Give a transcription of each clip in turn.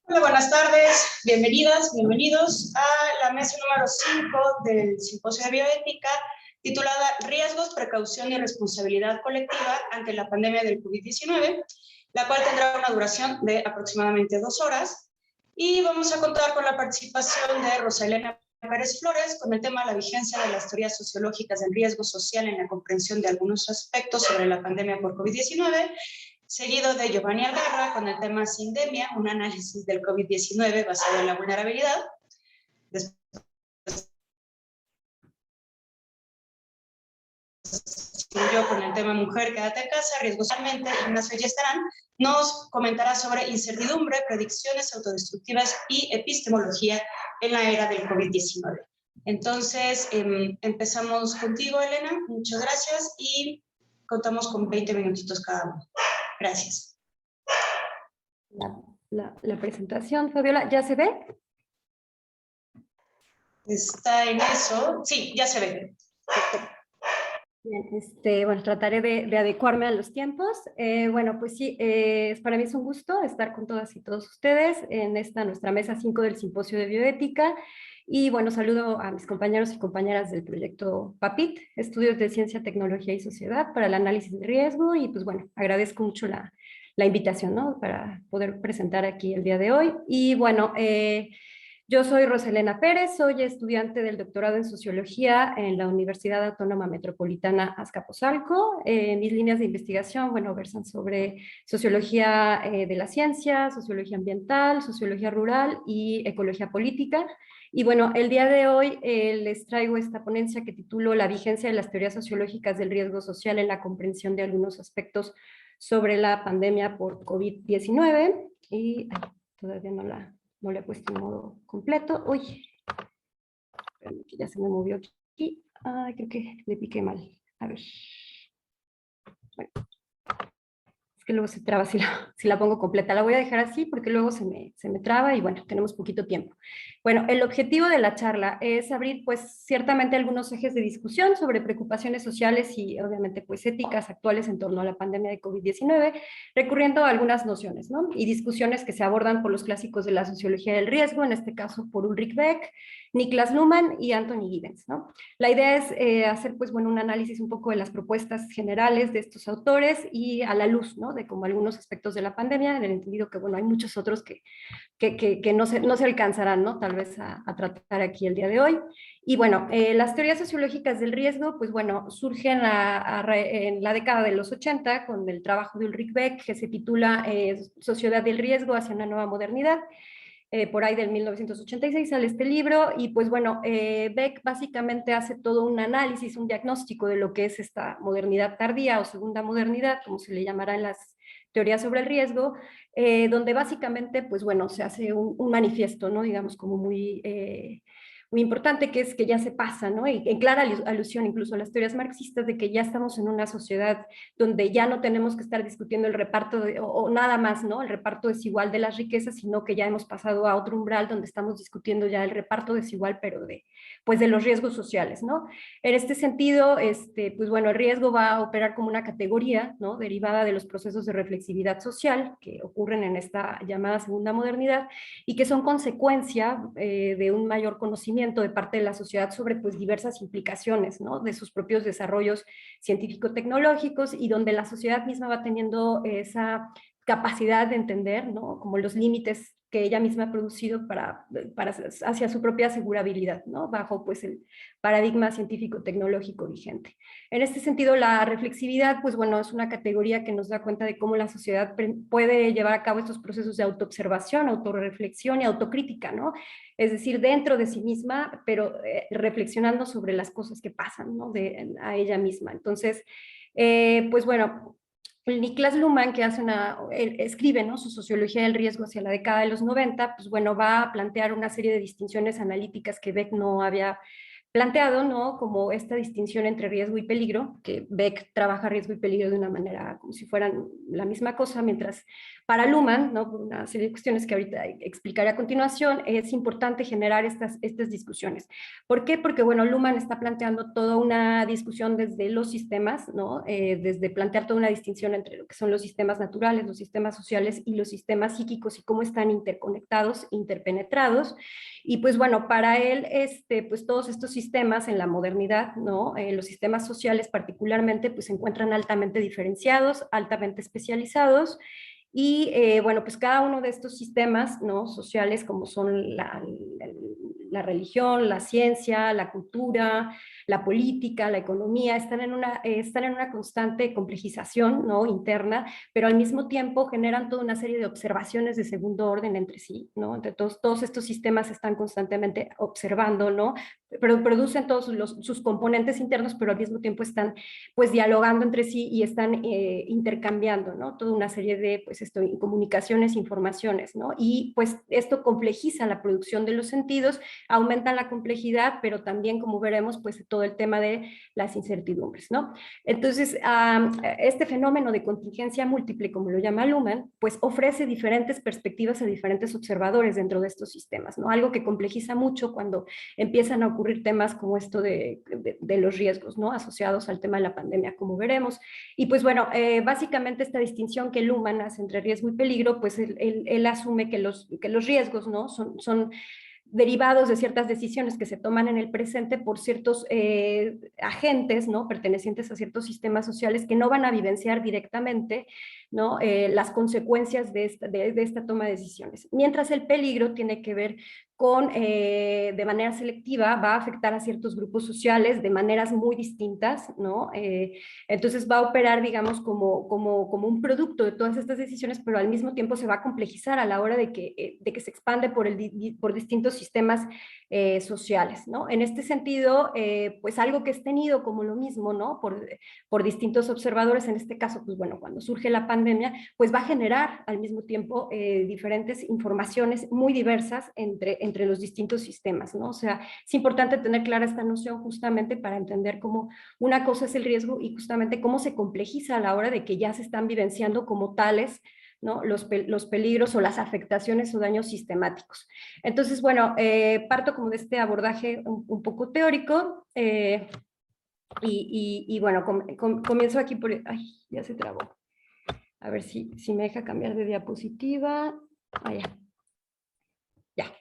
Hola, buenas tardes, bienvenidas, bienvenidos a la mesa número 5 del Simposio de Bioética, titulada Riesgos, Precaución y Responsabilidad Colectiva ante la pandemia del COVID-19, la cual tendrá una duración de aproximadamente 2 horas. Y vamos a contar con la participación de Rosa Elena Pérez Flores con el tema la vigencia de las teorías sociológicas del riesgo social en la comprensión de algunos aspectos sobre la pandemia por COVID-19, seguido de Giovanni Algarra con el tema Sindemia, un análisis del COVID-19 basado en la vulnerabilidad. Después yo con el tema Mujer, quédate en casa, riesgosamente, Ignacio Yestarán nos comentará sobre incertidumbre, predicciones autodestructivas y epistemología en la era del COVID-19. Entonces, empezamos contigo, Elena, muchas gracias, y contamos con 20 minutitos cada uno. Gracias. La presentación, Fabiola, ¿ya se ve? Está en eso. Sí, ya se ve. Bien, bueno, trataré de adecuarme a los tiempos. Bueno, pues sí, para mí es un gusto estar con todas y todos ustedes en esta nuestra mesa 5 del Simposio de Bioética. Y bueno, saludo a mis compañeros y compañeras del proyecto PAPIT, Estudios de Ciencia, Tecnología y Sociedad para el Análisis de Riesgo. Y pues bueno, agradezco mucho la invitación, ¿no? Para poder presentar aquí el día de hoy. Y bueno, yo soy Rosa Elena Pérez, soy estudiante del doctorado en Sociología en la Universidad Autónoma Metropolitana Azcapotzalco. Mis líneas de investigación, bueno, versan sobre sociología de la ciencia, sociología ambiental, sociología rural y ecología política. Y bueno, el día de hoy les traigo esta ponencia que titulo La vigencia de las teorías sociológicas del riesgo social en la comprensión de algunos aspectos sobre la pandemia por COVID-19. Y todavía no le he puesto en modo completo. Uy, ya se me movió aquí. Ay, creo que le piqué mal. A ver. Bueno, es que luego se traba si la pongo completa. La voy a dejar así porque luego se me traba y bueno, tenemos poquito tiempo. Bueno, el objetivo de la charla es abrir pues ciertamente algunos ejes de discusión sobre preocupaciones sociales y obviamente pues éticas actuales en torno a la pandemia de COVID-19, recurriendo a algunas nociones, ¿no? Y discusiones que se abordan por los clásicos de la sociología del riesgo, en este caso por Ulrich Beck, Niklas Luhmann y Anthony Giddens, ¿no? La idea es hacer pues bueno un análisis un poco de las propuestas generales de estos autores y a la luz, ¿no? De como algunos aspectos de la pandemia, en el entendido que bueno hay muchos otros que no se alcanzarán, ¿no? Tal vez a tratar aquí el día de hoy. Y bueno, las teorías sociológicas del riesgo, pues bueno, surgen en la década de los 80 con el trabajo de Ulrich Beck, que se titula Sociedad del riesgo hacia una nueva modernidad. Por ahí del 1986 sale este libro y pues bueno, Beck básicamente hace todo un análisis, un diagnóstico de lo que es esta modernidad tardía o segunda modernidad, como se le llamará en las teorías sobre el riesgo, donde básicamente, pues bueno, se hace un manifiesto, ¿no? Digamos, como muy importante, que es que ya se pasa, ¿no? Y en clara alusión incluso a las teorías marxistas de que ya estamos en una sociedad donde ya no tenemos que estar discutiendo el reparto o nada más, ¿no? El reparto desigual de las riquezas, sino que ya hemos pasado a otro umbral donde estamos discutiendo ya el reparto desigual, pero pues de los riesgos sociales, ¿no? En este sentido, pues bueno, el riesgo va a operar como una categoría, ¿no? Derivada de los procesos de reflexividad social que ocurren en esta llamada segunda modernidad y que son consecuencia de un mayor conocimiento de parte de la sociedad sobre pues diversas implicaciones, ¿no? De sus propios desarrollos científico-tecnológicos y donde la sociedad misma va teniendo esa capacidad de entender, ¿no? Como los límites que ella misma ha producido hacia su propia asegurabilidad, ¿no? Bajo pues el paradigma científico-tecnológico vigente. En este sentido, la reflexividad, pues bueno, es una categoría que nos da cuenta de cómo la sociedad puede llevar a cabo estos procesos de autoobservación, autorreflexión y autocrítica, ¿no? Es decir, dentro de sí misma, pero reflexionando sobre las cosas que pasan, ¿no? A ella misma. Entonces, pues bueno, Niklas Luhmann, que escribe, ¿no? Su sociología del riesgo hacia la década de los 90, pues bueno, va a plantear una serie de distinciones analíticas que Beck no había planteado, ¿no? Como esta distinción entre riesgo y peligro, que Beck trabaja riesgo y peligro de una manera como si fueran la misma cosa, mientras para Luhmann, ¿no? Por una serie de cuestiones que ahorita explicaré a continuación, es importante generar estas discusiones. ¿Por qué? Porque, bueno, Luhmann está planteando toda una discusión desde los sistemas, ¿no? Desde plantear toda una distinción entre lo que son los sistemas naturales, los sistemas sociales y los sistemas psíquicos y cómo están interconectados, interpenetrados. Y pues bueno, para él, pues todos estos sistemas en la modernidad, ¿no? Los sistemas sociales particularmente, pues se encuentran altamente diferenciados, altamente especializados, y bueno, pues cada uno de estos sistemas, ¿no? Sociales, como son la religión, la ciencia, la cultura, la política, la economía, están en una constante complejización, ¿no? Interna, pero al mismo tiempo generan toda una serie de observaciones de segundo orden entre sí, ¿no? Entre todos estos sistemas están constantemente observando, ¿no? Pero producen todos sus componentes internos, pero al mismo tiempo están pues dialogando entre sí y están intercambiando, ¿no? Toda una serie de, pues esto, comunicaciones, informaciones, ¿no? Y pues esto complejiza la producción de los sentidos, aumenta la complejidad, pero también, como veremos, pues todo el tema de las incertidumbres, ¿no? Entonces, este fenómeno de contingencia múltiple, como lo llama Luhmann, pues ofrece diferentes perspectivas a diferentes observadores dentro de estos sistemas, ¿no? Algo que complejiza mucho cuando empiezan a ocurrir temas como esto de los riesgos, ¿no? Asociados al tema de la pandemia, como veremos. Y pues bueno, básicamente esta distinción que Luhmann hace entre riesgo y peligro, pues él asume que los riesgos, ¿no? Son derivados de ciertas decisiones que se toman en el presente por ciertos agentes, ¿no? Pertenecientes a ciertos sistemas sociales que no van a vivenciar directamente, ¿no? Las consecuencias de esta toma de decisiones. Mientras el peligro tiene que ver con, de manera selectiva, va a afectar a ciertos grupos sociales de maneras muy distintas, ¿no? Entonces va a operar, digamos, como un producto de todas estas decisiones, pero al mismo tiempo se va a complejizar a la hora de que se expande por distintos sistemas sociales, ¿no? En este sentido, pues algo que es tenido como lo mismo, ¿no? Por distintos observadores, en este caso, pues bueno, cuando surge la pandemia, pues va a generar al mismo tiempo diferentes informaciones muy diversas entre los distintos sistemas, ¿no? O sea, es importante tener clara esta noción justamente para entender cómo una cosa es el riesgo y justamente cómo se complejiza a la hora de que ya se están vivenciando como tales, ¿no? Los peligros o las afectaciones o daños sistemáticos. Entonces, bueno, parto como de este abordaje un poco teórico y bueno, comienzo aquí por... Ay, ya se trabó. A ver si me deja cambiar de diapositiva. Ya.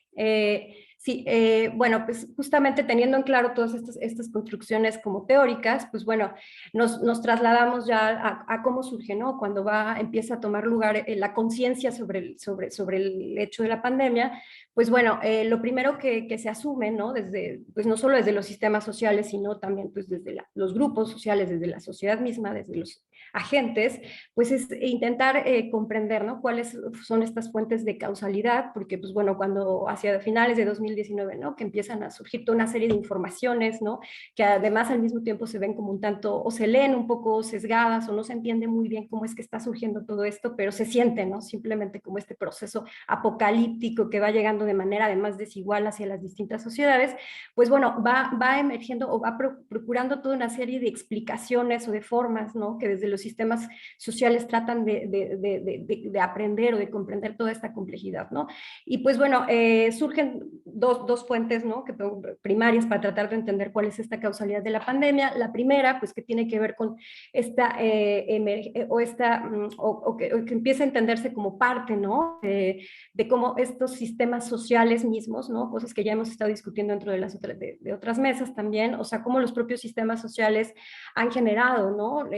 Sí, bueno, pues justamente teniendo en claro todas estas construcciones como teóricas, pues bueno, nos trasladamos ya a cómo surge, ¿no? Cuando empieza a tomar lugar la conciencia sobre el hecho de la pandemia, pues bueno, lo primero que se asume, ¿no? Pues no solo desde los sistemas sociales, sino también pues desde los grupos sociales, desde la sociedad misma, desde los agentes, pues es intentar comprender, ¿no? Cuáles son estas fuentes de causalidad, porque pues bueno, cuando hacia finales de 2019, ¿no? Que empiezan a surgir toda una serie de informaciones, ¿no? Que además al mismo tiempo se ven como un tanto, o se leen un poco sesgadas, o no se entiende muy bien cómo es que está surgiendo todo esto, pero se siente, ¿no? Simplemente como este proceso apocalíptico que va llegando de manera además desigual hacia las distintas sociedades, pues bueno, va emergiendo o va procurando toda una serie de explicaciones o de formas, ¿no? Que desde los sistemas sociales tratan de aprender o de comprender toda esta complejidad, ¿no? Y pues bueno, surgen dos fuentes, ¿no? Primarias para tratar de entender cuál es esta causalidad de la pandemia. La primera, pues que tiene que ver con esta, o que empieza a entenderse como parte, ¿no? De cómo estos sistemas sociales mismos, ¿no? Cosas que ya hemos estado discutiendo dentro de otras mesas también, o sea, cómo los propios sistemas sociales han generado, ¿no?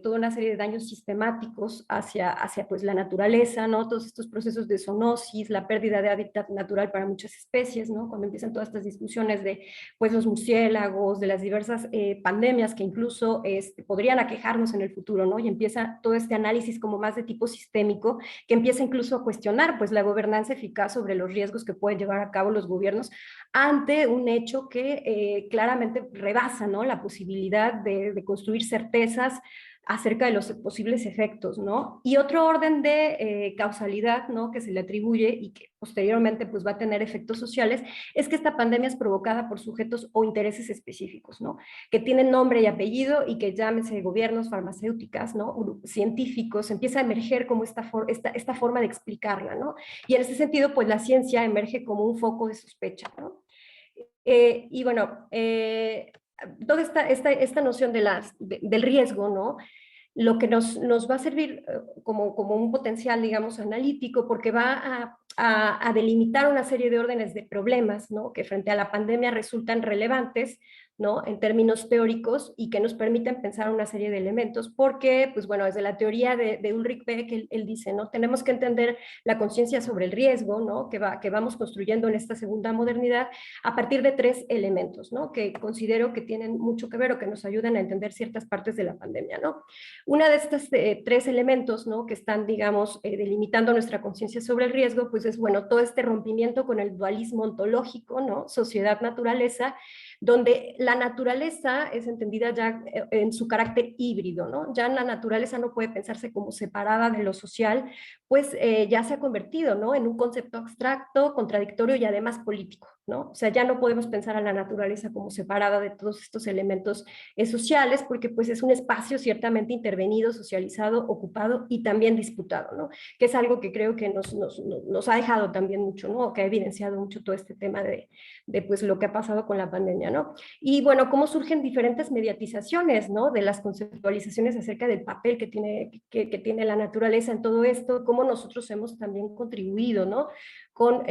Toda una serie de daños sistemáticos hacia pues la naturaleza, ¿no? Todos estos procesos de zoonosis, la pérdida de hábitat natural para muchas especies, ¿no? Cuando empiezan todas estas discusiones de, pues, los murciélagos, de las diversas pandemias que incluso podrían aquejarnos en el futuro, ¿no? Y empieza todo este análisis como más de tipo sistémico, que empieza incluso a cuestionar, pues, la gobernanza eficaz sobre los riesgos que pueden llevar a cabo los gobiernos ante un hecho que claramente rebasa, ¿no? La posibilidad de construir certezas acerca de los posibles efectos, ¿no? Y otro orden de causalidad, ¿no?, que se le atribuye y que posteriormente pues va a tener efectos sociales, es que esta pandemia es provocada por sujetos o intereses específicos, ¿no?, que tienen nombre y apellido y que llámese gobiernos, farmacéuticas, ¿no?, científicos, empieza a emerger como esta forma de explicarla, ¿no? Y en ese sentido, pues la ciencia emerge como un foco de sospecha, ¿no? Y bueno, toda esta noción del riesgo, ¿no?, lo que nos va a servir como un potencial, digamos, analítico, porque va a delimitar una serie de órdenes de problemas, ¿no?, que frente a la pandemia resultan relevantes, ¿no?, en términos teóricos y que nos permiten pensar una serie de elementos, porque, pues bueno, desde la teoría de Ulrich Beck, él dice, ¿no?, tenemos que entender la conciencia sobre el riesgo, ¿no?, que vamos construyendo en esta segunda modernidad a partir de tres elementos, ¿no?, que considero que tienen mucho que ver o que nos ayudan a entender ciertas partes de la pandemia, ¿no? Una de estos tres elementos, ¿no?, que están, digamos, delimitando nuestra conciencia sobre el riesgo, pues es, bueno, todo este rompimiento con el dualismo ontológico, ¿no?, sociedad-naturaleza, donde la naturaleza es entendida ya en su carácter híbrido, ¿no? Ya la naturaleza no puede pensarse como separada de lo social, pues ya se ha convertido, ¿no?, en un concepto abstracto, contradictorio y además político, ¿no? O sea, ya no podemos pensar a la naturaleza como separada de todos estos elementos sociales, porque pues es un espacio ciertamente intervenido, socializado, ocupado y también disputado, ¿no? Que es algo que creo que nos ha dejado también mucho, ¿no?, que ha evidenciado mucho todo este tema de pues lo que ha pasado con la pandemia, ¿no? Y bueno, cómo surgen diferentes mediatizaciones, ¿no?, de las conceptualizaciones acerca del papel que tiene la naturaleza en todo esto, cómo nosotros hemos también contribuido, ¿no?, con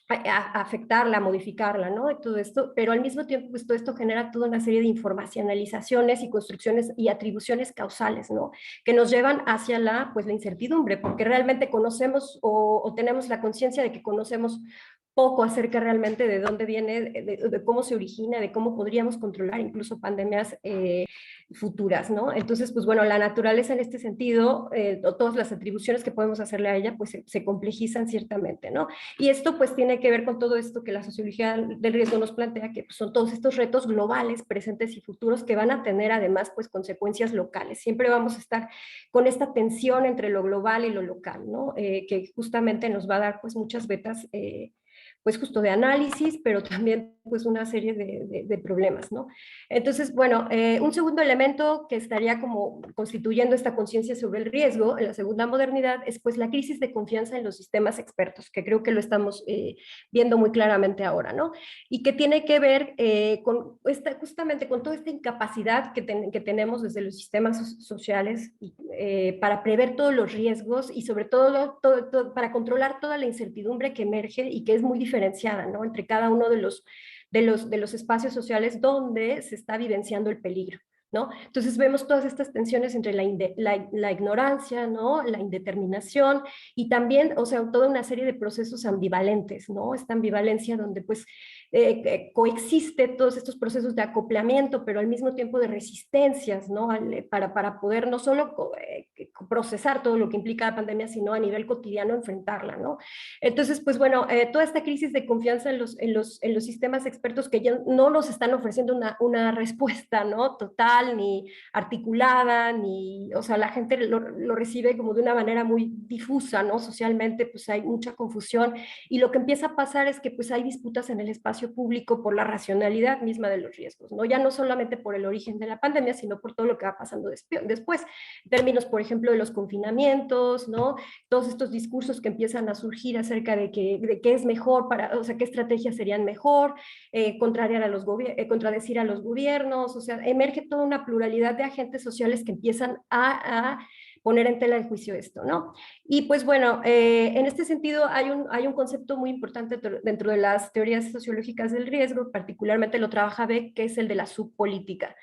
a afectarla, a modificarla, ¿no?, y todo esto, pero al mismo tiempo, pues todo esto genera toda una serie de informacionalizaciones y construcciones y atribuciones causales, ¿no?, que nos llevan hacia pues, la incertidumbre, porque realmente conocemos o tenemos la conciencia de que conocemos poco acerca realmente de dónde viene, de cómo se origina, de cómo podríamos controlar incluso pandemias futuras, ¿no? Entonces, pues bueno, la naturaleza en este sentido, todas las atribuciones que podemos hacerle a ella, pues se complejizan ciertamente, ¿no? Y esto pues tiene que ver con todo esto que la sociología del riesgo nos plantea, que pues, son todos estos retos globales, presentes y futuros, que van a tener además pues consecuencias locales. Siempre vamos a estar con esta tensión entre lo global y lo local, ¿no? Que justamente nos va a dar pues muchas vetas pues justo de análisis, pero también pues una serie de problemas, ¿no? Entonces, bueno, un segundo elemento que estaría como constituyendo esta conciencia sobre el riesgo en la segunda modernidad es pues la crisis de confianza en los sistemas expertos, que creo que lo estamos viendo muy claramente ahora, ¿no? Y que tiene que ver justamente con toda esta incapacidad que tenemos desde los sistemas sociales para prever todos los riesgos y sobre todo, para controlar toda la incertidumbre que emerge y que es muy diferenciada, ¿no?, entre cada uno de los espacios sociales donde se está vivenciando el peligro, ¿no? Entonces vemos todas estas tensiones entre la ignorancia, ¿no?, la indeterminación y también, o sea, toda una serie de procesos ambivalentes, ¿no? Esta ambivalencia donde pues coexiste todos estos procesos de acoplamiento, pero al mismo tiempo de resistencias, ¿no?, para poder no solo procesar todo lo que implica la pandemia, sino a nivel cotidiano enfrentarla, ¿no? Entonces, pues bueno, toda esta crisis de confianza en los sistemas expertos que ya no nos están ofreciendo una respuesta, ¿no?, total, ni articulada, ni, o sea, la gente lo recibe como de una manera muy difusa, ¿no? Socialmente, pues hay mucha confusión y lo que empieza a pasar es que pues hay disputas en el espacio público por la racionalidad misma de los riesgos, ¿no? Ya no solamente por el origen de la pandemia, sino por todo lo que va pasando después, en términos, por ejemplo, de los confinamientos, ¿no? Todos estos discursos que empiezan a surgir acerca de qué es mejor, o sea, qué estrategias serían mejor, contradecir a los gobiernos, o sea, emerge toda una pluralidad de agentes sociales que empiezan a poner en tela de juicio esto, ¿no? Y pues bueno, en este sentido hay un concepto muy importante dentro de las teorías sociológicas del riesgo, particularmente lo trabaja Beck, que es el de la subpolítica.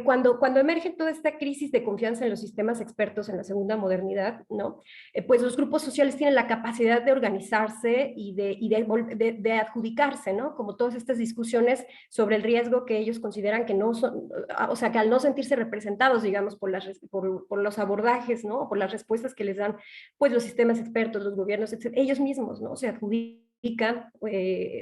Cuando emerge toda esta crisis de confianza en los sistemas expertos en la segunda modernidad, ¿no? Pues los grupos sociales tienen la capacidad de organizarse y de adjudicarse, ¿no?, como todas estas discusiones sobre el riesgo que ellos consideran que no son, o sea, que al no sentirse representados, digamos, por los abordajes, ¿no?, por las respuestas que les dan, pues los sistemas expertos, los gobiernos, etc., ellos mismos, ¿no?, se adjudican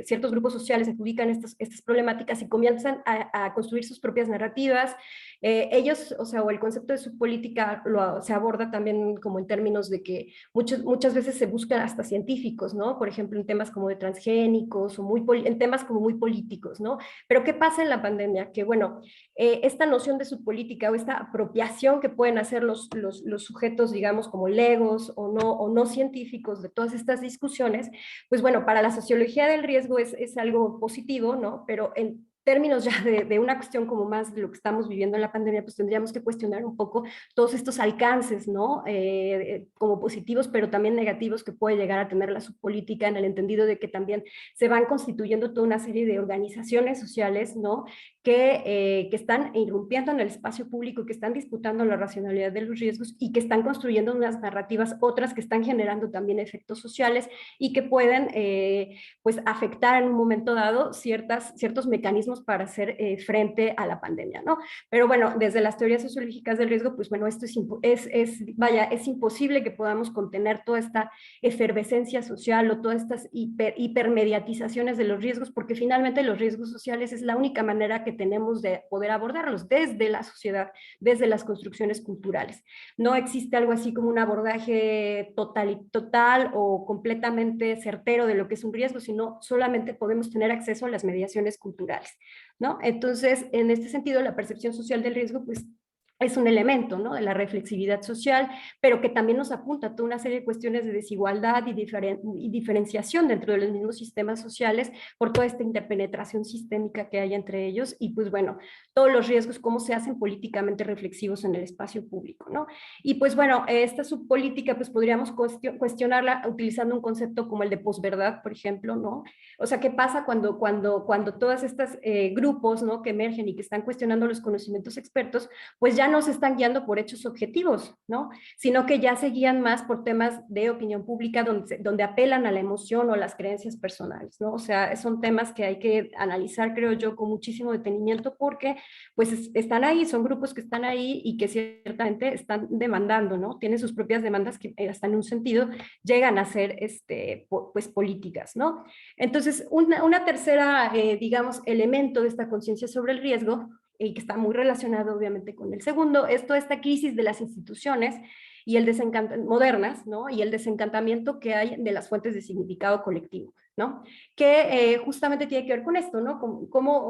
ciertos grupos sociales adjudican estas problemáticas y comienzan a construir sus propias narrativas. Ellos, o sea, o el concepto de subpolítica se aborda también como en términos de que muchas veces se buscan hasta científicos, ¿no? Por ejemplo, en temas como de transgénicos o en temas como muy políticos, ¿no? Pero ¿qué pasa en la pandemia? Que bueno, esta noción de subpolítica o esta apropiación que pueden hacer los sujetos, digamos, como legos o no científicos de todas estas discusiones, pues bueno, para la sociología del riesgo es algo positivo, ¿no? Pero en términos ya de una cuestión como más de lo que estamos viviendo en la pandemia, pues tendríamos que cuestionar un poco todos estos alcances, ¿no? Como positivos, pero también negativos que puede llegar a tener la subpolítica, en el entendido de que también se van constituyendo toda una serie de organizaciones sociales, ¿no? Que están irrumpiendo en el espacio público, que están disputando la racionalidad de los riesgos y que están construyendo unas narrativas, otras que están generando también efectos sociales y que pueden pues afectar en un momento dado ciertos mecanismos para hacer frente a la pandemia, ¿no? Pero bueno, desde las teorías sociológicas del riesgo, pues bueno, esto es imposible que podamos contener toda esta efervescencia social o todas estas hipermediatizaciones de los riesgos, porque finalmente los riesgos sociales es la única manera que tenemos de poder abordarlos desde la sociedad, desde las construcciones culturales. No existe algo así como un abordaje total o completamente certero de lo que es un riesgo, sino solamente podemos tener acceso a las mediaciones culturales, ¿no? Entonces, en este sentido, la percepción social del riesgo, pues, es un elemento, ¿no? De la reflexividad social, pero que también nos apunta a toda una serie de cuestiones de desigualdad y diferenciación dentro de los mismos sistemas sociales por toda esta interpenetración sistémica que hay entre ellos y pues bueno, todos los riesgos, cómo se hacen políticamente reflexivos en el espacio público, ¿no? Y pues bueno, esta subpolítica pues podríamos cuestionarla utilizando un concepto como el de posverdad, por ejemplo, ¿no? O sea, ¿qué pasa cuando todas estas grupos, ¿no? Que emergen y que están cuestionando los conocimientos expertos, pues ya no se están guiando por hechos objetivos, ¿no? Sino que ya se guían más por temas de opinión pública donde apelan a la emoción o a las creencias personales, ¿no? O sea, son temas que hay que analizar, creo yo, con muchísimo detenimiento porque pues están ahí, son grupos que están ahí y que ciertamente están demandando, ¿no? Tienen sus propias demandas que hasta en un sentido llegan a ser, pues, políticas, ¿no? Entonces, una tercera, digamos, elemento de esta conciencia sobre el riesgo y que está muy relacionado obviamente con el segundo, es toda esta crisis de las instituciones y el modernas, ¿no? Y el desencantamiento que hay de las fuentes de significado colectivo, ¿no? Que justamente tiene que ver con esto, ¿no? Cómo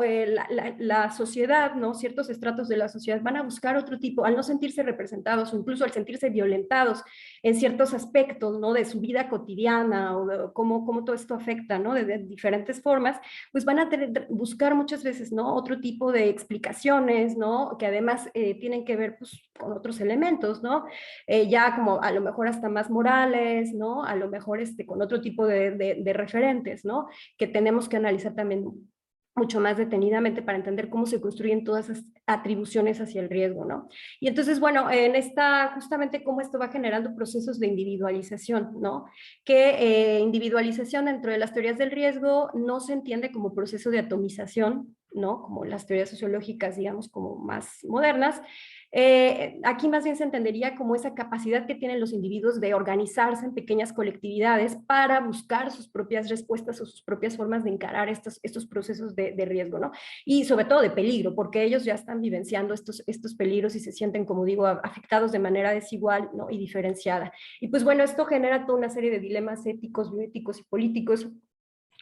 la sociedad, ¿no? Ciertos estratos de la sociedad van a buscar otro tipo, al no sentirse representados o incluso al sentirse violentados en ciertos aspectos, ¿no? De su vida cotidiana o de cómo todo esto afecta, ¿no? De diferentes formas, pues van a buscar muchas veces, ¿no? Otro tipo de explicaciones, ¿no? Que además tienen que ver, pues, con otros elementos, ¿no? Ya como a lo mejor hasta más morales, ¿no? A lo mejor con otro tipo de referentes, ¿no? Que tenemos que analizar también mucho más detenidamente para entender cómo se construyen todas esas atribuciones hacia el riesgo, ¿no? Y entonces, bueno, justamente cómo esto va generando procesos de individualización, ¿no? Que individualización dentro de las teorías del riesgo no se entiende como proceso de atomización, ¿no? Como las teorías sociológicas, digamos, como más modernas. Aquí más bien se entendería como esa capacidad que tienen los individuos de organizarse en pequeñas colectividades para buscar sus propias respuestas o sus propias formas de encarar estos procesos de riesgo, ¿no? Y sobre todo de peligro, porque ellos ya están vivenciando estos peligros y se sienten, como digo, afectados de manera desigual, ¿no? Y diferenciada. Y pues bueno, esto genera toda una serie de dilemas éticos, bioéticos y políticos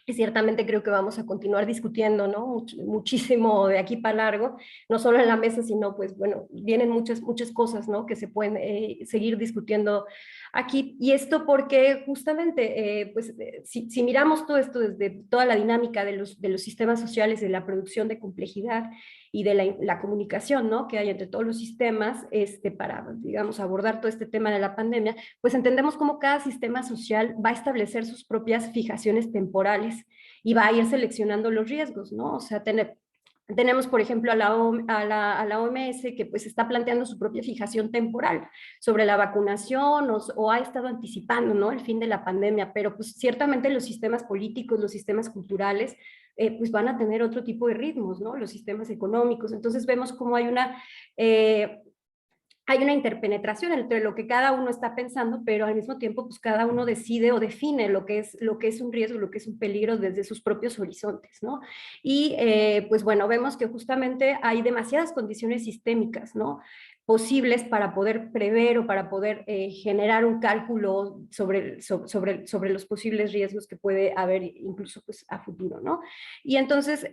y ciertamente creo que vamos a continuar discutiendo, ¿no? Muchísimo de aquí para largo, no solo en la mesa, sino pues bueno, vienen muchas cosas, ¿no? Que se pueden seguir discutiendo aquí. Y esto porque justamente, si miramos todo esto desde toda la dinámica de los sistemas sociales, de la producción de complejidad y de la comunicación, ¿no? Que hay entre todos los sistemas para, digamos, abordar todo este tema de la pandemia, pues entendemos cómo cada sistema social va a establecer sus propias fijaciones temporales y va a ir seleccionando los riesgos, ¿no? O sea, tenemos, por ejemplo, a la OMS que pues está planteando su propia fijación temporal sobre la vacunación o ha estado anticipando, ¿no? El fin de la pandemia, pero pues ciertamente los sistemas políticos, los sistemas culturales, pues van a tener otro tipo de ritmos, ¿no? Los sistemas económicos. Entonces vemos cómo hay una hay una interpenetración entre lo que cada uno está pensando, pero al mismo tiempo pues cada uno decide o define lo que es un riesgo, lo que es un peligro desde sus propios horizontes, ¿no? Y pues bueno, vemos que justamente hay demasiadas condiciones sistémicas, ¿no? Posibles para poder prever o para poder generar un cálculo sobre los posibles riesgos que puede haber incluso pues a futuro, ¿no? Y entonces,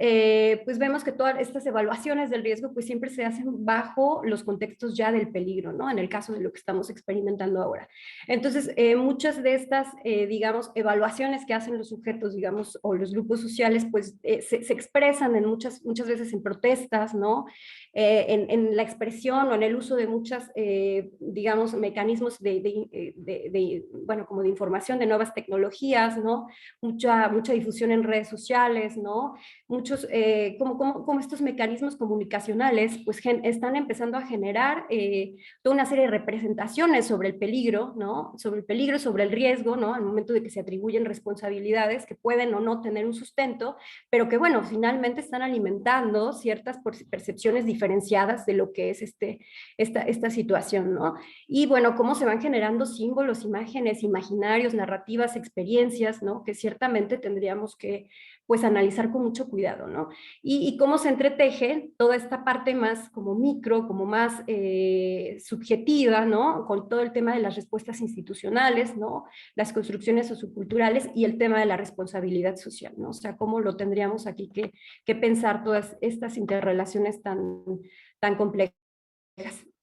pues vemos que todas estas evaluaciones del riesgo pues siempre se hacen bajo los contextos ya del peligro, ¿no? En el caso de lo que estamos experimentando ahora. Entonces, muchas de estas, digamos, evaluaciones que hacen los sujetos, digamos, o los grupos sociales, pues se expresan en muchas veces en protestas, ¿no? En la expresión o en el uso de muchas, digamos, mecanismos bueno, como de información de nuevas tecnologías, ¿no? Mucha difusión en redes sociales, ¿no? Muchos, como estos mecanismos comunicacionales, pues están empezando a generar toda una serie de representaciones sobre el peligro, ¿no? Sobre el peligro, sobre el riesgo, ¿no? Al momento de que se atribuyen responsabilidades que pueden o no tener un sustento, pero que, bueno, finalmente están alimentando ciertas percepciones diferenciadas de lo que es esta situación, ¿no? Y bueno, cómo se van generando símbolos, imágenes, imaginarios, narrativas, experiencias, ¿no? Que ciertamente tendríamos que, pues, analizar con mucho cuidado, ¿no? Y cómo se entreteje toda esta parte más como micro, como más subjetiva, ¿no? Con todo el tema de las respuestas institucionales, ¿no? Las construcciones socioculturales y el tema de la responsabilidad social, ¿no? O sea, cómo lo tendríamos aquí que pensar todas estas interrelaciones tan complejas.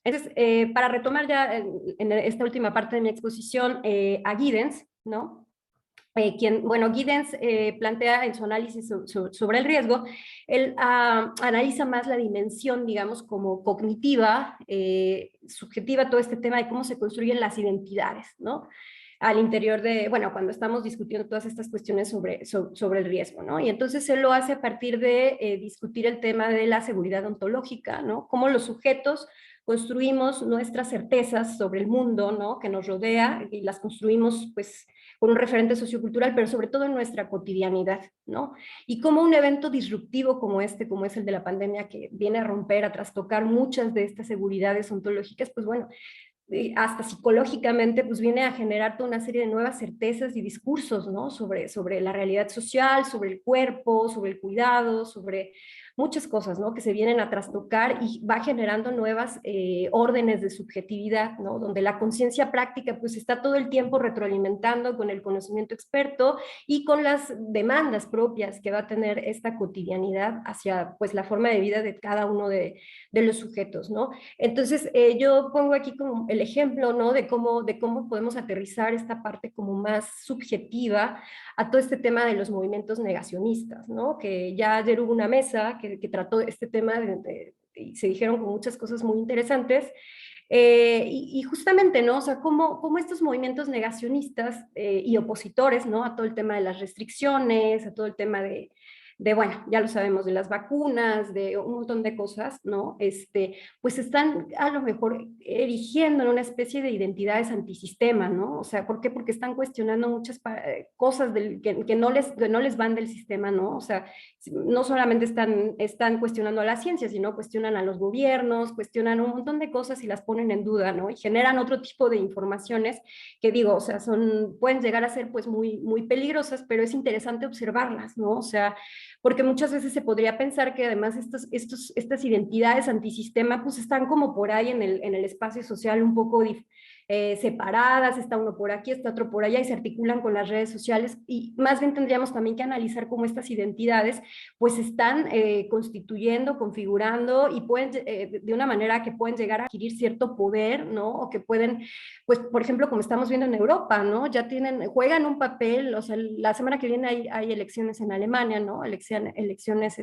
Entonces, para retomar ya en esta última parte de mi exposición a Giddens, ¿no? Bueno, Giddens plantea en su análisis sobre el riesgo, él analiza más la dimensión, digamos, como cognitiva, subjetiva, todo este tema de cómo se construyen las identidades, ¿no? Al interior de, bueno, cuando estamos discutiendo todas estas cuestiones sobre el riesgo, ¿no? Y entonces él lo hace a partir de discutir el tema de la seguridad ontológica, ¿no? Cómo los sujetos construimos nuestras certezas sobre el mundo, ¿no? Que nos rodea y las construimos, pues, con un referente sociocultural, pero sobre todo en nuestra cotidianidad, ¿no? Y como un evento disruptivo como como es el de la pandemia, que viene a romper, a trastocar muchas de estas seguridades ontológicas, pues bueno, hasta psicológicamente, pues viene a generar toda una serie de nuevas certezas y discursos, ¿no? Sobre la realidad social, sobre el cuerpo, sobre el cuidado, sobre muchas cosas, ¿no? Que se vienen a trastocar y va generando nuevas órdenes de subjetividad, ¿no? Donde la conciencia práctica, pues está todo el tiempo retroalimentando con el conocimiento experto y con las demandas propias que va a tener esta cotidianidad hacia, pues, la forma de vida de cada uno de los sujetos, ¿no? Entonces, yo pongo aquí como el ejemplo, ¿no? De cómo podemos aterrizar esta parte como más subjetiva a todo este tema de los movimientos negacionistas, ¿no? Que ya ayer hubo una mesa que trató este tema y se dijeron con muchas cosas muy interesantes, y justamente, ¿no? O sea, cómo estos movimientos negacionistas y opositores, ¿no? A todo el tema de las restricciones, a todo el tema bueno, ya lo sabemos, de las vacunas, de un montón de cosas, ¿no? Pues están a lo mejor erigiendo en una especie de identidades antisistema, ¿no? O sea, ¿por qué? Porque están cuestionando muchas cosas que no les van del sistema, ¿no? O sea, no solamente están cuestionando a la ciencia, sino cuestionan a los gobiernos, cuestionan un montón de cosas y las ponen en duda, ¿no? Y generan otro tipo de informaciones que digo, o sea, pueden llegar a ser pues muy peligrosas, pero es interesante observarlas, ¿no? O sea, porque muchas veces se podría pensar que además estas identidades antisistema pues están como por ahí en el espacio social un poco separadas, está uno por aquí, está otro por allá y se articulan con las redes sociales y más bien tendríamos también que analizar cómo estas identidades pues están constituyendo, configurando y pueden de una manera que pueden llegar a adquirir cierto poder, ¿no? O que pueden, pues por ejemplo como estamos viendo en Europa, ¿no? Ya juegan un papel, o sea, la semana que viene hay elecciones en Alemania, ¿no? Elecciones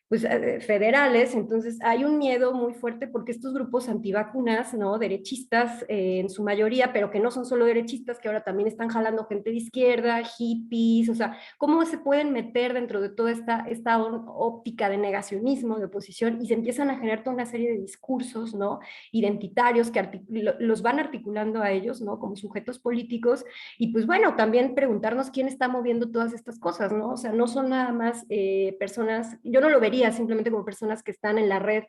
pues, federales, entonces hay un miedo muy fuerte porque estos grupos antivacunas, ¿no? Derechistas en su mayoría, pero que no son solo derechistas, que ahora también están jalando gente de izquierda, hippies, o sea, ¿cómo se pueden meter dentro de toda esta óptica de negacionismo, de oposición, y se empiezan a generar toda una serie de discursos, ¿no? Identitarios que los van articulando a ellos, ¿no? Como sujetos políticos, y pues bueno, también preguntarnos quién está moviendo todas estas cosas, ¿no? O sea, no son nada más personas, yo no lo vería simplemente como personas que están en la red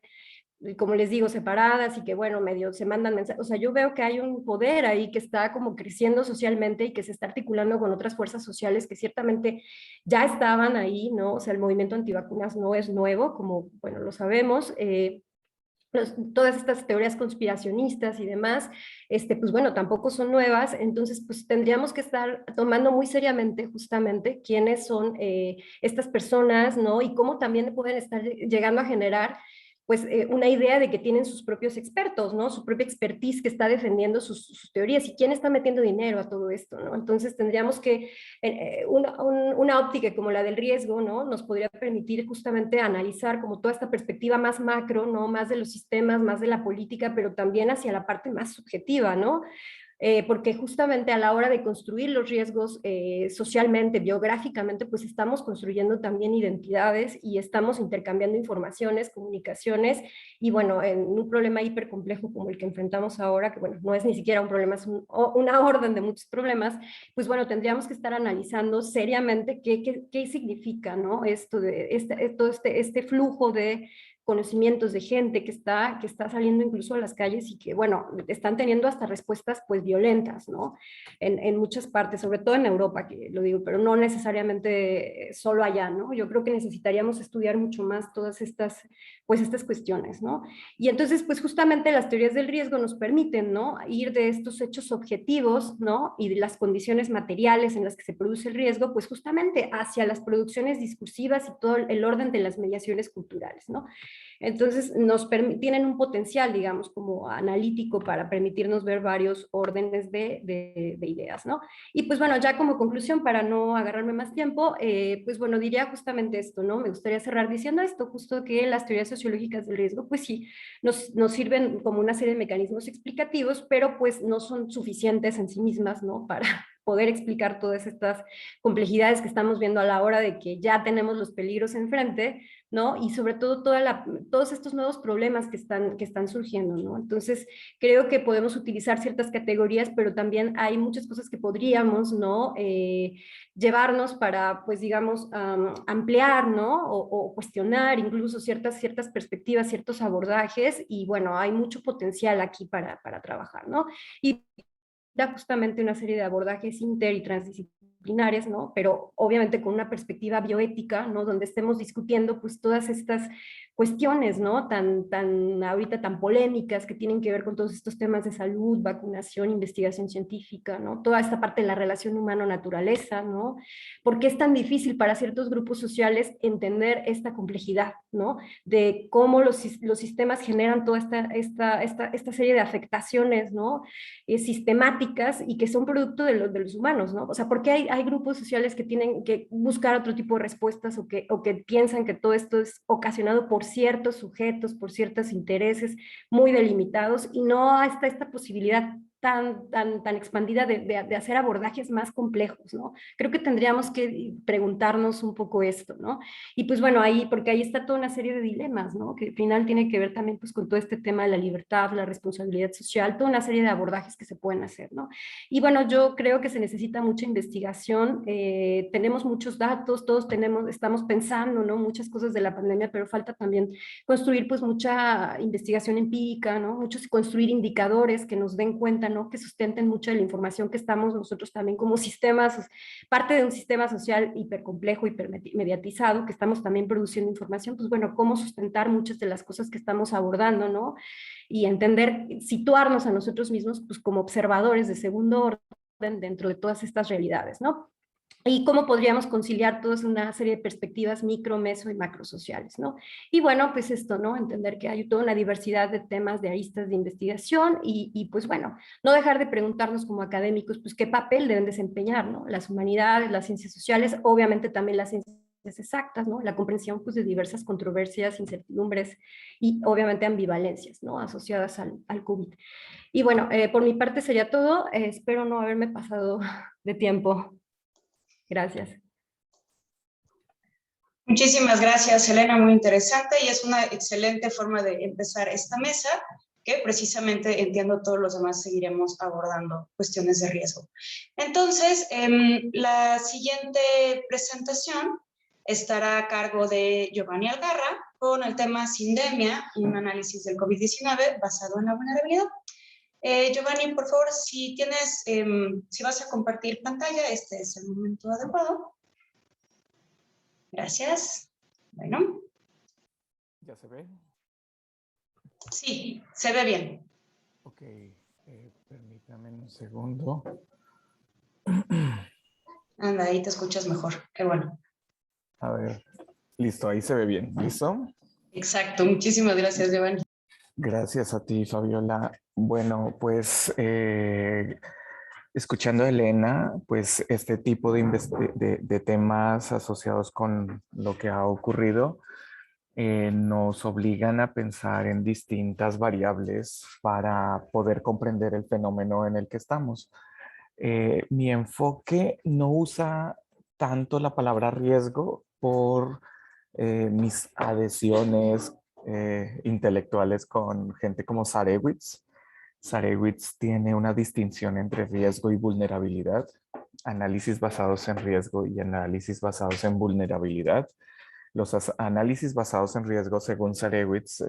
como les digo, separadas y que, bueno, medio se mandan mensajes. O sea, yo veo que hay un poder ahí que está como creciendo socialmente y que se está articulando con otras fuerzas sociales que ciertamente ya estaban ahí, ¿no? O sea, el movimiento antivacunas no es nuevo, como, bueno, lo sabemos. Todas estas teorías conspiracionistas y demás, pues bueno, tampoco son nuevas, entonces pues tendríamos que estar tomando muy seriamente justamente quiénes son estas personas, ¿no? Y cómo también pueden estar llegando a generar pues una idea de que tienen sus propios expertos, ¿no? Su propia expertise que está defendiendo sus teorías y quién está metiendo dinero a todo esto, ¿no? Entonces tendríamos que, una óptica como la del riesgo, ¿no? Nos podría permitir justamente analizar como toda esta perspectiva más macro, ¿no? Más de los sistemas, más de la política, pero también hacia la parte más subjetiva, ¿no? Porque justamente a la hora de construir los riesgos socialmente, biográficamente, pues estamos construyendo también identidades y estamos intercambiando informaciones, comunicaciones, y bueno, en un problema hipercomplejo como el que enfrentamos ahora, que bueno, no es ni siquiera un problema, es una orden de muchos problemas, pues bueno, tendríamos que estar analizando seriamente qué significa, ¿no? Esto de todo este flujo de conocimientos de gente que está saliendo incluso a las calles y que, bueno, están teniendo hasta respuestas pues violentas, ¿no? En muchas partes, sobre todo en Europa, que lo digo, pero no necesariamente solo allá, ¿no? Yo creo que necesitaríamos estudiar mucho más todas pues estas cuestiones, ¿no? Y entonces, pues justamente las teorías del riesgo nos permiten, ¿no? Ir de estos hechos objetivos, ¿no? Y de las condiciones materiales en las que se produce el riesgo, pues justamente hacia las producciones discursivas y todo el orden de las mediaciones culturales, ¿no? Entonces, tienen un potencial, digamos, como analítico para permitirnos ver varios órdenes de ideas, ¿no? Y pues bueno, ya como conclusión, para no agarrarme más tiempo, pues bueno, diría justamente esto, ¿no? Me gustaría cerrar diciendo esto, justo que las teorías sociológicas del riesgo, pues sí, nos sirven como una serie de mecanismos explicativos, pero pues no son suficientes en sí mismas, ¿no? Para poder explicar todas estas complejidades que estamos viendo a la hora de que ya tenemos los peligros enfrente, ¿no? Y sobre todo todos estos nuevos problemas que están surgiendo, ¿no? Entonces, creo que podemos utilizar ciertas categorías, pero también hay muchas cosas que podríamos, ¿no? Llevarnos para, pues, digamos, ampliar, ¿no? O cuestionar incluso ciertas perspectivas, ciertos abordajes, y bueno, hay mucho potencial aquí para trabajar, ¿no? Y da justamente una serie de abordajes inter y transdisciplinares, ¿no? Pero obviamente con una perspectiva bioética, ¿no? Donde estemos discutiendo pues todas estas cuestiones, ¿no? Ahorita tan polémicas que tienen que ver con todos estos temas de salud, vacunación, investigación científica, ¿no? Toda esta parte de la relación humano-naturaleza, ¿no? ¿Por qué es tan difícil para ciertos grupos sociales entender esta complejidad, ¿no? De cómo los sistemas generan toda esta serie de afectaciones, ¿no? Sistemáticas y que son producto de los humanos, ¿no? O sea, porque hay grupos sociales que tienen que buscar otro tipo de respuestas o que piensan que todo esto es ocasionado por ciertos sujetos, por ciertos intereses muy delimitados, y no está esta posibilidad tan expandida de hacer abordajes más complejos, ¿no? Creo que tendríamos que preguntarnos un poco esto, ¿no? Y pues bueno, porque ahí está toda una serie de dilemas, ¿no? Que al final tiene que ver también pues con todo este tema de la libertad, la responsabilidad social, toda una serie de abordajes que se pueden hacer, ¿no? Y bueno, yo creo que se necesita mucha investigación, tenemos muchos datos, estamos pensando, ¿no? Muchas cosas de la pandemia, pero falta también construir pues mucha investigación empírica, ¿no? Construir indicadores que nos den cuenta, ¿no? Que sustenten mucha de la información que estamos nosotros también como sistemas, parte de un sistema social hipercomplejo, hipermediatizado, que estamos también produciendo información, pues bueno, cómo sustentar muchas de las cosas que estamos abordando, ¿no? Y entender, situarnos a nosotros mismos pues como observadores de segundo orden dentro de todas estas realidades, ¿no? Y cómo podríamos conciliar toda una serie de perspectivas micro, meso y macro sociales, ¿no? Y bueno, pues esto, ¿no? Entender que hay toda una diversidad de temas, de aristas de investigación y pues bueno, no dejar de preguntarnos como académicos, pues qué papel deben desempeñar, ¿no? Las humanidades, las ciencias sociales, obviamente también las ciencias exactas, ¿no? La comprensión pues de diversas controversias, incertidumbres y obviamente ambivalencias, ¿no? Asociadas al COVID. Y bueno, por mi parte sería todo, espero no haberme pasado de tiempo. Gracias. Muchísimas gracias, Elena, muy interesante y es una excelente forma de empezar esta mesa, que precisamente entiendo todos los demás seguiremos abordando cuestiones de riesgo. Entonces, la siguiente presentación estará a cargo de Giovanni Algarra con el tema Sindemia, un análisis del COVID-19 basado en la vulnerabilidad. Giovanni, por favor, si vas a compartir pantalla, este es el momento adecuado. Gracias. Bueno. ¿Ya se ve? Sí, se ve bien. Ok, permítame un segundo. Anda, ahí te escuchas mejor. Qué bueno. A ver, listo, ahí se ve bien. ¿Listo? Exacto, muchísimas gracias, Giovanni. Gracias a ti, Fabiola. Bueno, pues escuchando a Elena, pues este tipo de temas asociados con lo que ha ocurrido nos obligan a pensar en distintas variables para poder comprender el fenómeno en el que estamos. Mi enfoque no usa tanto la palabra riesgo por mis adhesiones intelectuales con gente como Sarewitz. Sarewitz tiene una distinción entre riesgo y vulnerabilidad, análisis basados en riesgo y análisis basados en vulnerabilidad. Los análisis basados en riesgo, según Sarewitz,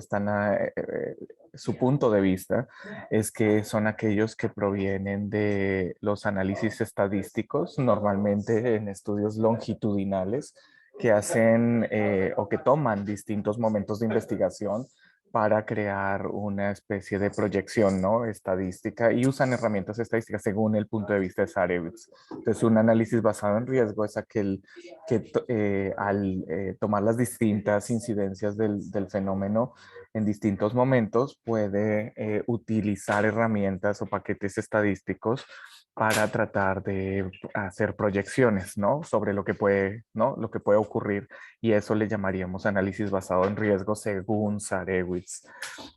su punto de vista es que son aquellos que provienen de los análisis estadísticos, normalmente en estudios longitudinales, que hacen o que toman distintos momentos de investigación para crear una especie de proyección, ¿no?, estadística, y usan herramientas estadísticas según el punto de vista de Sarewitz. Entonces, un análisis basado en riesgo es aquel que al tomar las distintas incidencias del fenómeno en distintos momentos puede utilizar herramientas o paquetes estadísticos para tratar de hacer proyecciones, ¿no?, sobre lo que puede, ¿no?, lo que puede ocurrir, y eso le llamaríamos análisis basado en riesgo según Sarewitz.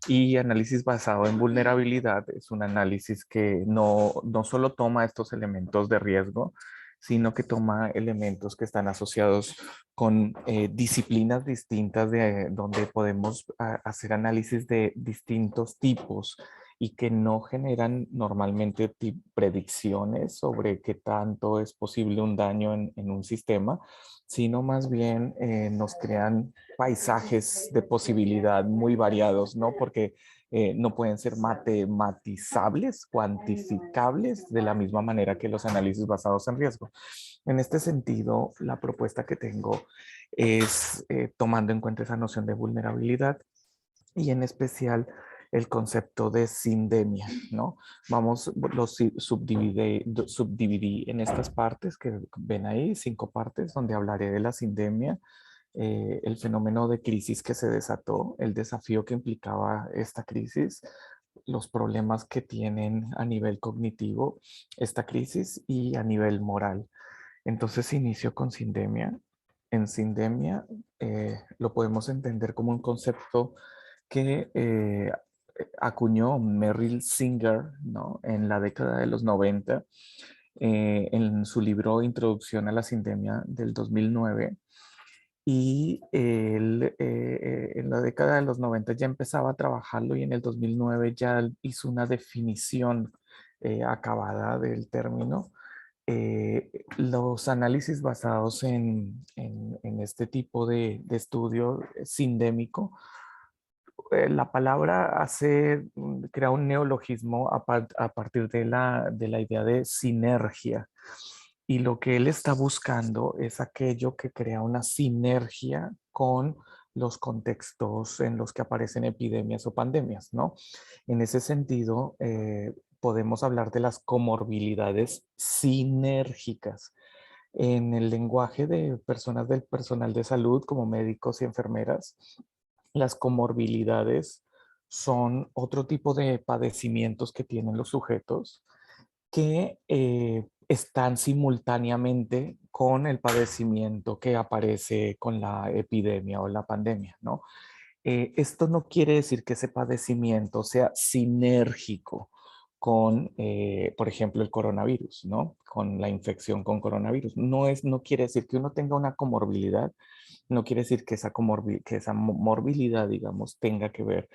Y análisis basado en vulnerabilidad es un análisis que no solo toma estos elementos de riesgo, sino que toma elementos que están asociados con disciplinas distintas donde podemos hacer análisis de distintos tipos y que no generan normalmente predicciones sobre qué tanto es posible un daño en un sistema, sino más bien nos crean paisajes de posibilidad muy variados, ¿no? Porque no pueden ser matematizables, cuantificables de la misma manera que los análisis basados en riesgo. En este sentido, la propuesta que tengo es tomando en cuenta esa noción de vulnerabilidad y en especial el concepto de sindemia, ¿no? Subdividí en estas partes que ven ahí, 5 partes, donde hablaré de la sindemia, el fenómeno de crisis que se desató, el desafío que implicaba esta crisis, los problemas que tienen a nivel cognitivo esta crisis y a nivel moral. Entonces inicio con sindemia. En sindemia lo podemos entender como un concepto que acuñó Merrill Singer, ¿no?, en la década de los 90, en su libro Introducción a la Sindemia del 2009. Y él en la década de los 90 ya empezaba a trabajarlo y en el 2009 ya hizo una definición acabada del término. Los análisis basados en este tipo de estudio sindémico, la palabra crea un neologismo a partir de la idea de sinergia. Y lo que él está buscando es aquello que crea una sinergia con los contextos en los que aparecen epidemias o pandemias, ¿no? En ese sentido, podemos hablar de las comorbilidades sinérgicas. En el lenguaje de personas del personal de salud, como médicos y enfermeras, las comorbilidades son otro tipo de padecimientos que tienen los sujetos que están simultáneamente con el padecimiento que aparece con la epidemia o la pandemia, ¿no? Esto no quiere decir que ese padecimiento sea sinérgico con, por ejemplo, el coronavirus, ¿no? Con la infección con coronavirus. No quiere decir que uno tenga una comorbilidad, no quiere decir que esa morbilidad, digamos, tenga que ver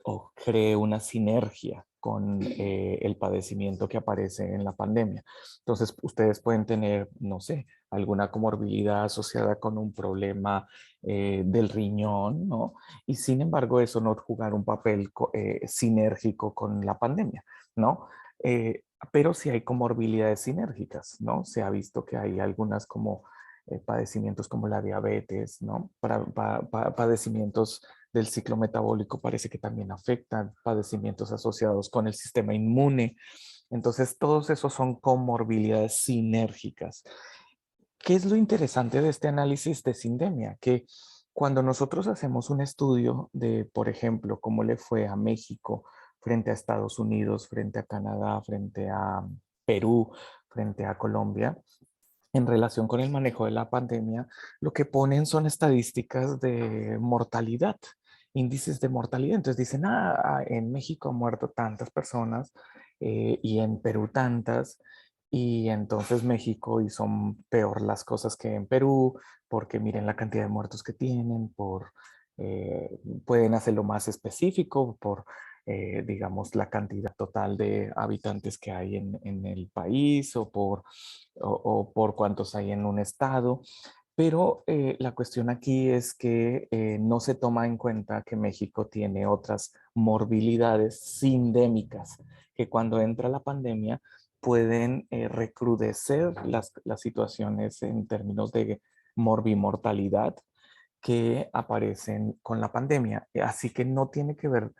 o cree una sinergia con el padecimiento que aparece en la pandemia. Entonces, ustedes pueden tener, no sé, alguna comorbilidad asociada con un problema del riñón, ¿no? Y sin embargo, eso no jugar un papel sinérgico con la pandemia, ¿no? Pero sí hay comorbilidades sinérgicas, ¿no? Se ha visto que hay algunas como padecimientos como la diabetes, ¿no? Padecimientos del ciclo metabólico parece que también afectan, padecimientos asociados con el sistema inmune. Entonces, todos esos son comorbilidades sinérgicas. ¿Qué es lo interesante de este análisis de sindemia? Que cuando nosotros hacemos un estudio de, por ejemplo, cómo le fue a México frente a Estados Unidos, frente a Canadá, frente a Perú, frente a Colombia, en relación con el manejo de la pandemia, lo que ponen son estadísticas de mortalidad, índices de mortalidad. Entonces dicen, en México han muerto tantas personas y en Perú tantas, y entonces México hizo peor las cosas que en Perú, porque miren la cantidad de muertos que tienen, pueden hacerlo más específico por digamos, la cantidad total de habitantes que hay en el país o por cuántos hay en un estado. Pero la cuestión aquí es que no se toma en cuenta que México tiene otras morbilidades sindémicas, que cuando entra la pandemia pueden recrudecer las situaciones en términos de morbimortalidad que aparecen con la pandemia. Así que no tiene que ver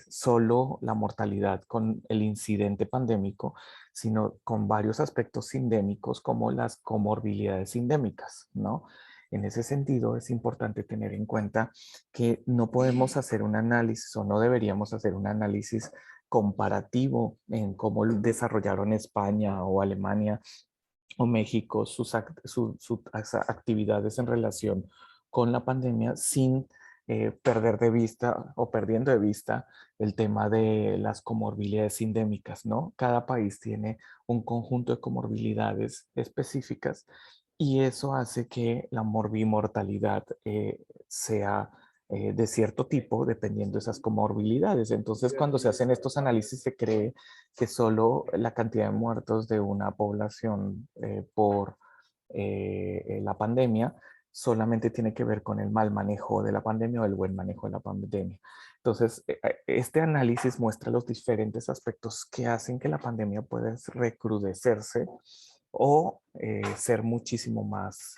solo la mortalidad con el incidente pandémico, sino con varios aspectos sindémicos como las comorbilidades sindémicas, ¿no? En ese sentido, es importante tener en cuenta que no podemos hacer un análisis o no deberíamos hacer un análisis comparativo en cómo desarrollaron España o Alemania o México sus actividades en relación con la pandemia sin perder de vista o perdiendo de vista el tema de las comorbilidades endémicas, ¿no? Cada país tiene un conjunto de comorbilidades específicas y eso hace que la morbimortalidad sea de cierto tipo dependiendo de esas comorbilidades. Entonces, cuando se hacen estos análisis, se cree que solo la cantidad de muertos de una población por la pandemia solamente tiene que ver con el mal manejo de la pandemia o el buen manejo de la pandemia. Entonces, este análisis muestra los diferentes aspectos que hacen que la pandemia pueda recrudecerse o ser muchísimo más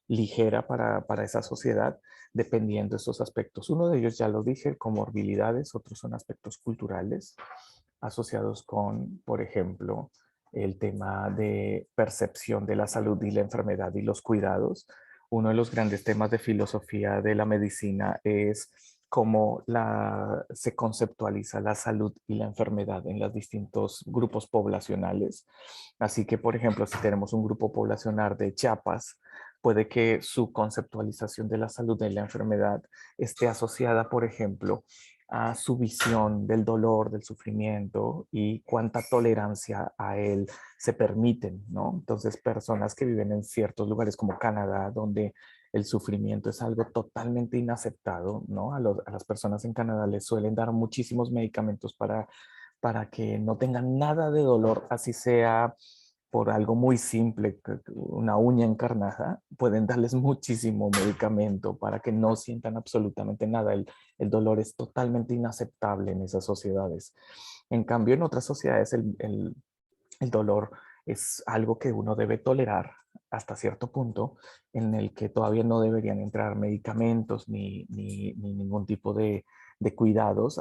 ligera para esa sociedad, dependiendo de esos aspectos. Uno de ellos ya lo dije, comorbilidades, otros son aspectos culturales asociados con, por ejemplo, el tema de percepción de la salud y la enfermedad y los cuidados. Uno de los grandes temas de filosofía de la medicina es cómo se conceptualiza la salud y la enfermedad en los distintos grupos poblacionales. Así que, por ejemplo, si tenemos un grupo poblacional de Chiapas, puede que su conceptualización de la salud y la enfermedad esté asociada, por ejemplo, a su visión del dolor, del sufrimiento y cuánta tolerancia a él se permiten, ¿no? Entonces, personas que viven en ciertos lugares como Canadá, donde el sufrimiento es algo totalmente inaceptado, ¿no? A las personas en Canadá les suelen dar muchísimos medicamentos para que no tengan nada de dolor, así sea por algo muy simple, una uña encarnada, pueden darles muchísimo medicamento para que no sientan absolutamente nada. El dolor es totalmente inaceptable en esas sociedades. En cambio, en otras sociedades el dolor es algo que uno debe tolerar hasta cierto punto, en el que todavía no deberían entrar medicamentos ni ningún tipo de cuidados.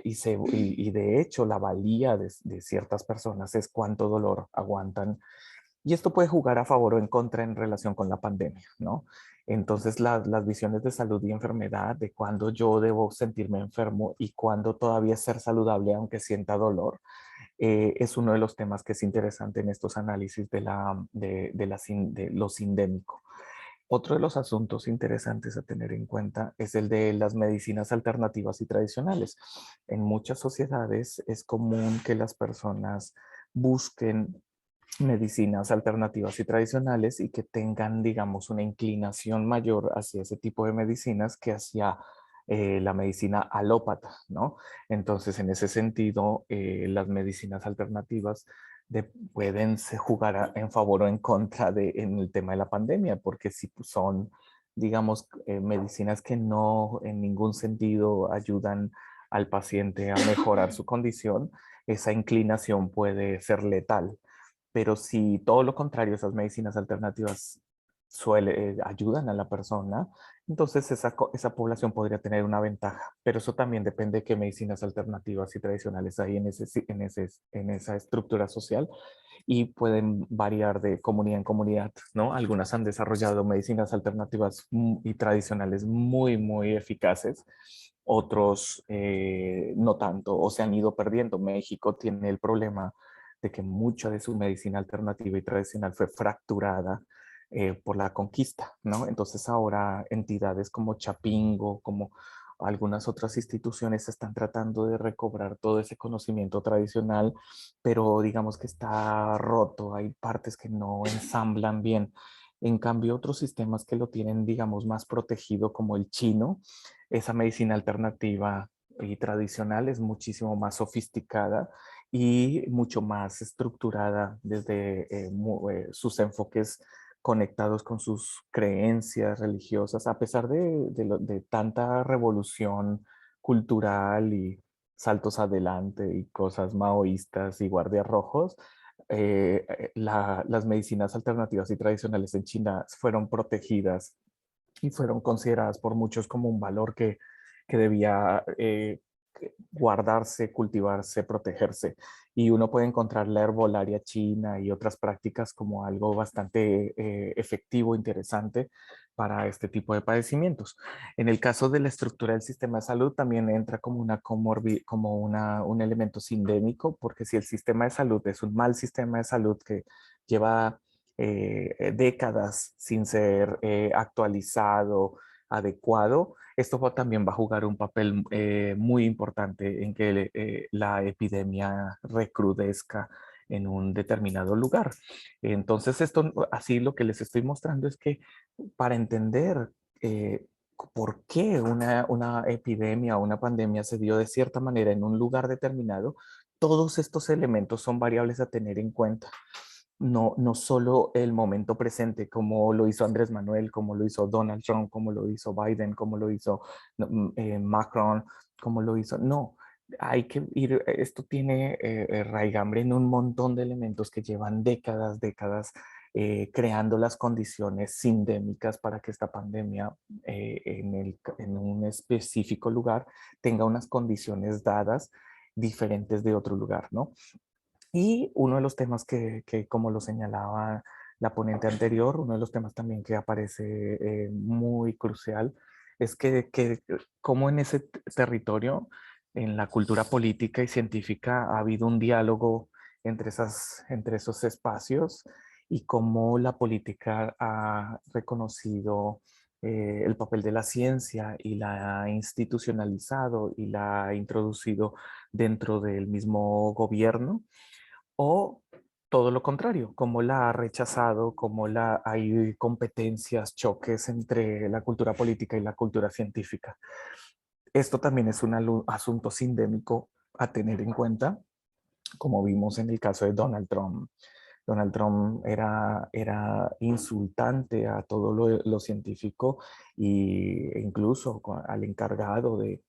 Y de hecho, la valía de ciertas personas es cuánto dolor aguantan. Y esto puede jugar a favor o en contra en relación con la pandemia, ¿no? Entonces, las visiones de salud y enfermedad, de cuándo yo debo sentirme enfermo y cuándo todavía ser saludable aunque sienta dolor, es uno de los temas que es interesante en estos análisis de lo sindémico. Otro de los asuntos interesantes a tener en cuenta es el de las medicinas alternativas y tradicionales. En muchas sociedades es común que las personas busquen medicinas alternativas y tradicionales y que tengan, digamos, una inclinación mayor hacia ese tipo de medicinas que hacia la medicina alópata, ¿no? Entonces, en ese sentido, las medicinas alternativas pueden jugar en favor o en contra en el tema de la pandemia, porque si son, digamos, medicinas que no en ningún sentido ayudan al paciente a mejorar su condición, esa inclinación puede ser letal. Pero si todo lo contrario, esas medicinas alternativas ayudan a la persona, entonces esa población podría tener una ventaja. Pero eso también depende de qué medicinas alternativas y tradicionales hay en esa estructura social y pueden variar de comunidad en comunidad, ¿no? Algunas han desarrollado medicinas alternativas y tradicionales muy eficaces, otros no tanto o se han ido perdiendo. México tiene el problema de que mucha de su medicina alternativa y tradicional fue fracturada por la conquista, ¿no? Entonces ahora entidades como Chapingo, como algunas otras instituciones están tratando de recobrar todo ese conocimiento tradicional, pero digamos que está roto, hay partes que no ensamblan bien. En cambio, otros sistemas que lo tienen, digamos, más protegido, como el chino, esa medicina alternativa y tradicional es muchísimo más sofisticada y mucho más estructurada desde sus enfoques conectados con sus creencias religiosas, a pesar de tanta revolución cultural y saltos adelante y cosas maoístas y guardias rojos, las medicinas alternativas y tradicionales en China fueron protegidas y fueron consideradas por muchos como un valor que debía guardarse, cultivarse, protegerse. Y uno puede encontrar la herbolaria china y otras prácticas como algo bastante efectivo, interesante para este tipo de padecimientos. En el caso de la estructura del sistema de salud también entra como un elemento sindémico, porque si el sistema de salud es un mal sistema de salud que lleva décadas sin ser actualizado, adecuado, esto también va a jugar un papel muy importante en que la epidemia recrudezca en un determinado lugar. Entonces, esto, así lo que les estoy mostrando es que para entender por qué una epidemia o una pandemia se dio de cierta manera en un lugar determinado, todos estos elementos son variables a tener en cuenta. No solo el momento presente, como lo hizo Andrés Manuel, como lo hizo Donald Trump, como lo hizo Biden, como lo hizo Macron, como lo hizo. No, hay que ir, esto tiene raigambre en un montón de elementos que llevan décadas creando las condiciones sindémicas para que esta pandemia en un específico lugar tenga unas condiciones dadas diferentes de otro lugar, ¿no? Y uno de los temas como lo señalaba la ponente anterior, uno de los temas también que aparece muy crucial, es que como en ese territorio, en la cultura política y científica, ha habido un diálogo entre esos espacios y cómo la política ha reconocido el papel de la ciencia y la ha institucionalizado y la ha introducido dentro del mismo gobierno, o todo lo contrario, como la ha rechazado, como hay competencias, choques entre la cultura política y la cultura científica. Esto también es un asunto sindémico a tener en cuenta, como vimos en el caso de Donald Trump. Donald Trump era insultante a todo lo científico e incluso al encargado de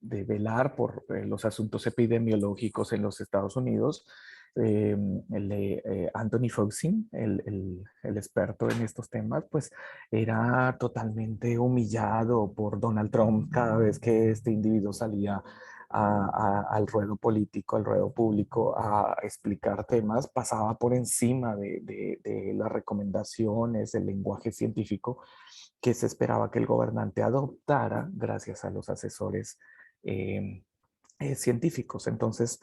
velar por los asuntos epidemiológicos en los Estados Unidos. Anthony Fauci, el experto en estos temas, pues era totalmente humillado por Donald Trump cada vez que este individuo salía al ruedo político, al ruedo público, a explicar temas, pasaba por encima de las recomendaciones, el lenguaje científico que se esperaba que el gobernante adoptara gracias a los asesores científicos. Entonces,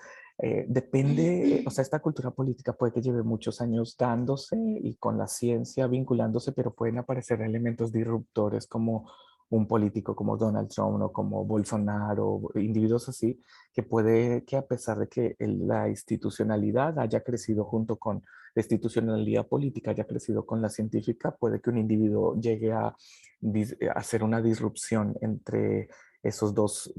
depende, o sea, esta cultura política puede que lleve muchos años dándose y con la ciencia vinculándose, pero pueden aparecer elementos disruptores como un político como Donald Trump o como Bolsonaro, individuos así, que a pesar de que la institucionalidad haya crecido junto con la institucionalidad política, haya crecido con la científica, puede que un individuo llegue a hacer una disrupción entre estos dos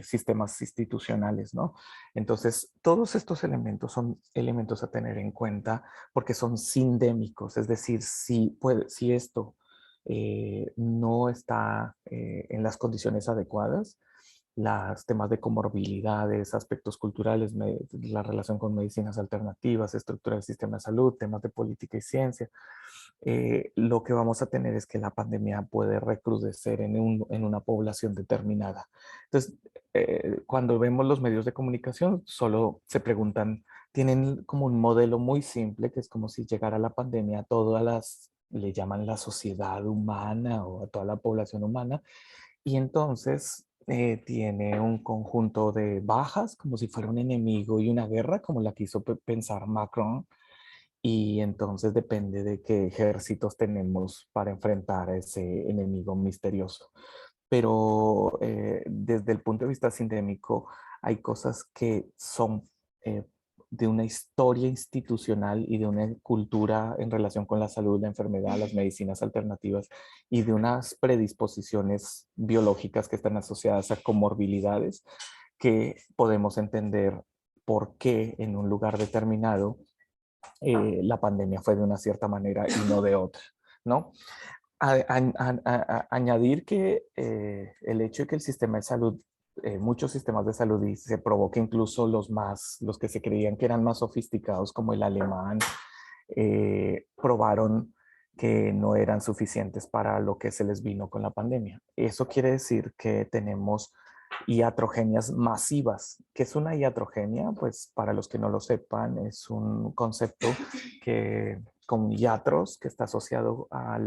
sistemas institucionales, ¿no? Entonces, todos estos elementos son elementos a tener en cuenta porque son sindémicos, es decir, si esto no está en las condiciones adecuadas, los temas de comorbilidades, aspectos culturales, la relación con medicinas alternativas, estructura del sistema de salud, temas de política y ciencia, lo que vamos a tener es que la pandemia puede recrudecer en una población determinada. Entonces, cuando vemos los medios de comunicación, solo se preguntan, tienen como un modelo muy simple, que es como si llegara la pandemia a todas le llaman la sociedad humana o a toda la población humana, y entonces tiene un conjunto de bajas, como si fuera un enemigo y una guerra, como la quiso pensar Macron, y entonces depende de qué ejércitos tenemos para enfrentar a ese enemigo misterioso. Pero desde el punto de vista sindémico, hay cosas que son eh, de una historia institucional y de una cultura en relación con la salud, la enfermedad, las medicinas alternativas y de unas predisposiciones biológicas que están asociadas a comorbilidades que podemos entender por qué en un lugar determinado la pandemia fue de una cierta manera y no de otra, ¿no? Añadir que el hecho de que el sistema de salud, muchos sistemas de salud, y se provoca incluso los que se creían que eran más sofisticados, como el alemán, probaron que no eran suficientes para lo que se les vino con la pandemia. Eso quiere decir que tenemos iatrogenias masivas. ¿Qué es una iatrogenia? Pues para los que no lo sepan, es un concepto que con iatros, que está asociado a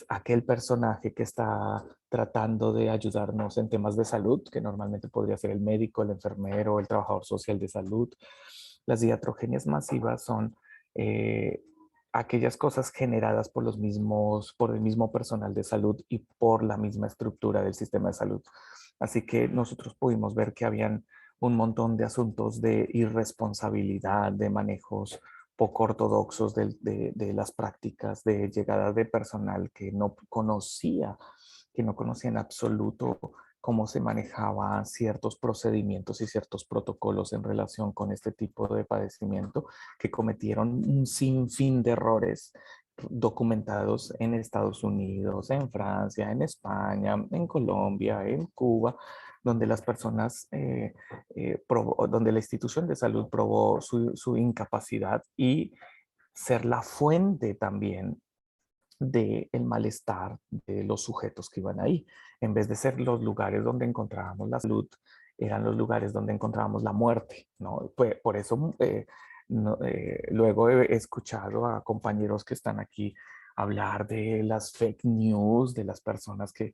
aquel personaje que está tratando de ayudarnos en temas de salud, que normalmente podría ser el médico, el enfermero, el trabajador social de salud. Las iatrogenias masivas son eh, aquellas cosas generadas por por el mismo personal de salud y por la misma estructura del sistema de salud. Así que nosotros pudimos ver que habían un montón de asuntos de irresponsabilidad, de manejos poco ortodoxos de las prácticas, de llegada de personal que no conocía en absoluto cómo se manejaban ciertos procedimientos y ciertos protocolos en relación con este tipo de padecimiento, que cometieron un sinfín de errores documentados en Estados Unidos, en Francia, en España, en Colombia, en Cuba, donde las personas, donde la institución de salud probó su incapacidad y ser la fuente también del malestar de los sujetos que iban ahí. En vez de ser los lugares donde encontrábamos la salud, eran los lugares donde encontrábamos la muerte, ¿no? Pues, por eso luego he escuchado a compañeros que están aquí hablar de las fake news, de las personas que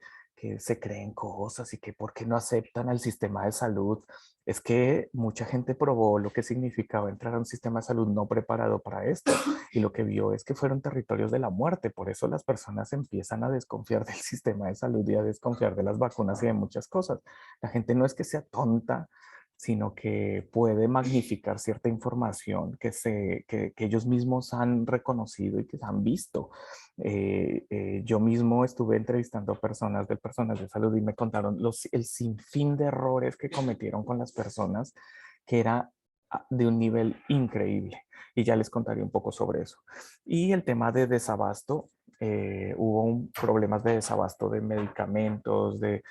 se creen cosas y que por qué no aceptan al sistema de salud. Es que mucha gente probó lo que significaba entrar a un sistema de salud no preparado para esto y lo que vio es que fueron territorios de la muerte. Por eso las personas empiezan a desconfiar del sistema de salud y a desconfiar de las vacunas y de muchas cosas. La gente no es que sea tonta, sino que puede magnificar cierta información que ellos mismos han reconocido y que han visto. Yo mismo estuve entrevistando a personas de salud y me contaron el sinfín de errores que cometieron con las personas, que era de un nivel increíble. Y ya les contaré un poco sobre eso. Y el tema de desabasto, hubo problemas de desabasto de medicamentos, de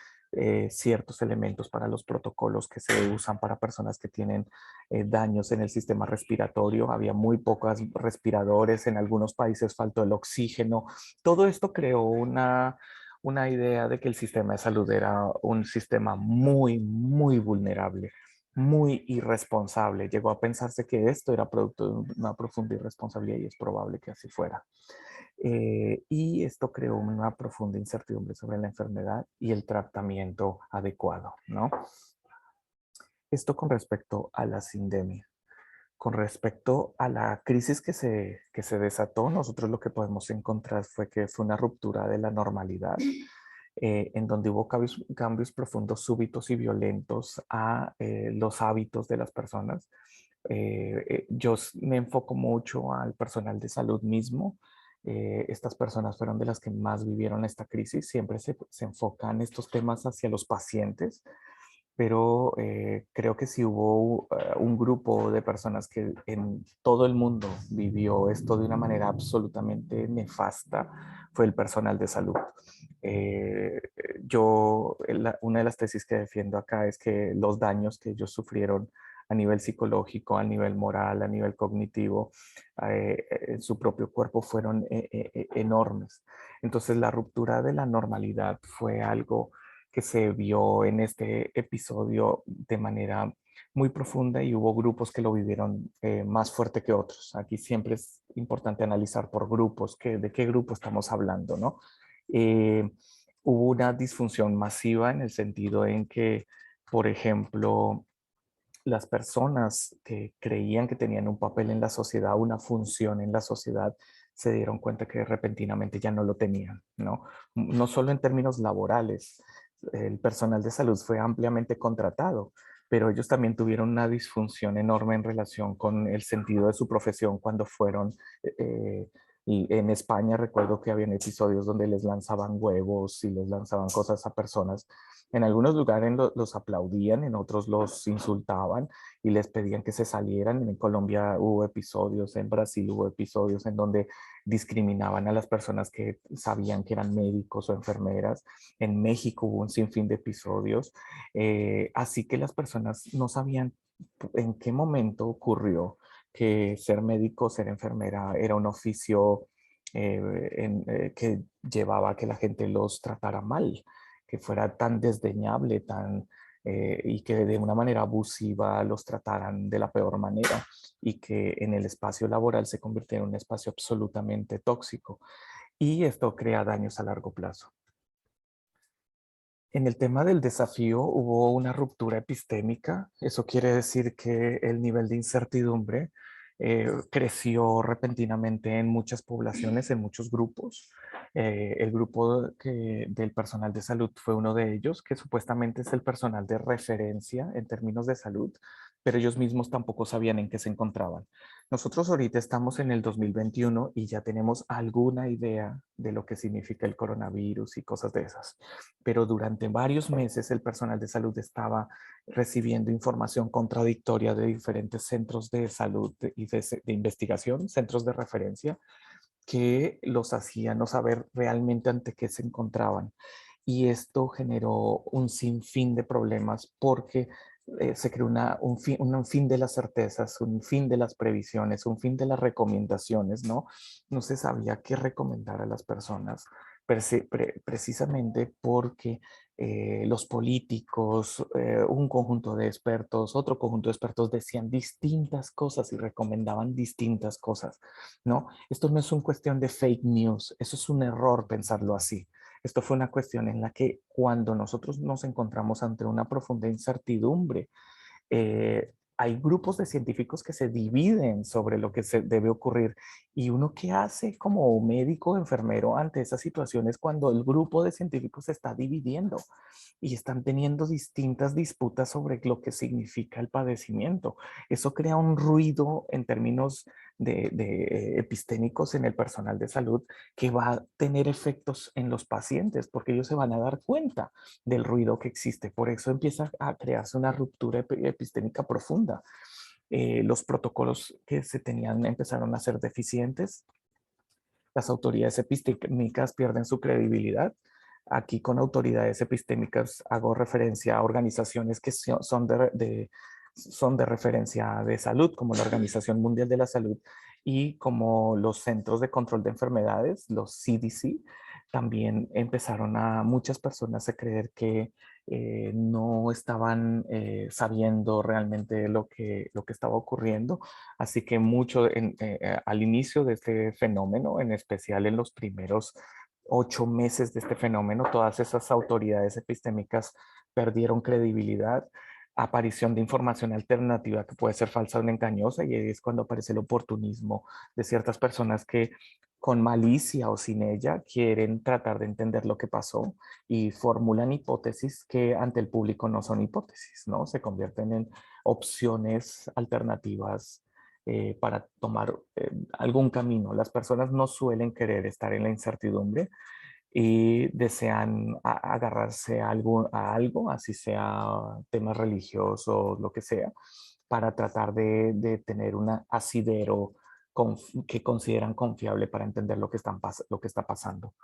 ciertos elementos para los protocolos que se usan para personas que tienen daños en el sistema respiratorio. Había muy pocos respiradores, en algunos países faltó el oxígeno. Todo esto creó una idea de que el sistema de salud era un sistema muy, muy vulnerable, muy irresponsable. Llegó a pensarse que esto era producto de una profunda irresponsabilidad y es probable que así fuera. Y esto creó una profunda incertidumbre sobre la enfermedad y el tratamiento adecuado, ¿no? Esto con respecto a la sindemia. Con respecto a la crisis que se desató, nosotros lo que podemos encontrar fue que fue una ruptura de la normalidad, en donde hubo cambios profundos, súbitos y violentos a los hábitos de las personas. Yo me enfoco mucho al personal de salud mismo. Estas personas fueron de las que más vivieron esta crisis. Siempre se enfocan estos temas hacia los pacientes, pero creo que si hubo un grupo de personas que en todo el mundo vivió esto de una manera absolutamente nefasta, fue el personal de salud. Eh, una de las tesis que defiendo acá es que los daños que ellos sufrieron a nivel psicológico, a nivel moral, a nivel cognitivo, en su propio cuerpo fueron enormes. Entonces la ruptura de la normalidad fue algo que se vio en este episodio de manera muy profunda y hubo grupos que lo vivieron más fuerte que otros. Aquí siempre es importante analizar por grupos, de qué grupo estamos hablando, ¿no? Eh, Hubo una disfunción masiva en el sentido en que, por ejemplo, las personas que creían que tenían un papel en la sociedad, una función en la sociedad, se dieron cuenta que repentinamente ya no lo tenían, ¿no? No solo en términos laborales, el personal de salud fue ampliamente contratado, pero ellos también tuvieron una disfunción enorme en relación con el sentido de su profesión cuando fueron, y en España recuerdo que habían episodios donde les lanzaban huevos y les lanzaban cosas a personas. En algunos lugares los aplaudían, en otros los insultaban y les pedían que se salieran. En Colombia hubo episodios, en Brasil hubo episodios en donde discriminaban a las personas que sabían que eran médicos o enfermeras. En México hubo un sinfín de episodios. Así que las personas no sabían en qué momento ocurrió que ser médico, ser enfermera era un oficio que llevaba a que la gente los tratara mal, que fuera tan desdeñable, y que de una manera abusiva los trataran de la peor manera y que en el espacio laboral se convirtiera en un espacio absolutamente tóxico. Y esto crea daños a largo plazo. En el tema del desafío hubo una ruptura epistémica. Eso quiere decir que el nivel de incertidumbre creció repentinamente en muchas poblaciones, en muchos grupos. El grupo del personal de salud fue uno de ellos, que supuestamente es el personal de referencia en términos de salud, pero ellos mismos tampoco sabían en qué se encontraban. Nosotros ahorita estamos en el 2021 y ya tenemos alguna idea de lo que significa el coronavirus y cosas de esas, pero durante varios meses el personal de salud estaba recibiendo información contradictoria de diferentes centros de salud y de investigación, centros de referencia, que los hacían no saber realmente ante qué se encontraban. Y esto generó un sinfín de problemas porque se creó un fin de las certezas, un fin de las previsiones, un fin de las recomendaciones, ¿no? No se sabía qué recomendar a las personas, precisamente porque los políticos, un conjunto de expertos, otro conjunto de expertos decían distintas cosas y recomendaban distintas cosas, ¿no? Esto no es una cuestión de fake news, eso es un error pensarlo así. Esto fue una cuestión en la que cuando nosotros nos encontramos ante una profunda incertidumbre, hay grupos de científicos que se dividen sobre lo que se debe ocurrir. ¿Y uno qué hace como médico o enfermero ante esas situaciones cuando el grupo de científicos se está dividiendo y están teniendo distintas disputas sobre lo que significa el padecimiento? Eso crea un ruido en términos de epistémicos en el personal de salud que va a tener efectos en los pacientes porque ellos se van a dar cuenta del ruido que existe. Por eso empieza a crearse una ruptura epistémica profunda. Los protocolos que se tenían empezaron a ser deficientes. Las autoridades epistémicas pierden su credibilidad. Aquí con autoridades epistémicas hago referencia a organizaciones que son de referencia de salud, como la Organización Mundial de la Salud y como los Centros de Control de Enfermedades, los CDC. También empezaron a muchas personas a creer que no estaban sabiendo realmente lo que estaba ocurriendo. Así que al inicio de este fenómeno, en especial en los primeros 8 meses de este fenómeno, todas esas autoridades epistémicas perdieron credibilidad. aparición de información alternativa que puede ser falsa o engañosa, y es cuando aparece el oportunismo de ciertas personas que con malicia o sin ella quieren tratar de entender lo que pasó y formulan hipótesis que ante el público no son hipótesis, ¿no? Se convierten en opciones alternativas para tomar algún camino. Las personas no suelen querer estar en la incertidumbre y desean agarrarse a algo, así sea temas religiosos, lo que sea, para tratar de tener un asidero que consideran confiable para entender lo que está pasando.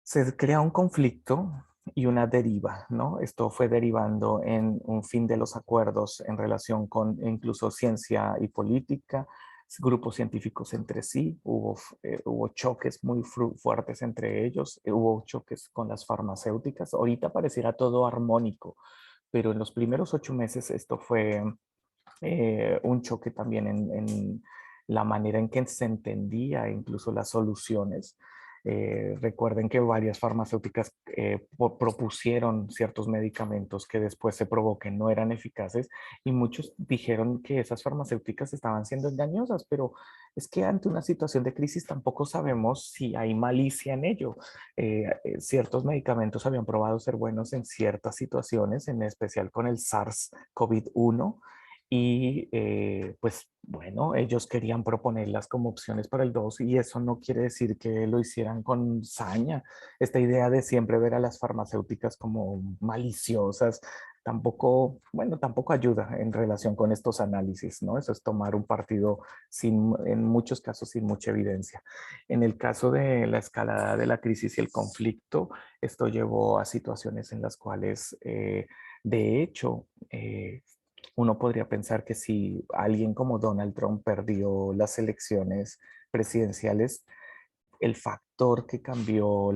Se crea un conflicto y una deriva, ¿no? Esto fue derivando en un fin de los acuerdos en relación con incluso ciencia y política, grupos científicos entre sí, hubo choques muy fuertes entre ellos, hubo choques con las farmacéuticas. Ahorita pareciera todo armónico, pero en los primeros 8 meses esto fue un choque también en la manera en que se entendía incluso las soluciones. Recuerden que varias farmacéuticas propusieron ciertos medicamentos que después se probó que no eran eficaces, y muchos dijeron que esas farmacéuticas estaban siendo engañosas, pero es que ante una situación de crisis tampoco sabemos si hay malicia en ello. Ciertos medicamentos habían probado ser buenos en ciertas situaciones, en especial con el SARS-CoV-1, y pues bueno, ellos querían proponerlas como opciones para el 2, y eso no quiere decir que lo hicieran con saña. Esta idea de siempre ver a las farmacéuticas como maliciosas tampoco, bueno, tampoco ayuda en relación con estos análisis, ¿no? Eso es tomar un partido en muchos casos sin mucha evidencia. En el caso de la escalada de la crisis y el conflicto, esto llevó a situaciones en las cuales, de hecho, uno podría pensar que si alguien como Donald Trump perdió las elecciones presidenciales, el factor que cambió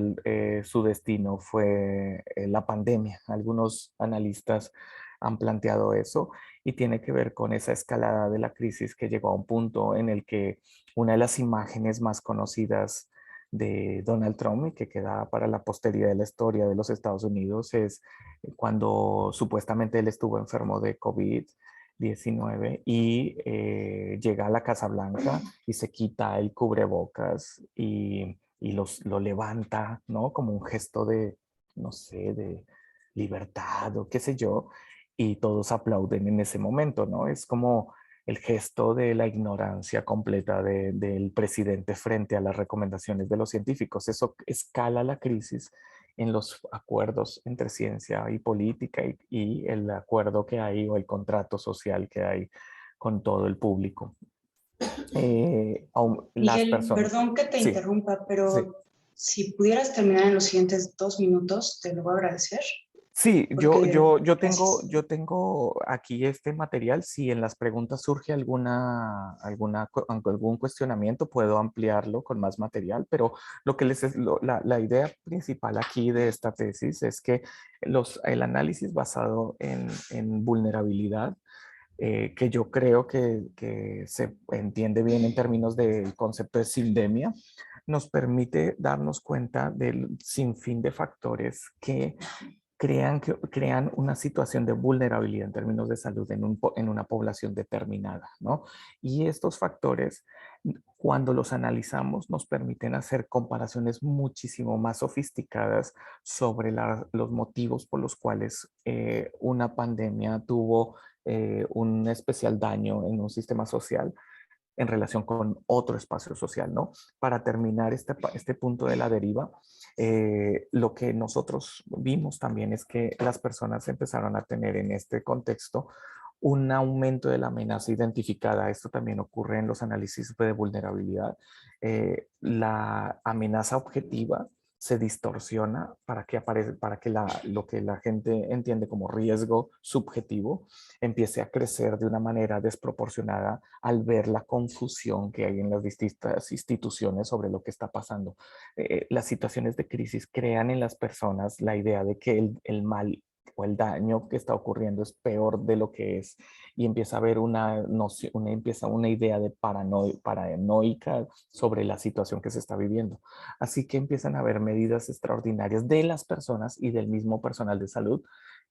su destino fue la pandemia. Algunos analistas han planteado eso, y tiene que ver con esa escalada de la crisis que llegó a un punto en el que una de las imágenes más conocidas de Donald Trump y que queda para la posteridad de la historia de los Estados Unidos es cuando supuestamente él estuvo enfermo de COVID-19 y llega a la Casa Blanca y se quita el cubrebocas y lo levanta, ¿no? Como un gesto de, no sé, de libertad o qué sé yo, y todos aplauden en ese momento, ¿no? Es como el gesto de la ignorancia completa del presidente frente a las recomendaciones de los científicos. Eso escala la crisis en los acuerdos entre ciencia y política y el acuerdo que hay o el contrato social que hay con todo el público. Las Miguel, personas. perdón que te Sí, interrumpa, sí. pero si pudieras terminar en los siguientes 2 minutos, te lo voy a agradecer, Sí, porque yo gracias. tengo aquí este material. Si en las preguntas surge algún cuestionamiento, puedo ampliarlo con más material, pero lo que la idea principal aquí de esta tesis es que el análisis basado en vulnerabilidad, que yo creo que se entiende bien en términos del concepto de sindemia, nos permite darnos cuenta del sinfín de factores que crean una situación de vulnerabilidad en términos de salud en una población determinada, ¿no? Y estos factores, cuando los analizamos, nos permiten hacer comparaciones muchísimo más sofisticadas sobre los motivos por los cuales una pandemia tuvo un especial daño en un sistema social en relación con otro espacio social, ¿no? Para terminar este punto de la deriva, lo que nosotros vimos también es que las personas empezaron a tener en este contexto un aumento de la amenaza identificada. Esto también ocurre en los análisis de vulnerabilidad. La amenaza objetiva se distorsiona para que lo que la gente entiende como riesgo subjetivo empiece a crecer de una manera desproporcionada al ver la confusión que hay en las distintas instituciones sobre lo que está pasando. Las situaciones de crisis crean en las personas la idea de que el mal o el daño que está ocurriendo es peor de lo que es, y empieza a haber una noción, una idea de paranoica sobre la situación que se está viviendo. Así que empiezan a haber medidas extraordinarias de las personas y del mismo personal de salud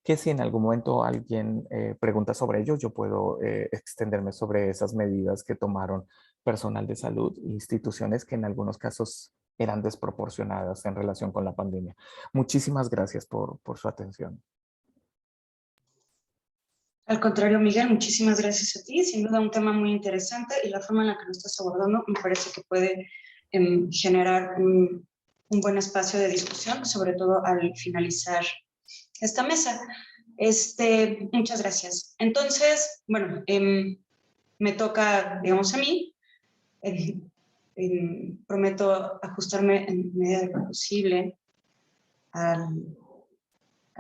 que si en algún momento alguien pregunta sobre ello, yo puedo extenderme sobre esas medidas que tomaron personal de salud e instituciones que en algunos casos eran desproporcionadas en relación con la pandemia. Muchísimas gracias por su atención. Al contrario, Miguel, muchísimas gracias a ti. Sin duda un tema muy interesante y la forma en la que lo estás abordando me parece que puede generar un buen espacio de discusión, sobre todo al finalizar esta mesa. Muchas gracias. Entonces, bueno, me toca, digamos, a mí. Prometo ajustarme en medida de lo posible a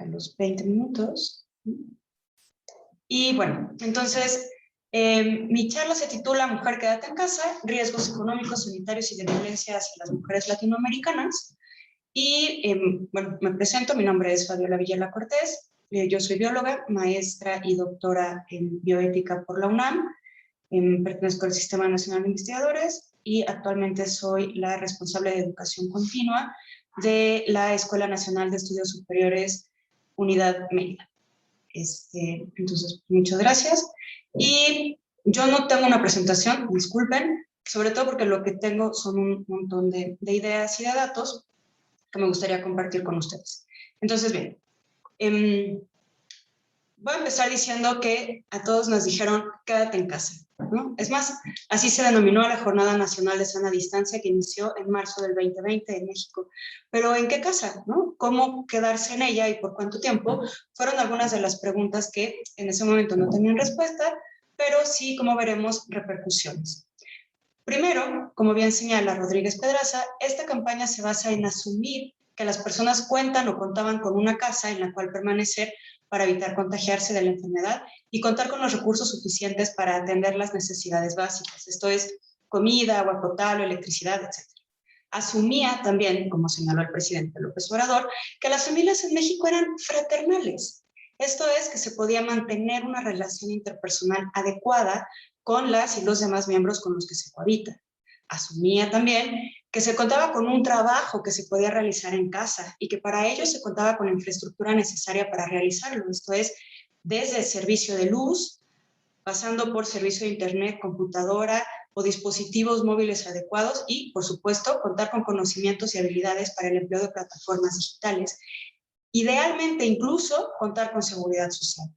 los 20 minutos. Y bueno, entonces, mi charla se titula Mujer, quédate en casa, riesgos económicos, sanitarios y de violencia hacia las mujeres latinoamericanas. Y bueno, me presento, mi nombre es Fabiola Villela Cortés, yo soy bióloga, maestra y doctora en bioética por la UNAM, pertenezco al Sistema Nacional de Investigadores y actualmente soy la responsable de educación continua de la Escuela Nacional de Estudios Superiores Unidad Mérida. Entonces, muchas gracias. Y yo no tengo una presentación, disculpen, sobre todo porque lo que tengo son un montón de ideas y de datos que me gustaría compartir con ustedes. Entonces, bien, voy a empezar diciendo que a todos nos dijeron, quédate en casa, ¿no? Es más, así se denominó la Jornada Nacional de Sana Distancia que inició en marzo del 2020 en México. Pero ¿en qué casa, no? ¿Cómo quedarse en ella y por cuánto tiempo? Fueron algunas de las preguntas que en ese momento no tenían respuesta, pero sí, como veremos, repercusiones. Primero, como bien señala Rodríguez Pedraza, esta campaña se basa en asumir que las personas cuentan o contaban con una casa en la cual permanecer para evitar contagiarse de la enfermedad y contar con los recursos suficientes para atender las necesidades básicas, esto es, comida, agua potable, electricidad, etc. Asumía también, como señaló el presidente López Obrador, que las familias en México eran fraternales, esto es, que se podía mantener una relación interpersonal adecuada con las y los demás miembros con los que se cohabita. Asumía también que se contaba con un trabajo que se podía realizar en casa y que para ello se contaba con la infraestructura necesaria para realizarlo, esto es, desde el servicio de luz, pasando por servicio de internet, computadora o dispositivos móviles adecuados y, por supuesto, contar con conocimientos y habilidades para el empleo de plataformas digitales. Idealmente, incluso, contar con seguridad social.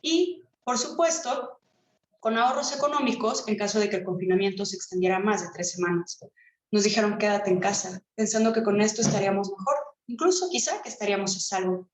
Y, por supuesto, con ahorros económicos en caso de que el confinamiento se extendiera más de 3 semanas. Nos dijeron quédate en casa, pensando que con esto estaríamos mejor, incluso quizá que estaríamos a salvo.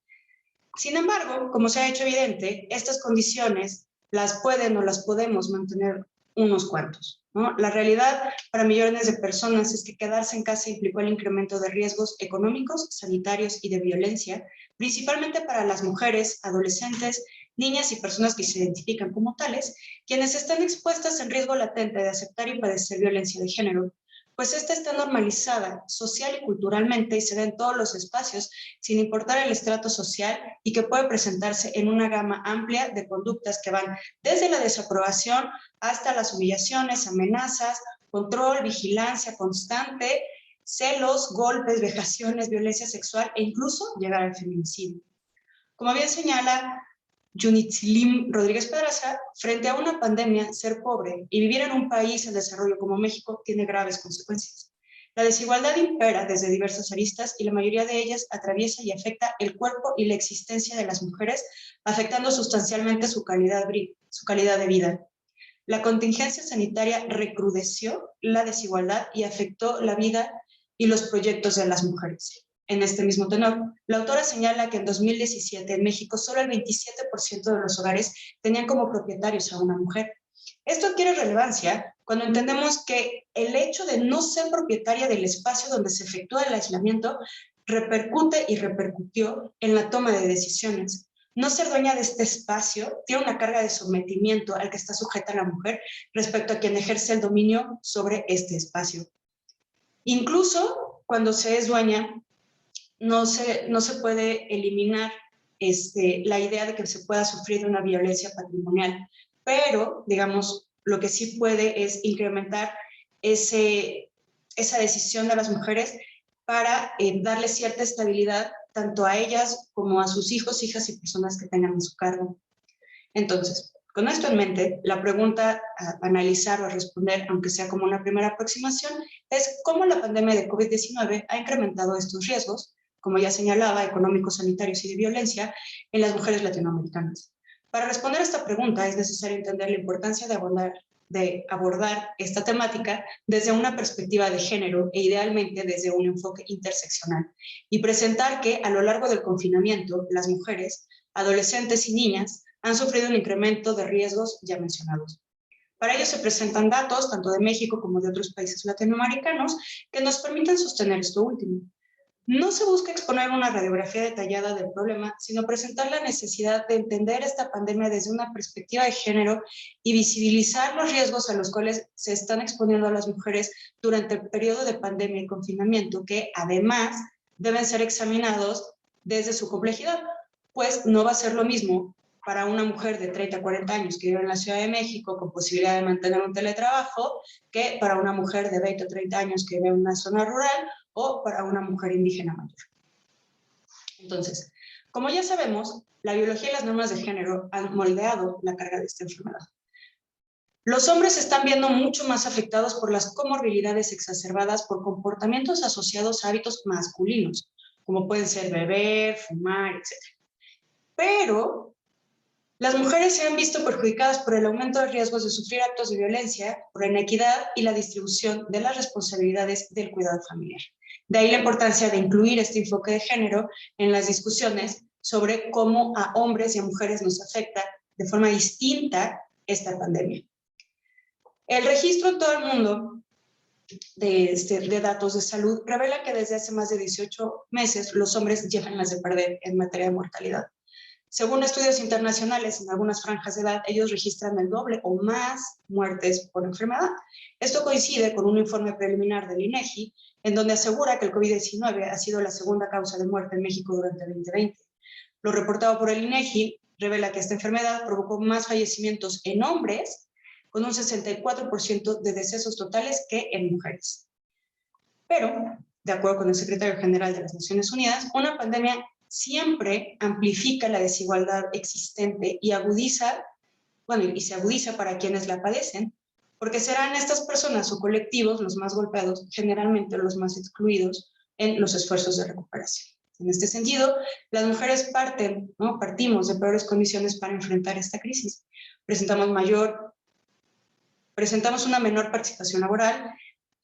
Sin embargo, como se ha hecho evidente, estas condiciones las pueden o las podemos mantener unos cuantos, ¿no? La realidad para millones de personas es que quedarse en casa implicó el incremento de riesgos económicos, sanitarios y de violencia, principalmente para las mujeres, adolescentes, niñas y personas que se identifican como tales, quienes están expuestas en riesgo latente de aceptar y padecer violencia de género, pues esta está normalizada social y culturalmente y se da en todos los espacios, sin importar el estrato social, y que puede presentarse en una gama amplia de conductas que van desde la desaprobación hasta las humillaciones, amenazas, control, vigilancia constante, celos, golpes, vejaciones, violencia sexual e incluso llegar al feminicidio. Como bien señala Yunitzilim Rodríguez Pedraza, frente a una pandemia, ser pobre y vivir en un país en desarrollo como México tiene graves consecuencias. La desigualdad impera desde diversas aristas y la mayoría de ellas atraviesa y afecta el cuerpo y la existencia de las mujeres, afectando sustancialmente su calidad de vida. La contingencia sanitaria recrudeció la desigualdad y afectó la vida y los proyectos de las mujeres. En este mismo tenor, la autora señala que en 2017 en México solo el 27% de los hogares tenían como propietarios a una mujer. Esto adquiere relevancia cuando entendemos que el hecho de no ser propietaria del espacio donde se efectúa el aislamiento repercute y repercutió en la toma de decisiones. No ser dueña de este espacio tiene una carga de sometimiento al que está sujeta la mujer respecto a quien ejerce el dominio sobre este espacio. Incluso cuando se es dueña, no se puede eliminar la idea de que se pueda sufrir una violencia patrimonial, pero, digamos, lo que sí puede es incrementar esa decisión de las mujeres para darle cierta estabilidad tanto a ellas como a sus hijos, hijas y personas que tengan a su cargo. Entonces, con esto en mente, la pregunta a analizar o a responder, aunque sea como una primera aproximación, es cómo la pandemia de COVID-19 ha incrementado estos riesgos, como ya señalaba, económicos, sanitarios y de violencia, en las mujeres latinoamericanas. Para responder a esta pregunta es necesario entender la importancia de abordar esta temática desde una perspectiva de género e idealmente desde un enfoque interseccional y presentar que a lo largo del confinamiento las mujeres, adolescentes y niñas han sufrido un incremento de riesgos ya mencionados. Para ello se presentan datos tanto de México como de otros países latinoamericanos que nos permiten sostener esto último. No se busca exponer una radiografía detallada del problema, sino presentar la necesidad de entender esta pandemia desde una perspectiva de género y visibilizar los riesgos a los cuales se están exponiendo a las mujeres durante el periodo de pandemia y confinamiento, que además deben ser examinados desde su complejidad, pues no va a ser lo mismo para una mujer de 30 a 40 años que vive en la Ciudad de México con posibilidad de mantener un teletrabajo que para una mujer de 20 o 30 años que vive en una zona rural o para una mujer indígena mayor. Entonces, como ya sabemos, la biología y las normas de género han moldeado la carga de esta enfermedad. Los hombres se están viendo mucho más afectados por las comorbilidades exacerbadas por comportamientos asociados a hábitos masculinos, como pueden ser beber, fumar, etc. Pero las mujeres se han visto perjudicadas por el aumento de riesgos de sufrir actos de violencia, por la inequidad y la distribución de las responsabilidades del cuidado familiar. De ahí la importancia de incluir este enfoque de género en las discusiones sobre cómo a hombres y a mujeres nos afecta de forma distinta esta pandemia. El registro en todo el mundo de datos de salud revela que desde hace más de 18 meses los hombres llevan las de perder en materia de mortalidad. Según estudios internacionales, en algunas franjas de edad, ellos registran el doble o más muertes por enfermedad. Esto coincide con un informe preliminar del INEGI, en donde asegura que el COVID-19 ha sido la segunda causa de muerte en México durante el 2020. Lo reportado por el INEGI revela que esta enfermedad provocó más fallecimientos en hombres, con un 64% de decesos totales que en mujeres. Pero, de acuerdo con el secretario general de las Naciones Unidas, una pandemia siempre amplifica la desigualdad existente y se agudiza para quienes la padecen, porque serán estas personas o colectivos los más golpeados, generalmente los más excluidos en los esfuerzos de recuperación. En este sentido, las mujeres partimos de peores condiciones para enfrentar esta crisis. Presentamos una menor participación laboral.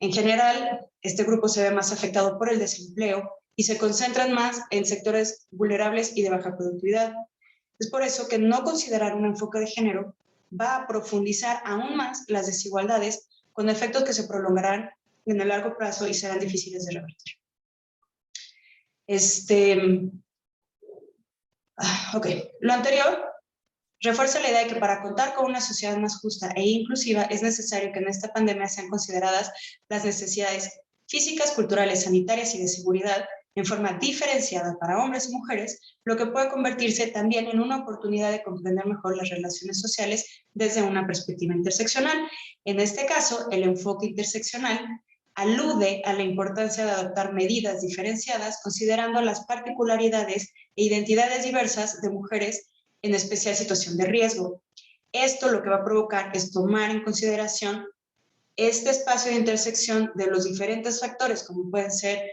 En general, este grupo se ve más afectado por el desempleo y se concentran más en sectores vulnerables y de baja productividad. Es por eso que no considerar un enfoque de género va a profundizar aún más las desigualdades con efectos que se prolongarán en el largo plazo y serán difíciles de revertir. Lo anterior refuerza la idea de que para contar con una sociedad más justa e inclusiva es necesario que en esta pandemia sean consideradas las necesidades físicas, culturales, sanitarias y de seguridad en forma diferenciada para hombres y mujeres, lo que puede convertirse también en una oportunidad de comprender mejor las relaciones sociales desde una perspectiva interseccional. En este caso, el enfoque interseccional alude a la importancia de adoptar medidas diferenciadas considerando las particularidades e identidades diversas de mujeres en especial situación de riesgo. Esto lo que va a provocar es tomar en consideración este espacio de intersección de los diferentes factores, como pueden ser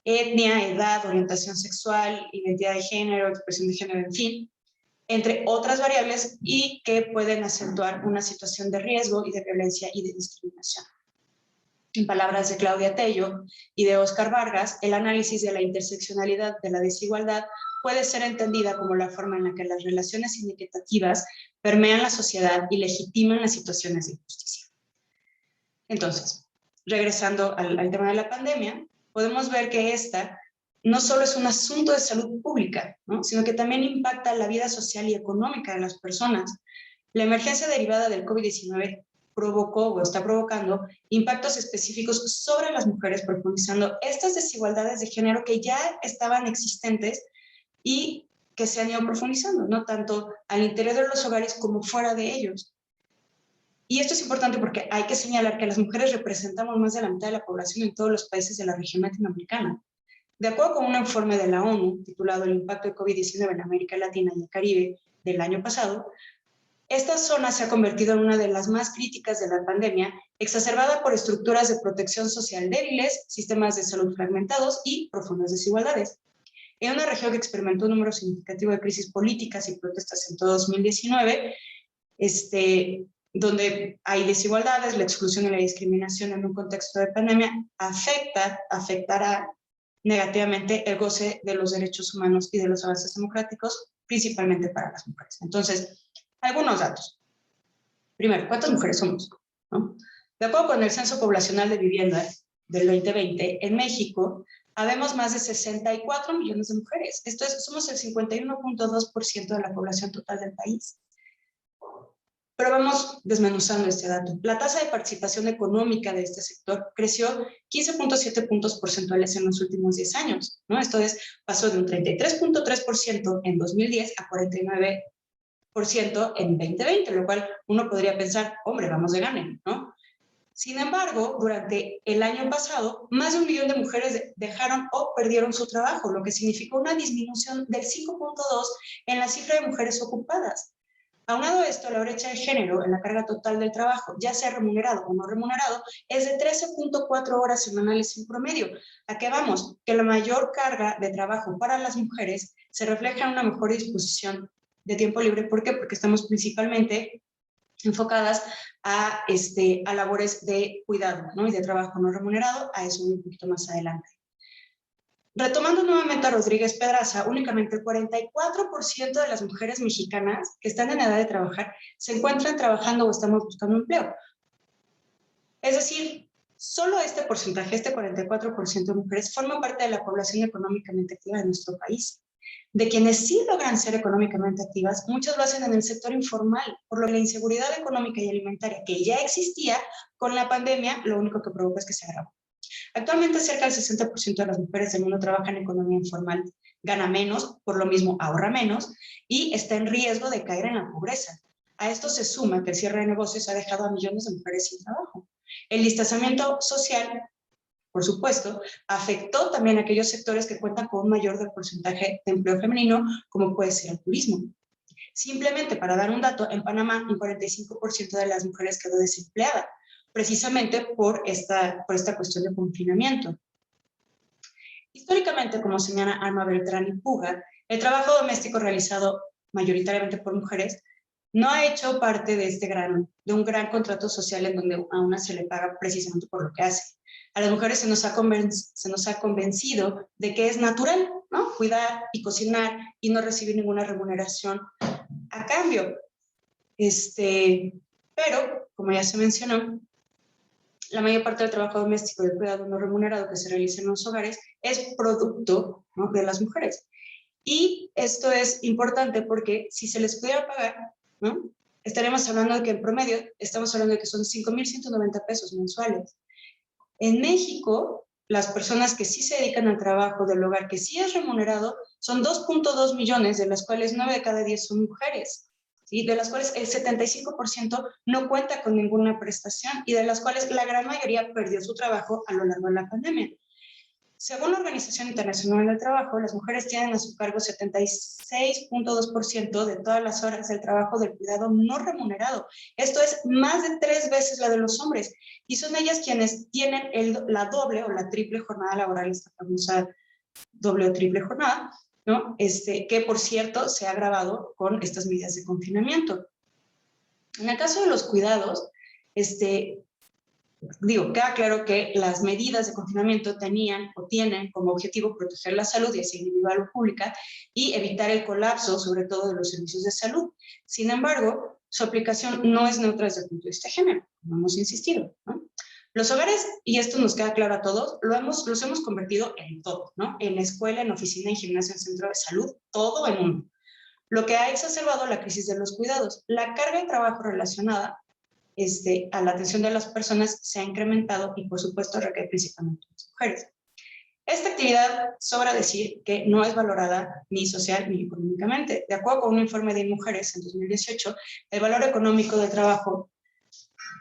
etnia, edad, orientación sexual, identidad de género, expresión de género, en fin, entre otras variables, y que pueden acentuar una situación de riesgo y de violencia y de discriminación. En palabras de Claudia Tello y de Óscar Vargas, el análisis de la interseccionalidad de la desigualdad puede ser entendida como la forma en la que las relaciones inequitativas permean la sociedad y legitiman las situaciones de injusticia. Entonces, regresando al tema de la pandemia, podemos ver que esta no solo es un asunto de salud pública, ¿no?, sino que también impacta la vida social y económica de las personas. La emergencia derivada del COVID-19 provocó o está provocando impactos específicos sobre las mujeres, profundizando estas desigualdades de género que ya estaban existentes y que se han ido profundizando, no tanto al interior de los hogares como fuera de ellos. Y esto es importante porque hay que señalar que las mujeres representamos más de la mitad de la población en todos los países de la región latinoamericana. De acuerdo con un informe de la ONU titulado El impacto de COVID-19 en América Latina y el Caribe del año pasado, esta zona se ha convertido en una de las más críticas de la pandemia, exacerbada por estructuras de protección social débiles, sistemas de salud fragmentados y profundas desigualdades. En una región que experimentó un número significativo de crisis políticas y protestas en todo 2019, donde hay desigualdades, la exclusión y la discriminación en un contexto de pandemia afectará negativamente el goce de los derechos humanos y de los avances democráticos, principalmente para las mujeres. Entonces, algunos datos. Primero, ¿cuántas mujeres somos? ¿No? De acuerdo con el Censo Poblacional de Vivienda del 2020, en México habemos más de 64 millones de mujeres. Esto es, somos el 51.2% de la población total del país. Pero vamos desmenuzando este dato. La tasa de participación económica de este sector creció 15.7 puntos porcentuales en los últimos 10 años, ¿no? Esto es, pasó de un 33.3% en 2010 a 49% en 2020, lo cual uno podría pensar, hombre, vamos de gane, ¿no? Sin embargo, durante el año pasado, más de 1 millón de mujeres dejaron o perdieron su trabajo, lo que significó una disminución del 5.2 en la cifra de mujeres ocupadas. Aunado a esto, la brecha de género en la carga total del trabajo, ya sea remunerado o no remunerado, es de 13.4 horas semanales en promedio. ¿A qué vamos? Que la mayor carga de trabajo para las mujeres se refleja en una mejor disposición de tiempo libre. ¿Por qué? Porque estamos principalmente enfocadas a labores de cuidado, ¿no? Y de trabajo no remunerado, a eso un poquito más adelante. Retomando nuevamente a Rodríguez Pedraza, únicamente el 44% de las mujeres mexicanas que están en edad de trabajar se encuentran trabajando o estamos buscando empleo. Es decir, solo este porcentaje, este 44% de mujeres, forma parte de la población económicamente activa de nuestro país. De quienes sí logran ser económicamente activas, muchos lo hacen en el sector informal, por lo que la inseguridad económica y alimentaria que ya existía con la pandemia, lo único que provoca es que se agravó. Actualmente cerca del 60% de las mujeres del mundo trabajan en economía informal, gana menos, por lo mismo ahorra menos y está en riesgo de caer en la pobreza. A esto se suma que el cierre de negocios ha dejado a millones de mujeres sin trabajo. El distanciamiento social, por supuesto, afectó también a aquellos sectores que cuentan con un mayor porcentaje de empleo femenino, como puede ser el turismo. Simplemente para dar un dato, en Panamá un 45% de las mujeres quedó desempleada, precisamente por esta cuestión de confinamiento. Históricamente, como señala Alma Beltrán y Puga, el trabajo doméstico realizado mayoritariamente por mujeres no ha hecho parte de un gran contrato social en donde a una se le paga precisamente por lo que hace. A las mujeres se nos ha convencido de que es natural, ¿no? Cuidar y cocinar y no recibir ninguna remuneración a cambio. Pero, como ya se mencionó, la mayor parte del trabajo doméstico y del cuidado no remunerado que se realiza en los hogares es producto, ¿no?, de las mujeres. Y esto es importante porque si se les pudiera pagar, ¿no?, estaremos hablando de que en promedio estamos hablando de que son 5,190 pesos mensuales. En México, las personas que sí se dedican al trabajo del hogar, que sí es remunerado, son 2.2 millones, de las cuales 9 de cada 10 son mujeres, ¿sí? De las cuales el 75% no cuenta con ninguna prestación y de las cuales la gran mayoría perdió su trabajo a lo largo de la pandemia. Según la Organización Internacional del Trabajo, las mujeres tienen a su cargo 76.2% de todas las horas del trabajo del cuidado no remunerado. Esto es más de 3 veces la de los hombres. Y son ellas quienes tienen la doble o la triple jornada laboral, esta famosa doble o triple jornada, ¿no? Que por cierto se ha agravado con estas medidas de confinamiento. En el caso de los cuidados, queda claro que las medidas de confinamiento tenían o tienen como objetivo proteger la salud, ya sea individual o pública, y evitar el colapso, sobre todo de los servicios de salud. Sin embargo, su aplicación no es neutra desde el punto de vista de género, como hemos insistido, ¿no? Los hogares, y esto nos queda claro a todos, los hemos convertido en todo, ¿no? En escuela, en oficina, en gimnasio, en centro de salud, todo en uno. Lo que ha exacerbado la crisis de los cuidados. La carga de trabajo relacionada a la atención de las personas se ha incrementado y, por supuesto, recae principalmente en las mujeres. Esta actividad, sobra decir que no es valorada ni social ni económicamente. De acuerdo con un informe de Mujeres en 2018, el valor económico del trabajo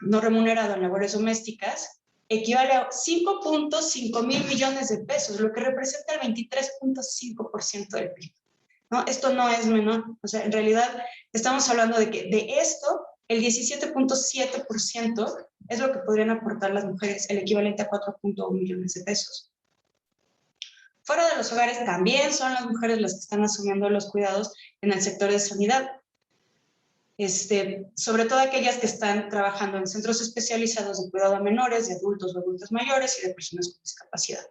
no remunerado en labores domésticas equivale a 5.5 mil millones de pesos, lo que representa el 23.5% del PIB. ¿No? Esto no es menor, o sea, en realidad estamos hablando de que de esto, el 17.7% es lo que podrían aportar las mujeres, el equivalente a 4.1 millones de pesos. Fuera de los hogares también son las mujeres las que están asumiendo los cuidados en el sector de sanidad. Sobre todo aquellas que están trabajando en centros especializados de cuidado a menores, de adultos o adultas mayores y de personas con discapacidad,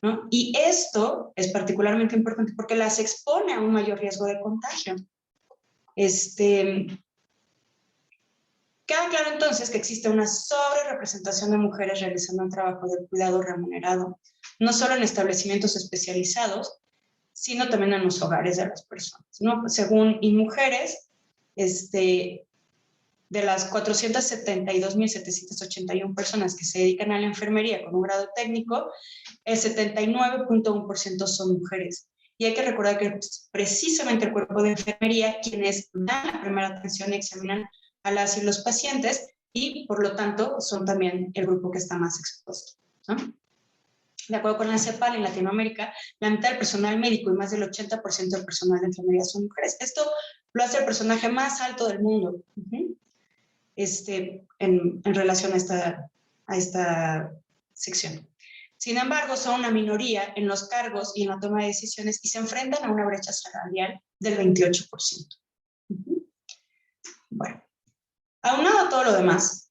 ¿no? Y esto es particularmente importante porque las expone a un mayor riesgo de contagio. Queda claro entonces que existe una sobrerepresentación de mujeres realizando un trabajo de cuidado remunerado, no solo en establecimientos especializados, sino también en los hogares de las personas, ¿no? Según InMujeres, de las 472.781 personas que se dedican a la enfermería con un grado técnico, el 79.1% son mujeres. Y hay que recordar que es precisamente el cuerpo de enfermería quienes dan la primera atención y examinan a las y los pacientes y, por lo tanto, son también el grupo que está más expuesto, ¿no? De acuerdo con la CEPAL, en Latinoamérica, la mitad del personal médico y más del 80% del personal de enfermería son mujeres. Esto lo hace el personaje más alto del mundo, en relación a esta sección. Sin embargo, son una minoría en los cargos y en la toma de decisiones y se enfrentan a una brecha salarial del 28%. Bueno, aunado a todo lo demás,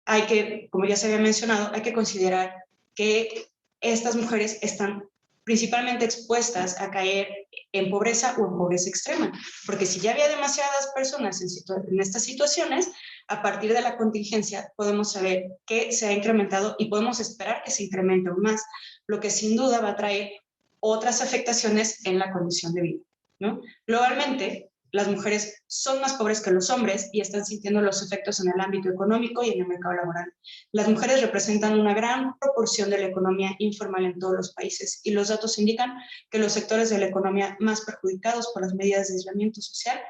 hay que, como ya se había mencionado, hay que considerar que estas mujeres están principalmente expuestas a caer en pobreza o en pobreza extrema, porque si ya había demasiadas personas en estas situaciones, a partir de la contingencia podemos saber que se ha incrementado y podemos esperar que se incremente aún más, lo que sin duda va a traer otras afectaciones en la condición de vida, ¿no? Globalmente, las mujeres son más pobres que los hombres y están sintiendo los efectos en el ámbito económico y en el mercado laboral. Las mujeres representan una gran proporción de la economía informal en todos los países y los datos indican que los sectores de la economía más perjudicados por las medidas de aislamiento social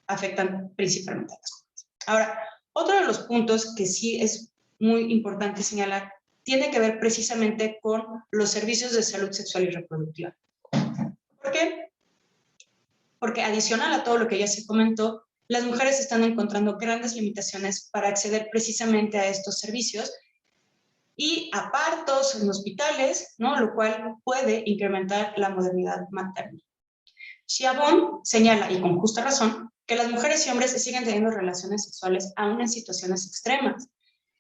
afectan principalmente a las mujeres. Ahora, otro de los puntos que sí es muy importante señalar tiene que ver precisamente con los servicios de salud sexual y reproductiva. ¿Por qué? Porque adicional a todo lo que ya se comentó, las mujeres están encontrando grandes limitaciones para acceder precisamente a estos servicios y a partos en hospitales, ¿no? Lo cual puede incrementar la modernidad materna. Schiavone señala, y con justa razón, que las mujeres y hombres siguen teniendo relaciones sexuales aún en situaciones extremas.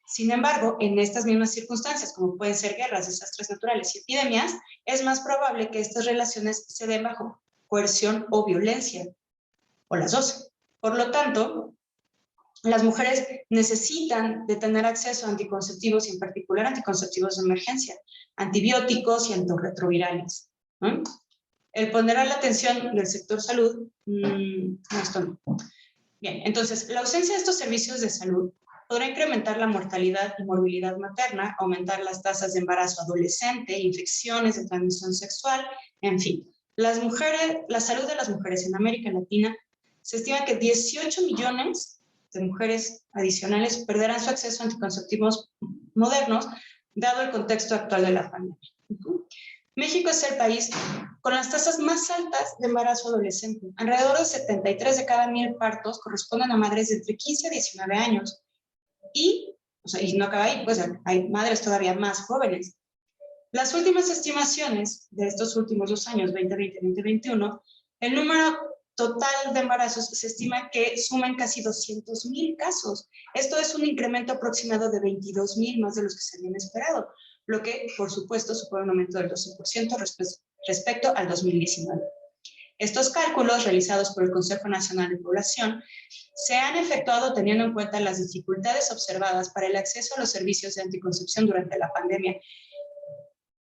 Sin embargo, en estas mismas circunstancias, como pueden ser guerras, desastres naturales y epidemias, es más probable que estas relaciones se den bajo coerción o violencia, o las dos. Por lo tanto, las mujeres necesitan de tener acceso a anticonceptivos y en particular anticonceptivos de emergencia, antibióticos y antirretrovirales, ¿no? El ponderar la atención del sector salud, esto no. Bien, entonces, la ausencia de estos servicios de salud podrá incrementar la mortalidad y morbilidad materna, aumentar las tasas de embarazo adolescente, infecciones de transmisión sexual, en fin. La salud de las mujeres en América Latina, se estima que 18 millones de mujeres adicionales perderán su acceso a anticonceptivos modernos, dado el contexto actual de la pandemia. México es el país con las tasas más altas de embarazo adolescente. Alrededor de 73 de cada 1000 partos corresponden a madres de entre 15 a 19 años. Y no acaba ahí, pues hay madres todavía más jóvenes. Las últimas estimaciones de estos últimos 2 años, 2020 y 2021, el número total de embarazos se estima que suman casi 200,000 casos. Esto es un incremento aproximado de 22,000 más de los que se habían esperado, lo que, por supuesto, supone un aumento del 12% respecto al 2019. Estos cálculos, realizados por el Consejo Nacional de Población, se han efectuado teniendo en cuenta las dificultades observadas para el acceso a los servicios de anticoncepción durante la pandemia.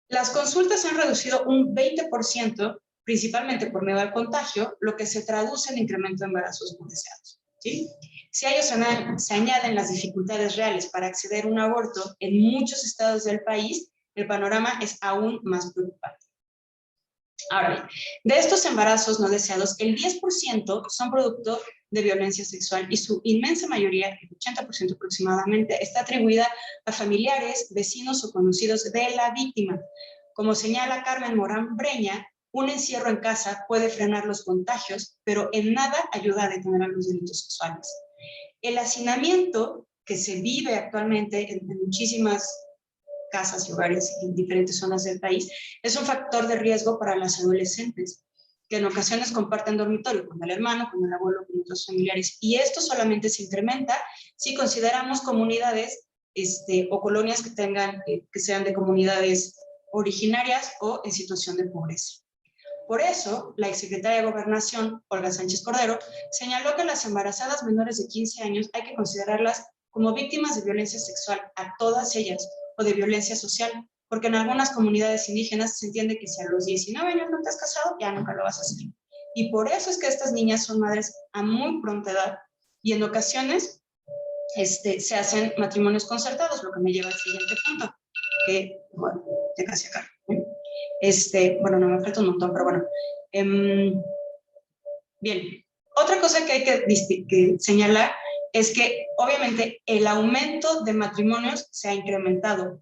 Las consultas se han reducido un 20%, principalmente por miedo al contagio, lo que se traduce en incremento de embarazos no deseados, ¿sí? Si a ellos se añaden las dificultades reales para acceder a un aborto en muchos estados del país, el panorama es aún más preocupante. Ahora bien, de estos embarazos no deseados, el 10% son producto de violencia sexual y su inmensa mayoría, el 80% aproximadamente, está atribuida a familiares, vecinos o conocidos de la víctima. Como señala Carmen Morán Breña, un encierro en casa puede frenar los contagios, pero en nada ayuda a detener a los delitos sexuales. El hacinamiento que se vive actualmente en muchísimas casas y hogares en diferentes zonas del país es un factor de riesgo para las adolescentes, que en ocasiones comparten dormitorio con el hermano, con el abuelo, con otros familiares. Y esto solamente se incrementa si consideramos comunidades o colonias que sean de comunidades originarias o en situación de pobreza. Por eso, la exsecretaria de Gobernación, Olga Sánchez Cordero, señaló que las embarazadas menores de 15 años hay que considerarlas como víctimas de violencia sexual, a todas ellas, o de violencia social, porque en algunas comunidades indígenas se entiende que si a los 19 años no te has casado, ya nunca lo vas a hacer. Y por eso es que estas niñas son madres a muy pronta edad, y en ocasiones se hacen matrimonios concertados, lo que me lleva al siguiente punto, que, bueno, ya casi acá. Bueno, no me falta un montón, pero bueno. Bien, otra cosa que hay que señalar es que obviamente el aumento de matrimonios se ha incrementado.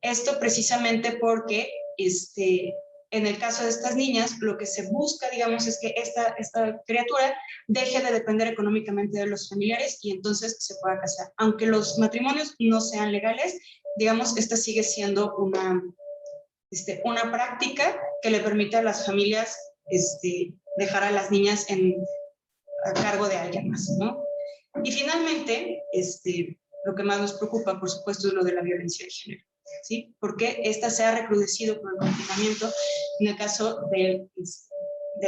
Esto precisamente porque en el caso de estas niñas, lo que se busca, digamos, es que esta criatura deje de depender económicamente de los familiares y entonces se pueda casar. Aunque los matrimonios no sean legales, digamos, esta sigue siendo una práctica que le permite a las familias dejar a las niñas a cargo de alguien más, ¿no? Y finalmente, lo que más nos preocupa, por supuesto, es lo de la violencia de género, ¿sí? Porque esta se ha recrudecido con el confinamiento en el caso de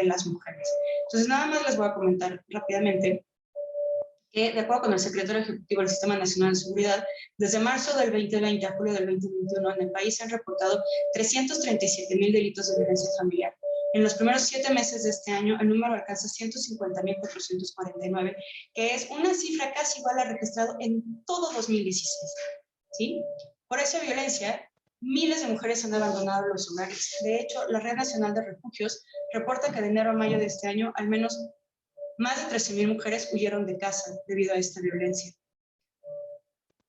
las mujeres. Entonces, nada más les voy a comentar rápidamente que, de acuerdo con el secretario ejecutivo del Sistema Nacional de Seguridad, desde marzo del 2020 a julio del 2021 en el país se han reportado 337,000 delitos de violencia familiar. En los primeros 7 meses de este año, el número alcanza 150,449, que es una cifra casi igual a registrado en todo 2016. ¿Sí? Por esa violencia, miles de mujeres han abandonado los hogares. De hecho, la Red Nacional de Refugios reporta que de enero a mayo de este año, al menos más de 13,000 mujeres huyeron de casa debido a esta violencia.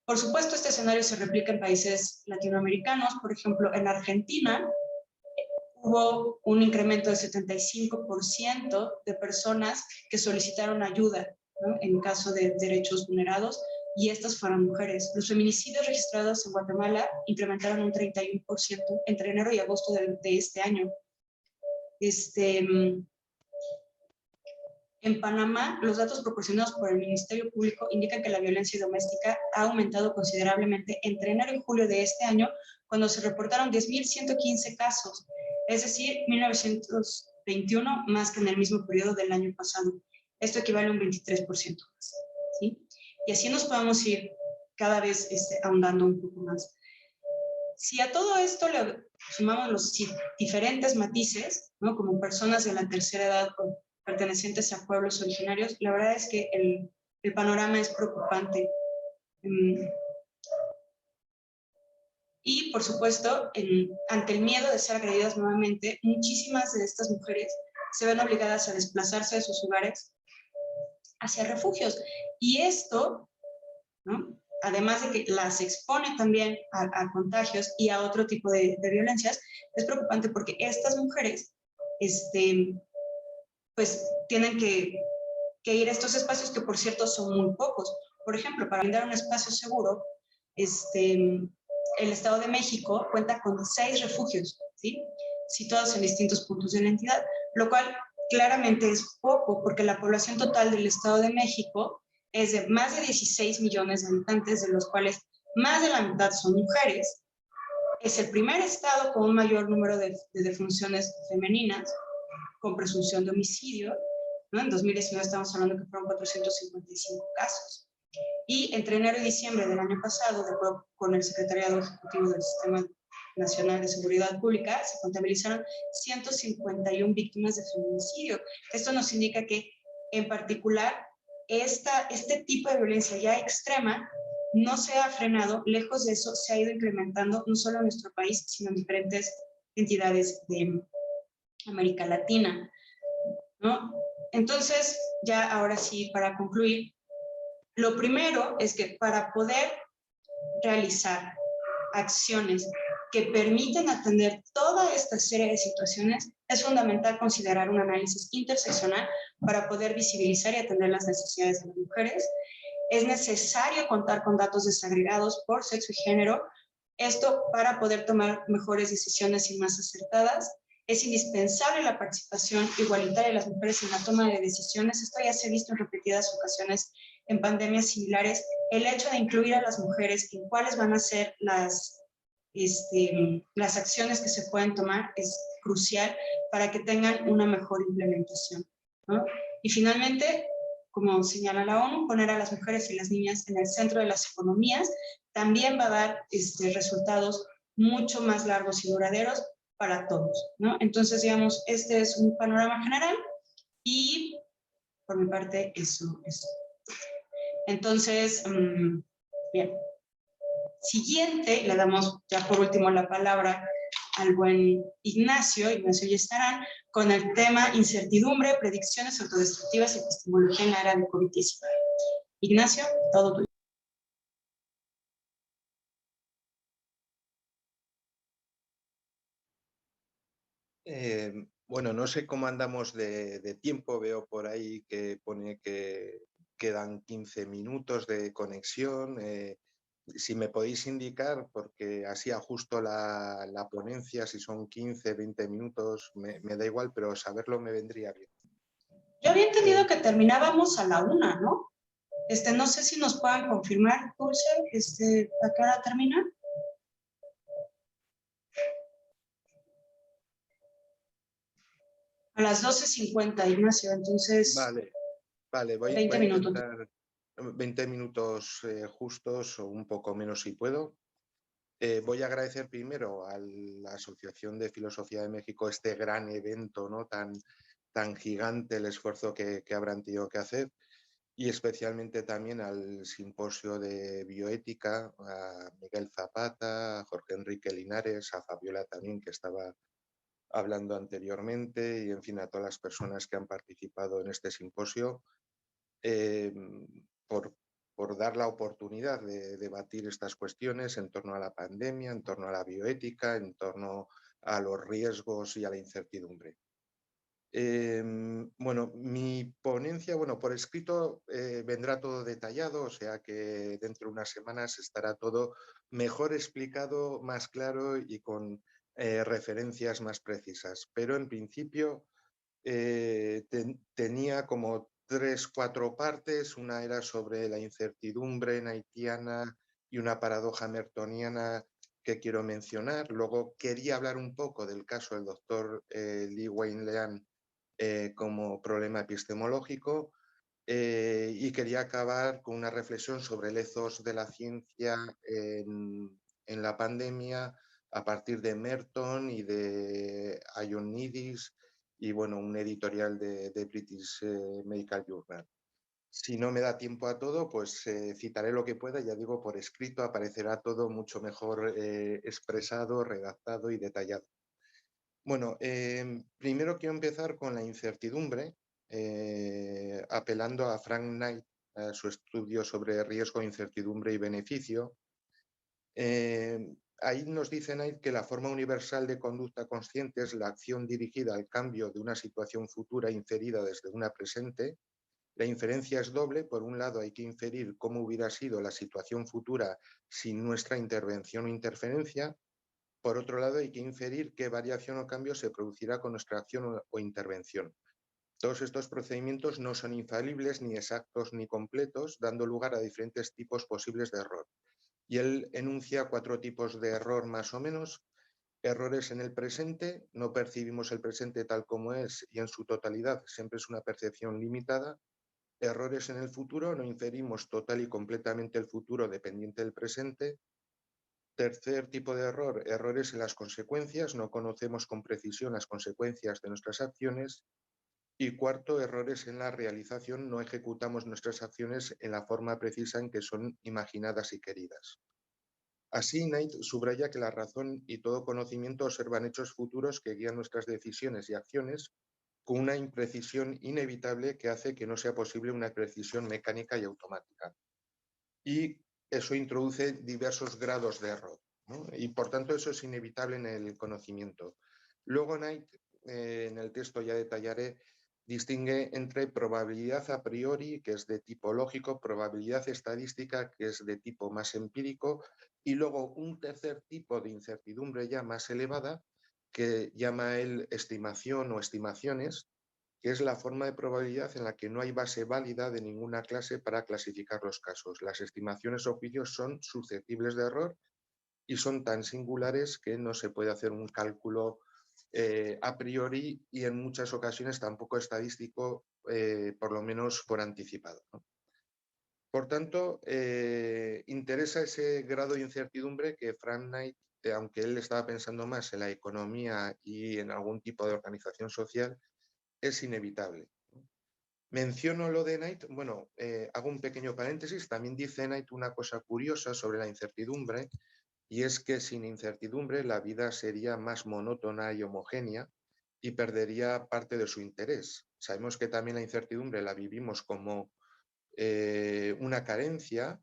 Por supuesto, este escenario se replica en países latinoamericanos. Por ejemplo, en Argentina hubo un incremento del 75% de personas que solicitaron ayuda, ¿no?, en caso de derechos vulnerados, y estas fueron mujeres. Los feminicidios registrados en Guatemala incrementaron un 31% entre enero y agosto de este año. En Panamá, los datos proporcionados por el Ministerio Público indican que la violencia doméstica ha aumentado considerablemente entre enero y julio de este año, cuando se reportaron 10,115 casos, es decir, 1,921 más que en el mismo periodo del año pasado. Esto equivale a un 23% más, ¿sí? Y así nos podemos ir cada vez ahondando un poco más. Si a todo esto le sumamos los diferentes matices, ¿no?, como personas de la tercera edad pertenecientes a pueblos originarios, la verdad es que el panorama es preocupante. Y, por supuesto, ante el miedo de ser agredidas nuevamente, muchísimas de estas mujeres se ven obligadas a desplazarse de sus hogares hacia refugios. Y esto, ¿no?, además de que las expone también a contagios y a otro tipo de violencias, es preocupante porque estas mujeres pues tienen que ir a estos espacios que, por cierto, son muy pocos. Por ejemplo, para brindar un espacio seguro, el Estado de México cuenta con 6 refugios, ¿sí?, situados en distintos puntos de la entidad, lo cual claramente es poco, porque la población total del Estado de México es de más de 16 millones de habitantes, de los cuales más de la mitad son mujeres. Es el primer estado con un mayor número de defunciones femeninas, con presunción de homicidio, ¿no? En 2019 estamos hablando que fueron 455 casos. Y entre enero y diciembre del año pasado, de acuerdo con el Secretariado Ejecutivo del Sistema Nacional de Seguridad Pública, se contabilizaron 151 víctimas de feminicidio. Esto nos indica que, en particular, este tipo de violencia ya extrema no se ha frenado. Lejos de eso, se ha ido incrementando no solo en nuestro país, sino en diferentes entidades de América Latina, ¿no? Entonces, ya ahora sí, para concluir, lo primero es que para poder realizar acciones que permiten atender toda esta serie de situaciones, es fundamental considerar un análisis interseccional para poder visibilizar y atender las necesidades de las mujeres. Es necesario contar con datos desagregados por sexo y género, esto para poder tomar mejores decisiones y más acertadas. Es indispensable la participación igualitaria de las mujeres en la toma de decisiones. Esto ya se ha visto en repetidas ocasiones en pandemias similares. El hecho de incluir a las mujeres en cuáles van a ser las acciones que se pueden tomar es crucial para que tengan una mejor implementación, ¿no? Y finalmente, como señala la ONU, poner a las mujeres y las niñas en el centro de las economías también va a dar resultados mucho más largos y duraderos para todos, ¿no? Entonces, digamos, este es un panorama general y por mi parte eso es. Entonces, bien. Siguiente, le damos ya por último la palabra al buen Ignacio Yestarán, con el tema incertidumbre, predicciones autodestructivas y epistemología en la era de COVID-19. Ignacio, todo tuyo. Bueno, no sé cómo andamos de tiempo, veo por ahí que pone que quedan 15 minutos de conexión. Si me podéis indicar, porque así ajusto la ponencia, si son 15, 20 minutos, me da igual, pero saberlo me vendría bien. Yo había entendido que terminábamos a la 1, ¿no? No sé si nos puedan confirmar, Dulce, ¿a qué hora termina? A las 12:50, Ignacio, entonces... Vale, voy 20 a minutos. intentar 20 minutos justos o un poco menos si puedo. Voy a agradecer primero a la Asociación de Filosofía de México este gran evento, ¿no? tan gigante, el esfuerzo que habrán tenido que hacer, y especialmente también al Simposio de Bioética, a Miguel Zapata, a Jorge Enrique Linares, a Fabiola también, que estaba hablando anteriormente, y en fin, a todas las personas que han participado en este simposio, por dar la oportunidad de debatir estas cuestiones en torno a la pandemia, en torno a la bioética, en torno a los riesgos y a la incertidumbre. Bueno, mi ponencia, por escrito vendrá todo detallado, o sea que dentro de unas semanas estará todo mejor explicado, más claro y con referencias más precisas. Pero en principio tenía como 3, 4 partes. Una era sobre la incertidumbre haitiana y una paradoja mertoniana que quiero mencionar. Luego quería hablar un poco del caso del doctor Li Wenliang como problema epistemológico, y quería acabar con una reflexión sobre el ethos de la ciencia en la pandemia a partir de Merton y de Ioannidis y un editorial de British Medical Journal. Si no me da tiempo a todo, pues citaré lo que pueda, ya digo, por escrito aparecerá todo mucho mejor expresado, redactado y detallado. Primero quiero empezar con la incertidumbre, apelando a Frank Knight, a su estudio sobre riesgo, incertidumbre y beneficio. Ahí nos dice Knight que la forma universal de conducta consciente es la acción dirigida al cambio de una situación futura inferida desde una presente. La inferencia es doble. Por un lado, hay que inferir cómo hubiera sido la situación futura sin nuestra intervención o interferencia. Por otro lado, hay que inferir qué variación o cambio se producirá con nuestra acción o intervención. Todos estos procedimientos no son infalibles, ni exactos ni completos, dando lugar a diferentes tipos posibles de error. Y él enuncia 4 tipos de error más o menos. Errores en el presente, no percibimos el presente tal como es y en su totalidad siempre es una percepción limitada. Errores en el futuro, no inferimos total y completamente el futuro dependiente del presente. Tercer tipo de error, errores en las consecuencias, no conocemos con precisión las consecuencias de nuestras acciones. Y cuarto, errores en la realización, no ejecutamos nuestras acciones en la forma precisa en que son imaginadas y queridas. Así, Knight subraya que la razón y todo conocimiento observan hechos futuros que guían nuestras decisiones y acciones, con una imprecisión inevitable que hace que no sea posible una precisión mecánica y automática. Y eso introduce diversos grados de error, ¿no? Y por tanto eso es inevitable en el conocimiento. Luego Knight, en el texto ya detallaré, distingue entre probabilidad a priori, que es de tipo lógico, probabilidad estadística, que es de tipo más empírico, y luego un tercer tipo de incertidumbre ya más elevada, que llama él estimación o estimaciones, que es la forma de probabilidad en la que no hay base válida de ninguna clase para clasificar los casos. Las estimaciones o juicios son susceptibles de error y son tan singulares que no se puede hacer un cálculo a priori y en muchas ocasiones tampoco estadístico, por lo menos por anticipado, ¿no? Por tanto, interesa ese grado de incertidumbre que Frank Knight, aunque él estaba pensando más en la economía y en algún tipo de organización social, es inevitable. Menciono lo de Knight, bueno, hago un pequeño paréntesis, también dice Knight una cosa curiosa sobre la incertidumbre, y es que sin incertidumbre la vida sería más monótona y homogénea y perdería parte de su interés. Sabemos que también la incertidumbre la vivimos como una carencia,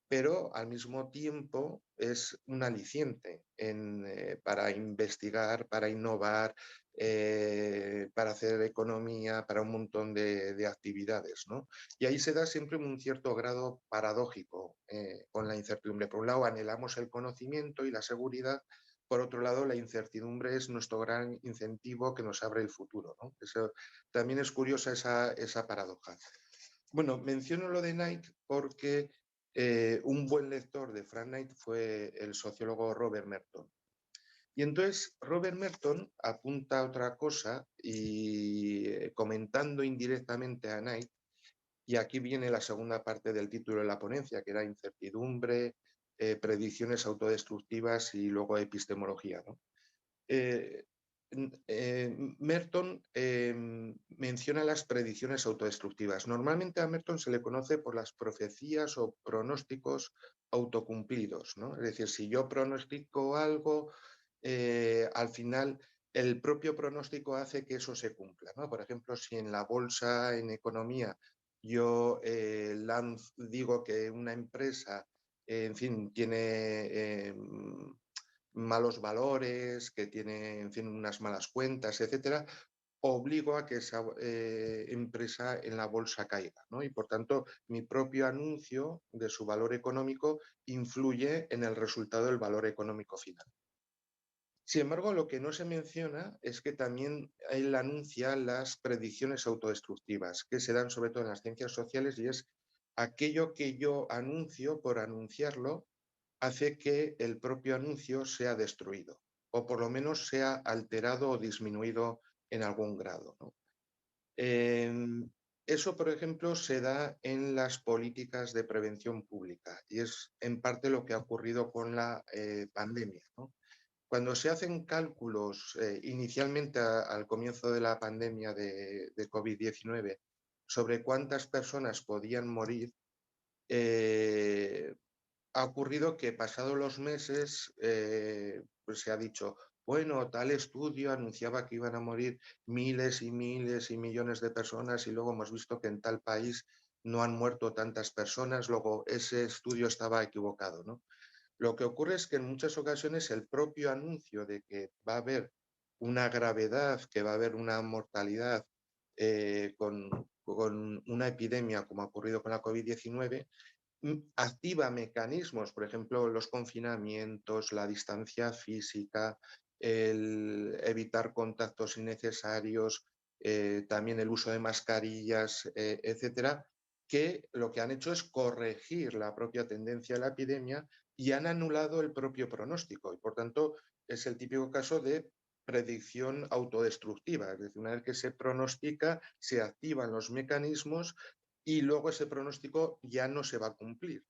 pero al mismo tiempo es un aliciente para investigar, para innovar, para hacer economía, para un montón de actividades, ¿no? Y ahí se da siempre un cierto grado paradójico con la incertidumbre. Por un lado, anhelamos el conocimiento y la seguridad. Por otro lado, la incertidumbre es nuestro gran incentivo que nos abre el futuro, ¿no? Eso, también es curiosa esa paradoja. Bueno, menciono lo de Knight porque un buen lector de Frank Knight fue el sociólogo Robert Merton. Y entonces Robert Merton apunta a otra cosa y comentando indirectamente a Knight, y aquí viene la segunda parte del título de la ponencia, que era incertidumbre, predicciones autodestructivas y luego epistemología, ¿no? Merton menciona las predicciones autodestructivas. Normalmente a Merton se le conoce por las profecías o pronósticos autocumplidos, ¿no? Es decir, si yo pronostico algo, al final el propio pronóstico hace que eso se cumpla, ¿no? Por ejemplo, si en la bolsa, en economía, yo digo que una empresa, en fin, tiene malos valores, que tiene, en fin, unas malas cuentas, etcétera, obligo a que esa empresa en la bolsa caiga, ¿no? Y por tanto, mi propio anuncio de su valor económico influye en el resultado del valor económico final. Sin embargo, lo que no se menciona es que también él anuncia las predicciones autodestructivas, que se dan sobre todo en las ciencias sociales, y es aquello que yo anuncio por anunciarlo hace que el propio anuncio sea destruido, o por lo menos sea alterado o disminuido en algún grado, ¿no? Eso, por ejemplo, se da en las políticas de prevención pública y es en parte lo que ha ocurrido con la pandemia, ¿no? Cuando se hacen cálculos inicialmente al comienzo de la pandemia de COVID-19 sobre cuántas personas podían morir, ha ocurrido que pasados los meses pues se ha dicho, bueno, tal estudio anunciaba que iban a morir miles y miles y millones de personas y luego hemos visto que en tal país no han muerto tantas personas, luego ese estudio estaba equivocado, ¿no? Lo que ocurre es que en muchas ocasiones el propio anuncio de que va a haber una gravedad, que va a haber una mortalidad con una epidemia como ha ocurrido con la COVID-19, activa mecanismos, por ejemplo, los confinamientos, la distancia física, el evitar contactos innecesarios, también el uso de mascarillas, etcétera, que lo que han hecho es corregir la propia tendencia de la epidemia y han anulado el propio pronóstico. Y por tanto, es el típico caso de predicción autodestructiva. Es decir, una vez que se pronostica, se activan los mecanismos y luego ese pronóstico ya no se va a cumplir.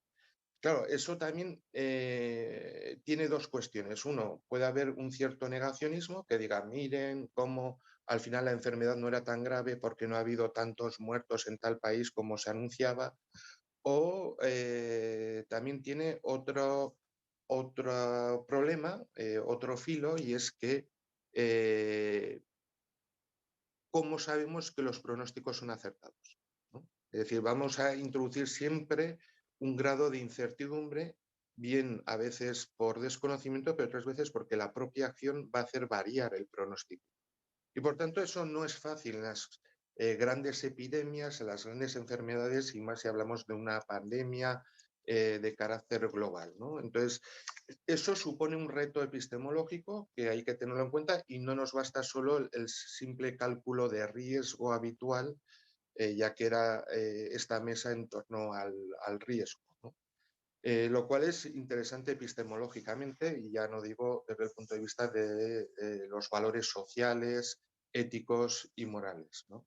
Claro, eso también tiene dos cuestiones. Uno, puede haber un cierto negacionismo que diga, miren cómo al final la enfermedad no era tan grave porque no ha habido tantos muertos en tal país como se anunciaba. O también tiene otro problema, otro filo, y es que ¿cómo sabemos que los pronósticos son acertados? ¿No? Es decir, vamos a introducir siempre un grado de incertidumbre, bien a veces por desconocimiento, pero otras veces porque la propia acción va a hacer variar el pronóstico. Y por tanto eso no es fácil en las grandes epidemias, en las grandes enfermedades, y más si hablamos de una pandemia de carácter global, ¿no? Entonces, eso supone un reto epistemológico que hay que tenerlo en cuenta y no nos basta solo el simple cálculo de riesgo habitual, ya que era esta mesa en torno al riesgo, ¿no? Lo cual es interesante epistemológicamente, y ya no digo desde el punto de vista de los valores sociales, éticos y morales, ¿no?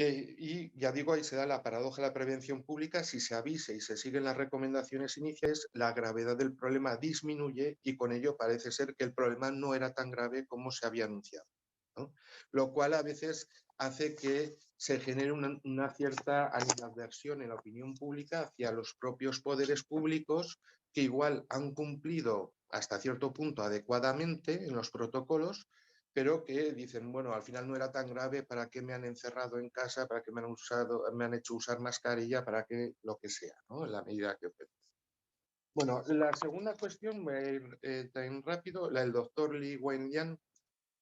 Y ya digo, ahí se da la paradoja de la prevención pública: si se avisa y se siguen las recomendaciones iniciales, la gravedad del problema disminuye y con ello parece ser que el problema no era tan grave como se había anunciado, ¿no? Lo cual a veces hace que se genere una cierta animadversión en la opinión pública hacia los propios poderes públicos, que igual han cumplido hasta cierto punto adecuadamente en los protocolos, pero que dicen, bueno, al final no era tan grave, ¿para qué me han encerrado en casa? ¿Para qué me han hecho usar mascarilla? ¿Para qué lo que sea, ¿no? En la medida que pueda. Bueno, la segunda cuestión, voy a ir tan rápido, la del doctor Li Wenliang.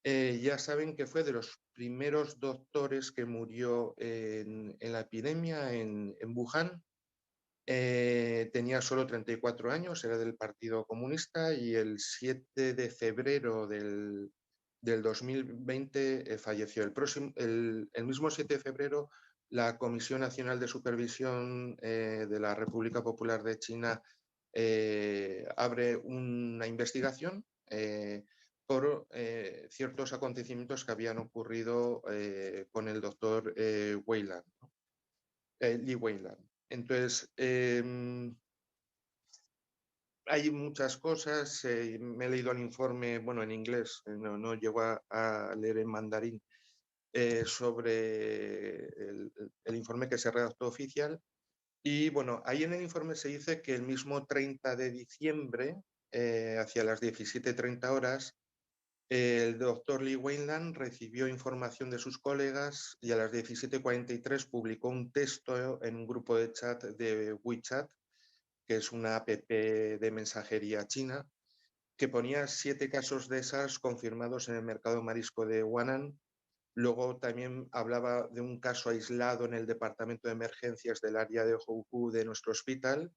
Ya saben que fue de los primeros doctores que murió en la epidemia en Wuhan. Tenía solo 34 años, era del Partido Comunista, y el 7 de febrero del 2020 falleció. El mismo 7 de febrero, la Comisión Nacional de Supervisión de la República Popular de China abre una investigación por ciertos acontecimientos que habían ocurrido con el doctor Li Wenliang. Entonces, hay muchas cosas. Me he leído el informe, bueno, en inglés, no llego a leer en mandarín, sobre el informe que se redactó oficial. Y bueno, ahí en el informe se dice que el mismo 30 de diciembre, hacia las 17:30 horas, el doctor Li Wenliang recibió información de sus colegas y a las 17:43 publicó un texto en un grupo de chat de WeChat, que es una app de mensajería china, que ponía 7 casos de SARS confirmados en el mercado marisco de Huanan. Luego también hablaba de un caso aislado en el departamento de emergencias del área de Houkou de nuestro hospital.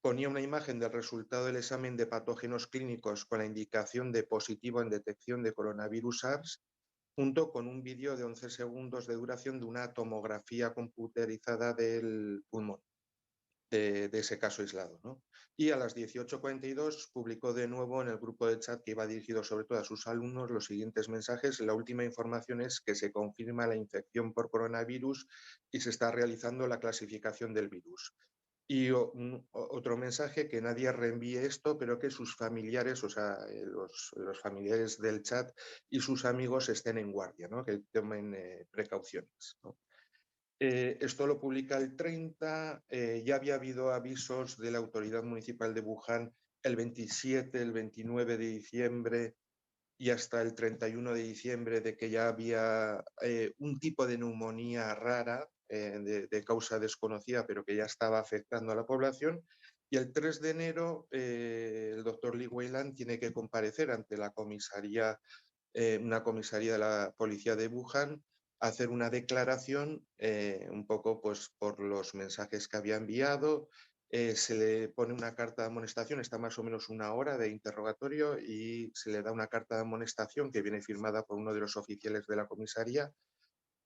Ponía una imagen del resultado del examen de patógenos clínicos con la indicación de positivo en detección de coronavirus SARS, junto con un vídeo de 11 segundos de duración de una tomografía computerizada del pulmón de ese caso aislado, ¿no? Y a las 18:42 publicó de nuevo en el grupo de chat, que iba dirigido sobre todo a sus alumnos, los siguientes mensajes: la última información es que se confirma la infección por coronavirus y se está realizando la clasificación del virus. Y otro mensaje: que nadie reenvíe esto, pero que sus familiares, o sea, los familiares del chat y sus amigos estén en guardia, ¿no? Que tomen precauciones, ¿no? Esto lo publica el 30, ya había habido avisos de la autoridad municipal de Wuhan el 27, el 29 de diciembre y hasta el 31 de diciembre de que ya había un tipo de neumonía rara de causa desconocida, pero que ya estaba afectando a la población. Y el 3 de enero el doctor Li Wenliang tiene que comparecer ante la comisaría, una comisaría de la policía de Wuhan, hacer una declaración un poco pues por los mensajes que había enviado. Se le pone una carta de amonestación, está más o menos 1 hora de interrogatorio y se le da una carta de amonestación que viene firmada por uno de los oficiales de la comisaría.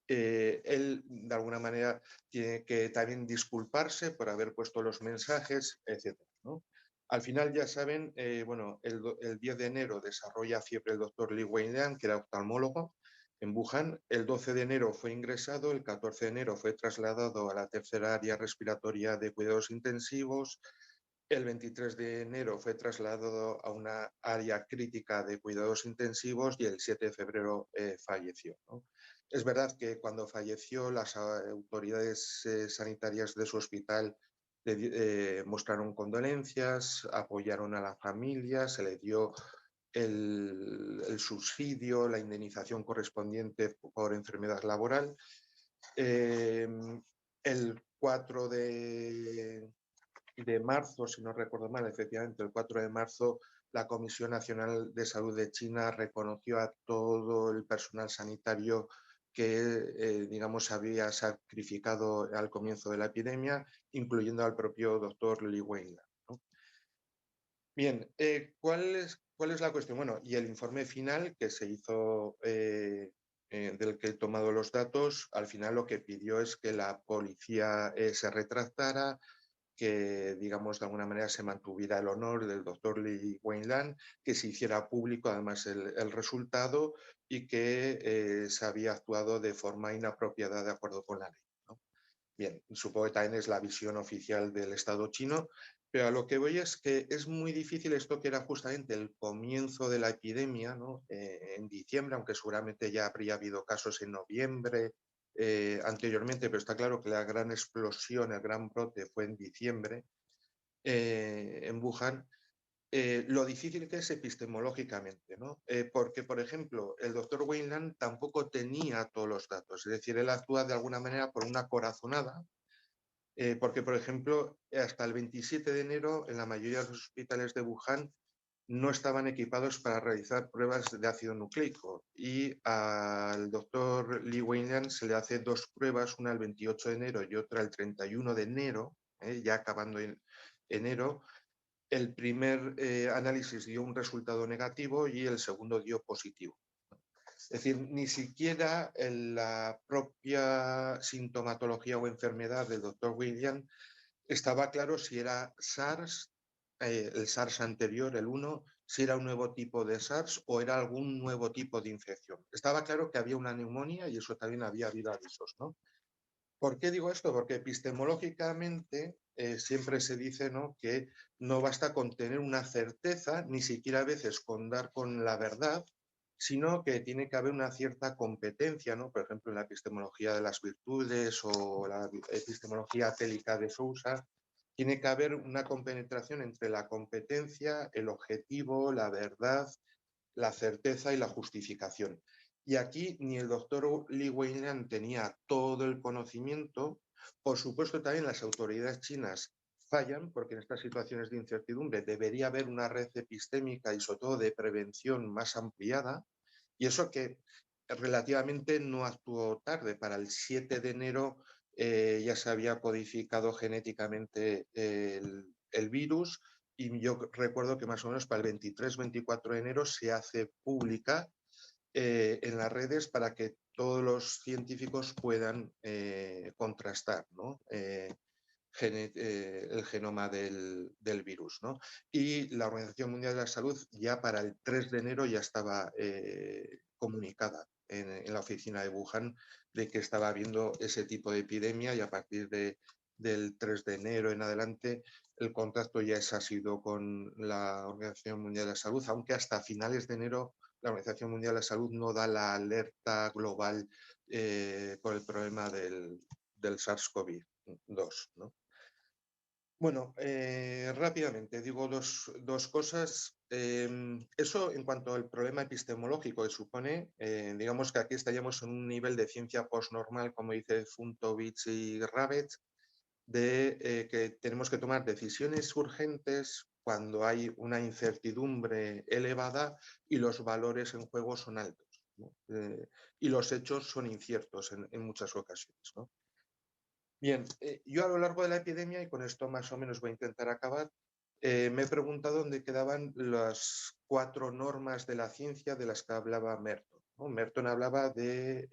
Él de alguna manera tiene que también disculparse por haber puesto los mensajes, etc., ¿no? Al final, ya saben, bueno, el 10 de enero desarrolla fiebre el doctor Li Wenliang, que era oftalmólogo, en Wuhan. El 12 de enero fue ingresado, el 14 de enero fue trasladado a la tercera área respiratoria de cuidados intensivos, el 23 de enero fue trasladado a una área crítica de cuidados intensivos y el 7 de febrero falleció, ¿no? Es verdad que cuando falleció las autoridades sanitarias de su hospital mostraron condolencias, apoyaron a la familia, se le dio el subsidio, la indemnización correspondiente por enfermedad laboral. El 4 de marzo, si no recuerdo mal, efectivamente, el 4 de marzo, la Comisión Nacional de Salud de China reconoció a todo el personal sanitario que, digamos, había sacrificado al comienzo de la epidemia, incluyendo al propio doctor Li Wenliang, ¿no? Bien, ¿cuál es la cuestión? Bueno, y el informe final que se hizo, del que he tomado los datos, al final lo que pidió es que la policía se retractara, que, digamos, de alguna manera se mantuviera el honor del doctor Li Wenliang, que se hiciera público además el resultado y que se había actuado de forma inapropiada de acuerdo con la ley, ¿no? Bien, supongo que también es la visión oficial del Estado chino, pero a lo que voy es que es muy difícil esto, que era justamente el comienzo de la epidemia, ¿no? En diciembre, aunque seguramente ya habría habido casos en noviembre, anteriormente, pero está claro que la gran explosión, el gran brote fue en diciembre en Wuhan. Lo difícil que es epistemológicamente, ¿no? Porque, por ejemplo, el doctor Wenliang tampoco tenía todos los datos, es decir, él actúa de alguna manera por una corazonada, porque, por ejemplo, hasta el 27 de enero en la mayoría de los hospitales de Wuhan no estaban equipados para realizar pruebas de ácido nucleico, y al doctor Li Wenliang se le hace 2 pruebas, una el 28 de enero y otra el 31 de enero, ya acabando en enero. El primer análisis dio un resultado negativo y el segundo dio positivo. Es decir, ni siquiera en la propia sintomatología o enfermedad del doctor Wenliang estaba claro si era SARS, el SARS anterior, el 1, si era un nuevo tipo de SARS o era algún nuevo tipo de infección. Estaba claro que había una neumonía y eso también había habido avisos, ¿no? ¿Por qué digo esto? Porque epistemológicamente siempre se dice, ¿no?, que no basta con tener una certeza, ni siquiera a veces con dar con la verdad, sino que tiene que haber una cierta competencia, ¿no? Por ejemplo, en la epistemología de las virtudes o la epistemología télica de Sousa, tiene que haber una compenetración entre la competencia, el objetivo, la verdad, la certeza y la justificación. Y aquí ni el doctor Li Wenliang tenía todo el conocimiento. Por supuesto, también las autoridades chinas fallan, porque en estas situaciones de incertidumbre debería haber una red epistémica y sobre todo de prevención más ampliada, y eso que relativamente no actuó tarde. Para el 7 de enero ya se había codificado genéticamente el virus, y yo recuerdo que más o menos para el 23-24 de enero se hace pública en las redes para que todos los científicos puedan contrastar, ¿no?, el genoma del virus, ¿no? Y la Organización Mundial de la Salud ya para el 3 de enero ya estaba comunicada en la oficina de Wuhan de que estaba habiendo ese tipo de epidemia, y a partir del 3 de enero en adelante el contacto ya ha sido con la Organización Mundial de la Salud, aunque hasta finales de enero la Organización Mundial de la Salud no da la alerta global por el problema del SARS-CoV-2, ¿no? Bueno, rápidamente digo dos cosas. Eso en cuanto al problema epistemológico que supone, digamos que aquí estaríamos en un nivel de ciencia postnormal, como dice Funtovich y Rabbit, de que tenemos que tomar decisiones urgentes cuando hay una incertidumbre elevada y los valores en juego son altos, ¿no? Y los hechos son inciertos en muchas ocasiones, ¿no? Bien, yo a lo largo de la epidemia, y con esto más o menos voy a intentar acabar, me he preguntado dónde quedaban las 4 normas de la ciencia de las que hablaba Merton, ¿no? Merton hablaba de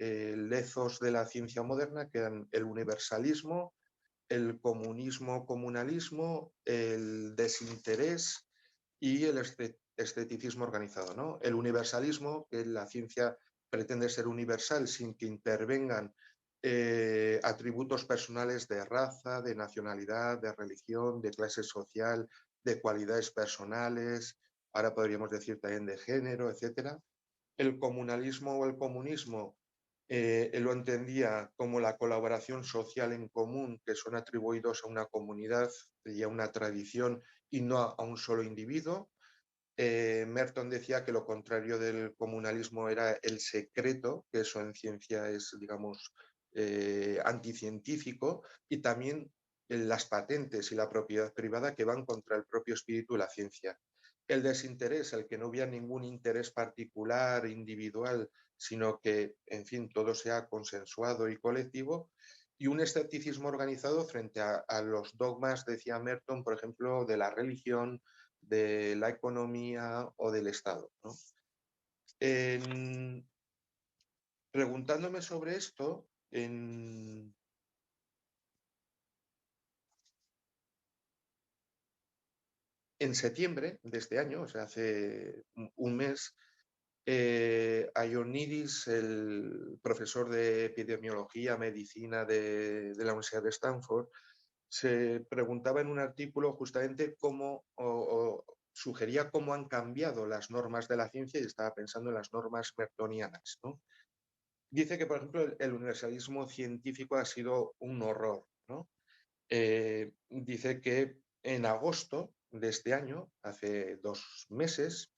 ethos de la ciencia moderna, que eran el universalismo, el comunismo-comunalismo, el desinterés y el esteticismo organizado, ¿no? El universalismo, que la ciencia pretende ser universal sin que intervengan atributos personales de raza, de nacionalidad, de religión, de clase social, de cualidades personales, ahora podríamos decir también de género, etcétera. El comunalismo o el comunismo él lo entendía como la colaboración social en común, que son atribuidos a una comunidad y a una tradición y no a un solo individuo. Merton decía que lo contrario del comunalismo era el secreto, que eso en ciencia es, digamos, anticientífico, y también las patentes y la propiedad privada que van contra el propio espíritu de la ciencia. El desinterés, el que no hubiera ningún interés particular, individual, sino que, en fin, todo sea consensuado y colectivo, y un escepticismo organizado frente a los dogmas, decía Merton, por ejemplo, de la religión, de la economía o del Estado, ¿no? Preguntándome sobre esto, en septiembre de este año, o sea, hace un mes, Ioannidis, el profesor de epidemiología, medicina de la Universidad de Stanford, se preguntaba en un artículo justamente cómo, o sugería cómo han cambiado las normas de la ciencia, y estaba pensando en las normas mertonianas, ¿no? Dice que, por ejemplo, el universalismo científico ha sido un horror, ¿no? Dice que en agosto de este año, hace 2 meses,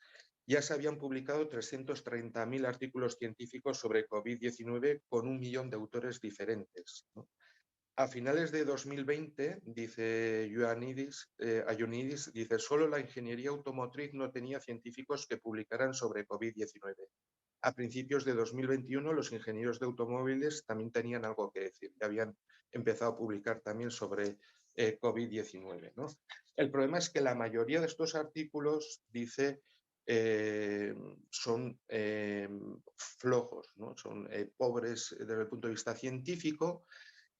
ya se habían publicado 330.000 artículos científicos sobre COVID-19 con 1 millón de autores diferentes, ¿no? A finales de 2020, dice Ioannidis, dice, solo la ingeniería automotriz no tenía científicos que publicaran sobre COVID-19. A principios de 2021, los ingenieros de automóviles también tenían algo que decir, ya habían empezado a publicar también sobre COVID-19, ¿no? El problema es que la mayoría de estos artículos, dice, son flojos, ¿no? Son pobres desde el punto de vista científico.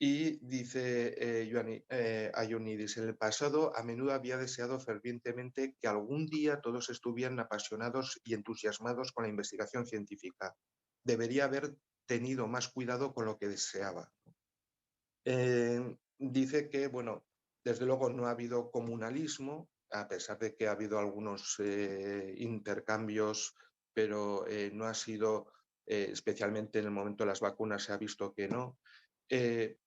Y dice Ioannidis, en el pasado a menudo había deseado fervientemente que algún día todos estuvieran apasionados y entusiasmados con la investigación científica. Debería haber tenido más cuidado con lo que deseaba. Dice que, bueno, desde luego no ha habido comunalismo, a pesar de que ha habido algunos intercambios, pero no ha sido, especialmente en el momento de las vacunas se ha visto que no.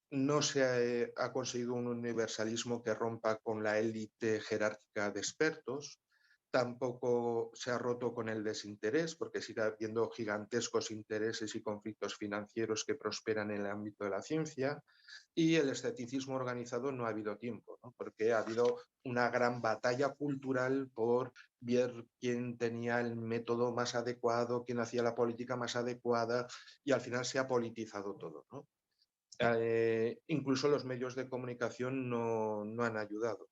No se ha conseguido un universalismo que rompa con la élite jerárquica de expertos, tampoco se ha roto con el desinterés, porque sigue habiendo gigantescos intereses y conflictos financieros que prosperan en el ámbito de la ciencia, y el escepticismo organizado no ha habido tiempo, ¿no? Porque ha habido una gran batalla cultural por ver quién tenía el método más adecuado, quién hacía la política más adecuada, y al final se ha politizado todo, ¿no? Incluso los medios de comunicación no han ayudado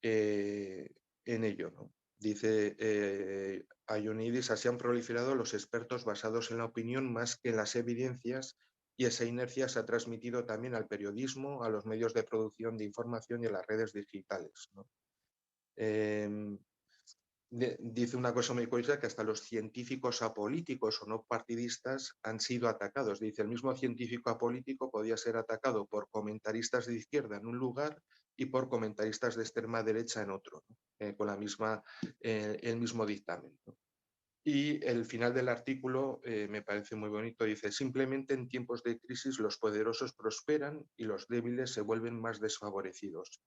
en ello, ¿no? Dice Ioannidis, así han proliferado los expertos basados en la opinión más que en las evidencias, y esa inercia se ha transmitido también al periodismo, a los medios de producción de información y a las redes digitales, ¿no? Dice una cosa muy curiosa, que hasta los científicos apolíticos o no partidistas han sido atacados. Dice, el mismo científico apolítico podía ser atacado por comentaristas de izquierda en un lugar y por comentaristas de extrema derecha en otro, ¿no? Con el mismo dictamen, ¿no? Y el final del artículo me parece muy bonito. Dice, simplemente en tiempos de crisis los poderosos prosperan y los débiles se vuelven más desfavorecidos.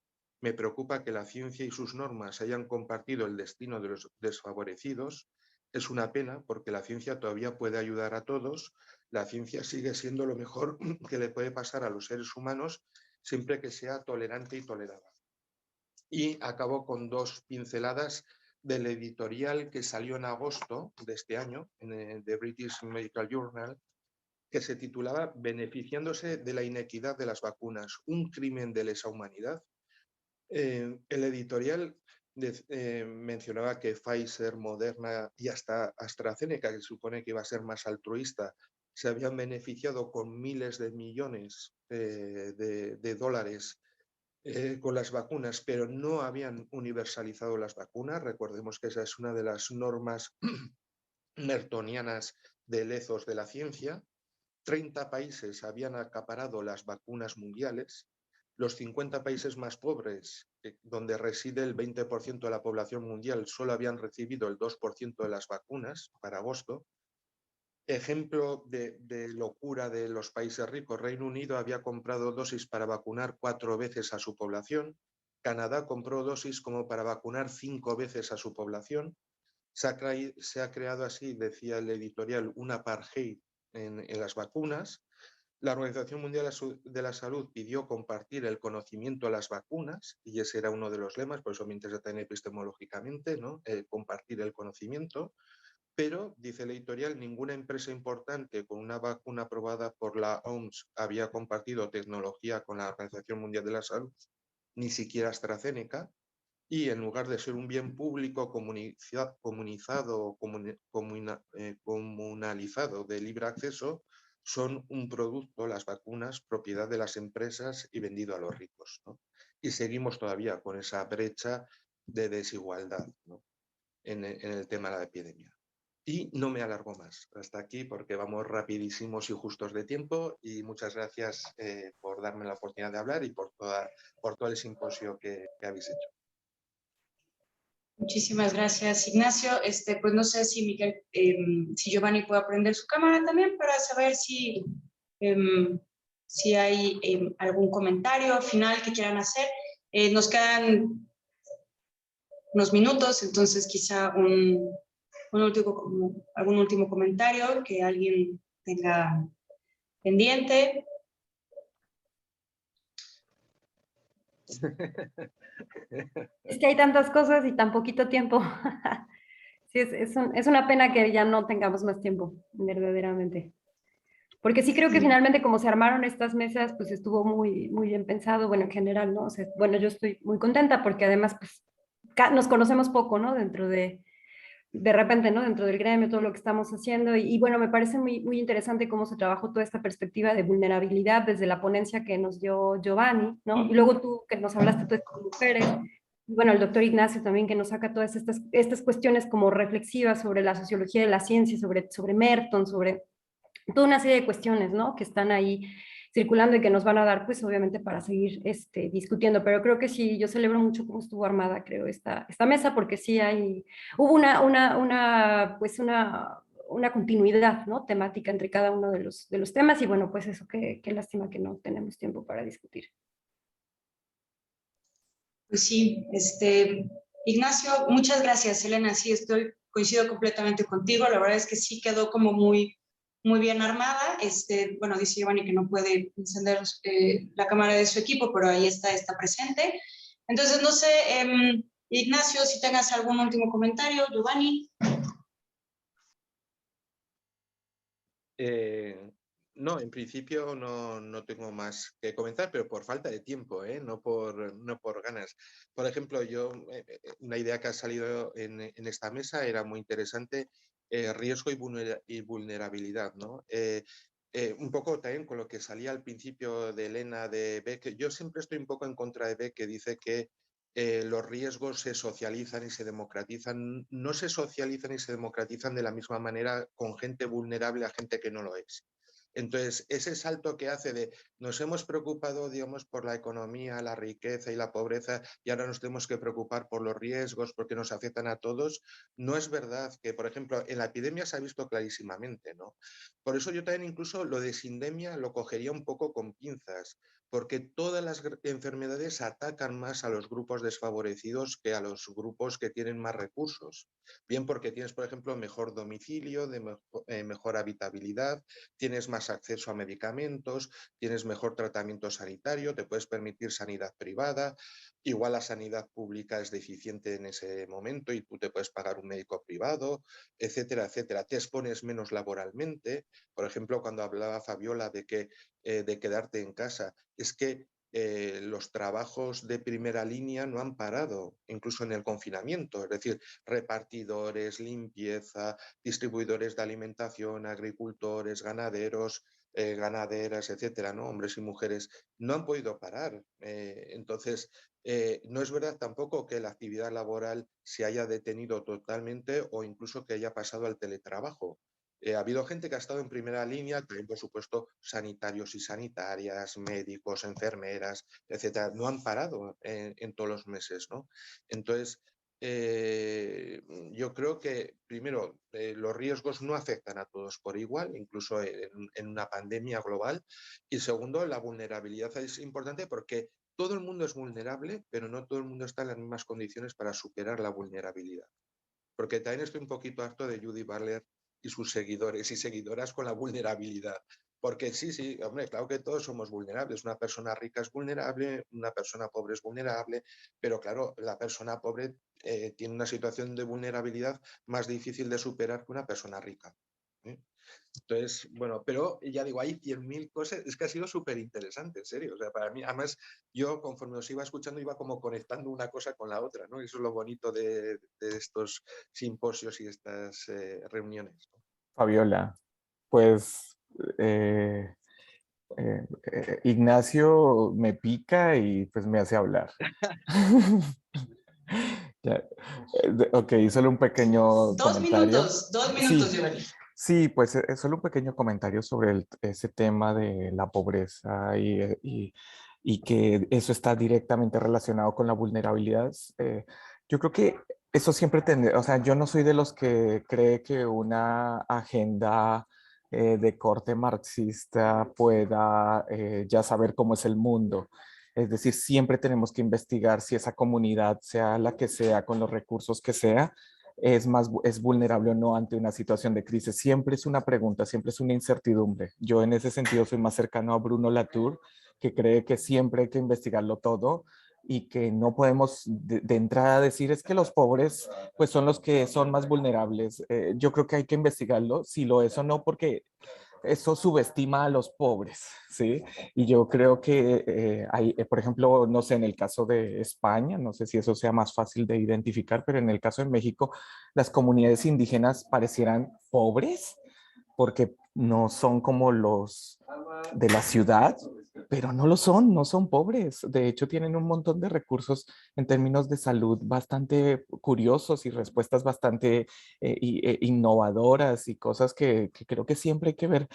Me preocupa que la ciencia y sus normas hayan compartido el destino de los desfavorecidos. Es una pena porque la ciencia todavía puede ayudar a todos. La ciencia sigue siendo lo mejor que le puede pasar a los seres humanos siempre que sea tolerante y tolerada. Y acabo con 2 pinceladas del editorial que salió en agosto de este año en The British Medical Journal, que se titulaba Beneficiándose de la inequidad de las vacunas, un crimen de lesa humanidad. El editorial mencionaba que Pfizer, Moderna y hasta AstraZeneca, que se supone que iba a ser más altruista, se habían beneficiado con miles de millones de dólares con las vacunas, pero no habían universalizado las vacunas. Recordemos que esa es una de las normas mertonianas del ethos de la ciencia. 30 países habían acaparado las vacunas mundiales. Los 50 países más pobres, donde reside el 20% de la población mundial, solo habían recibido el 2% de las vacunas para agosto. Ejemplo de locura de los países ricos, Reino Unido había comprado dosis para vacunar 4 veces a su población, Canadá compró dosis como para vacunar 5 veces a su población, Se ha creado así, decía el editorial, un apartheid en las vacunas. La Organización Mundial de la Salud pidió compartir el conocimiento a las vacunas, y ese era uno de los lemas, por eso me interesa también epistemológicamente, ¿no? Compartir el conocimiento. Pero, dice el editorial, ninguna empresa importante con una vacuna aprobada por la OMS había compartido tecnología con la Organización Mundial de la Salud, ni siquiera AstraZeneca, y en lugar de ser un bien público comunalizado de libre acceso, son un producto, las vacunas, propiedad de las empresas y vendido a los ricos, ¿no? Y seguimos todavía con esa brecha de desigualdad, ¿no? en el tema de la epidemia. Y no me alargo más hasta aquí porque vamos rapidísimos y justos de tiempo, y muchas gracias por darme la oportunidad de hablar y por todo el simposio que habéis hecho. Muchísimas gracias, Ignacio. Pues no sé si Miguel, si Giovanni puede prender su cámara también para saber si, si hay algún comentario final que quieran hacer. Nos quedan unos minutos, entonces quizá algún último comentario que alguien tenga pendiente. Es que hay tantas cosas y tan poquito tiempo. Sí, es una pena que ya no tengamos más tiempo, verdaderamente. Porque sí creo que finalmente como se armaron estas mesas, pues estuvo muy, muy bien pensado, bueno, en general, ¿no? O sea, bueno, yo estoy muy contenta porque además, pues, nos conocemos poco, ¿no? Dentro de repente, ¿no? Dentro del gremio, todo lo que estamos haciendo. Y bueno, me parece muy, muy interesante cómo se trabajó toda esta perspectiva de vulnerabilidad desde la ponencia que nos dio Giovanni, ¿no? Y luego tú que nos hablaste tú de mujeres. Y bueno, el doctor Ignacio también que nos saca todas estas cuestiones como reflexivas sobre la sociología de la ciencia, sobre Merton, sobre toda una serie de cuestiones, ¿no? Que están ahí circulando y que nos van a dar, pues obviamente para seguir discutiendo, pero creo que sí, yo celebro mucho cómo estuvo armada, creo, esta mesa, porque sí hubo pues una continuidad, ¿no? Temática entre cada uno de los temas, y bueno, pues eso, qué lástima que no tenemos tiempo para discutir. Pues sí, Ignacio, muchas gracias, Elena, sí, coincido completamente contigo, la verdad es que sí quedó como muy, muy bien armada. Bueno, dice Giovanni que no puede encender la cámara de su equipo, pero ahí está presente. Entonces, no sé, Ignacio, si tengas algún último comentario, Giovanni. No, en principio no tengo más que comentar, pero por falta de tiempo, no por ganas. Por ejemplo, una idea que ha salido en esta mesa era muy interesante, riesgo y vulnerabilidad, ¿no? Un poco también con lo que salía al principio de Elena de Beck. Yo siempre estoy un poco en contra de Beck, que dice que los riesgos se socializan y se democratizan. No se socializan y se democratizan de la misma manera con gente vulnerable a gente que no lo es. Entonces, ese salto que hace de nos hemos preocupado, digamos, por la economía, la riqueza y la pobreza, y ahora nos tenemos que preocupar por los riesgos porque nos afectan a todos, no es verdad. Que, por ejemplo, en la epidemia se ha visto clarísimamente, ¿no? Por eso yo también incluso lo de sindemia lo cogería un poco con pinzas, porque todas las enfermedades atacan más a los grupos desfavorecidos que a los grupos que tienen más recursos. Bien porque tienes, por ejemplo, mejor domicilio, mejor habitabilidad, tienes más acceso a medicamentos, tienes mejor tratamiento sanitario, te puedes permitir sanidad privada. Igual la sanidad pública es deficiente en ese momento y tú te puedes pagar un médico privado, etcétera, etcétera. Te expones menos laboralmente. Por ejemplo, cuando hablaba Fabiola de quedarte en casa, es que los trabajos de primera línea no han parado, incluso en el confinamiento, es decir, repartidores, limpieza, distribuidores de alimentación, agricultores, ganaderos, ganaderas, etcétera, ¿no? Hombres y mujeres, no han podido parar. Entonces, no es verdad tampoco que la actividad laboral se haya detenido totalmente o incluso que haya pasado al teletrabajo. Ha habido gente que ha estado en primera línea, también por supuesto sanitarios y sanitarias, médicos, enfermeras, etcétera. No han parado en todos los meses, ¿no? Entonces, yo creo que, primero, los riesgos no afectan a todos por igual, incluso en una pandemia global. Y segundo, la vulnerabilidad es importante porque todo el mundo es vulnerable, pero no todo el mundo está en las mismas condiciones para superar la vulnerabilidad. porque también estoy un poquito harto de Judith Butler y sus seguidores y seguidoras con la vulnerabilidad. Porque sí, hombre, claro que todos somos vulnerables. Una persona rica es vulnerable, una persona pobre es vulnerable, pero claro, la persona pobre tiene una situación de vulnerabilidad más difícil de superar que una persona rica. Entonces, bueno, pero ya digo, hay 100.000 cosas, es que ha sido súper interesante, en serio. O sea, para mí, además, yo conforme os iba escuchando iba como conectando una cosa con la otra, ¿no? Y eso es lo bonito de estos simposios y estas reuniones, ¿no? Fabiola, pues Ignacio me pica y pues me hace hablar. Ya, ok, solo un pequeño comentario. Dos Sí, minutos, Giovanni. sí, pues es solo un pequeño comentario sobre ese tema de la pobreza y que eso está directamente relacionado con la vulnerabilidad. Yo creo que eso siempre tendrá, o sea, yo no soy de los que cree que una agenda de corte marxista pueda ya saber cómo es el mundo. Es decir, siempre tenemos que investigar si esa comunidad, sea la que sea, con los recursos que sea, es vulnerable o no ante una situación de crisis. Siempre es una pregunta, siempre es una incertidumbre. Yo en ese sentido soy más cercano a Bruno Latour, que cree que siempre hay que investigarlo todo y que no podemos de entrada decir es que los pobres pues son los que son más vulnerables. Yo creo que hay que investigarlo, si lo es o no, porque eso subestima a los pobres, ¿sí? Y yo creo que hay, por ejemplo, no sé, en el caso de España, no sé si eso sea más fácil de identificar, pero en el caso de México, las comunidades indígenas parecieran pobres porque no son como los de la ciudad, pero no lo son, no son pobres. De hecho, tienen un montón de recursos en términos de salud bastante curiosos y respuestas bastante innovadoras y cosas que creo que siempre hay que ver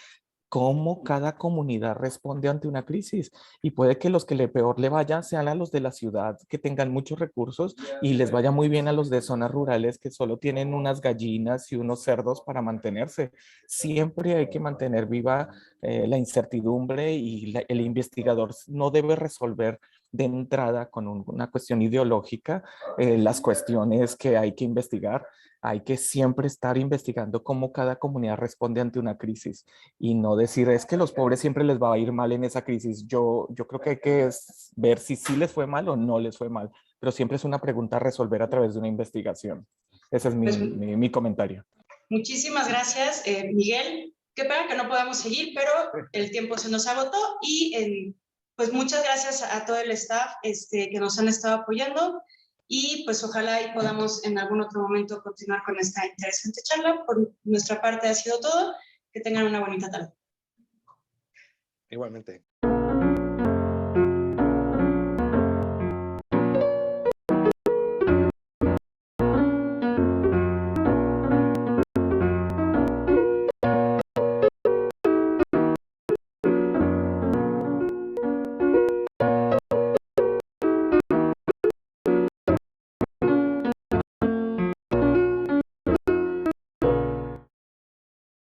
cómo cada comunidad responde ante una crisis. Y puede que los que peor le vayan sean a los de la ciudad, que tengan muchos recursos, y les vaya muy bien a los de zonas rurales que solo tienen unas gallinas y unos cerdos para mantenerse. Siempre hay que mantener viva la incertidumbre y el investigador no debe resolver de entrada con una cuestión ideológica las cuestiones que hay que investigar. Hay que siempre estar investigando cómo cada comunidad responde ante una crisis y no decir es que los pobres siempre les va a ir mal en esa crisis. Yo creo que hay que ver si sí les fue mal o no les fue mal, pero siempre es una pregunta a resolver a través de una investigación. Ese es Pues, mi comentario. muchísimas gracias, Miguel. Qué pena que no podamos seguir, pero el tiempo se nos agotó y pues muchas gracias a todo el staff que nos han estado apoyando y pues ojalá y podamos en algún otro momento continuar con esta interesante charla. Por nuestra parte ha sido todo. Que tengan una bonita tarde. Igualmente.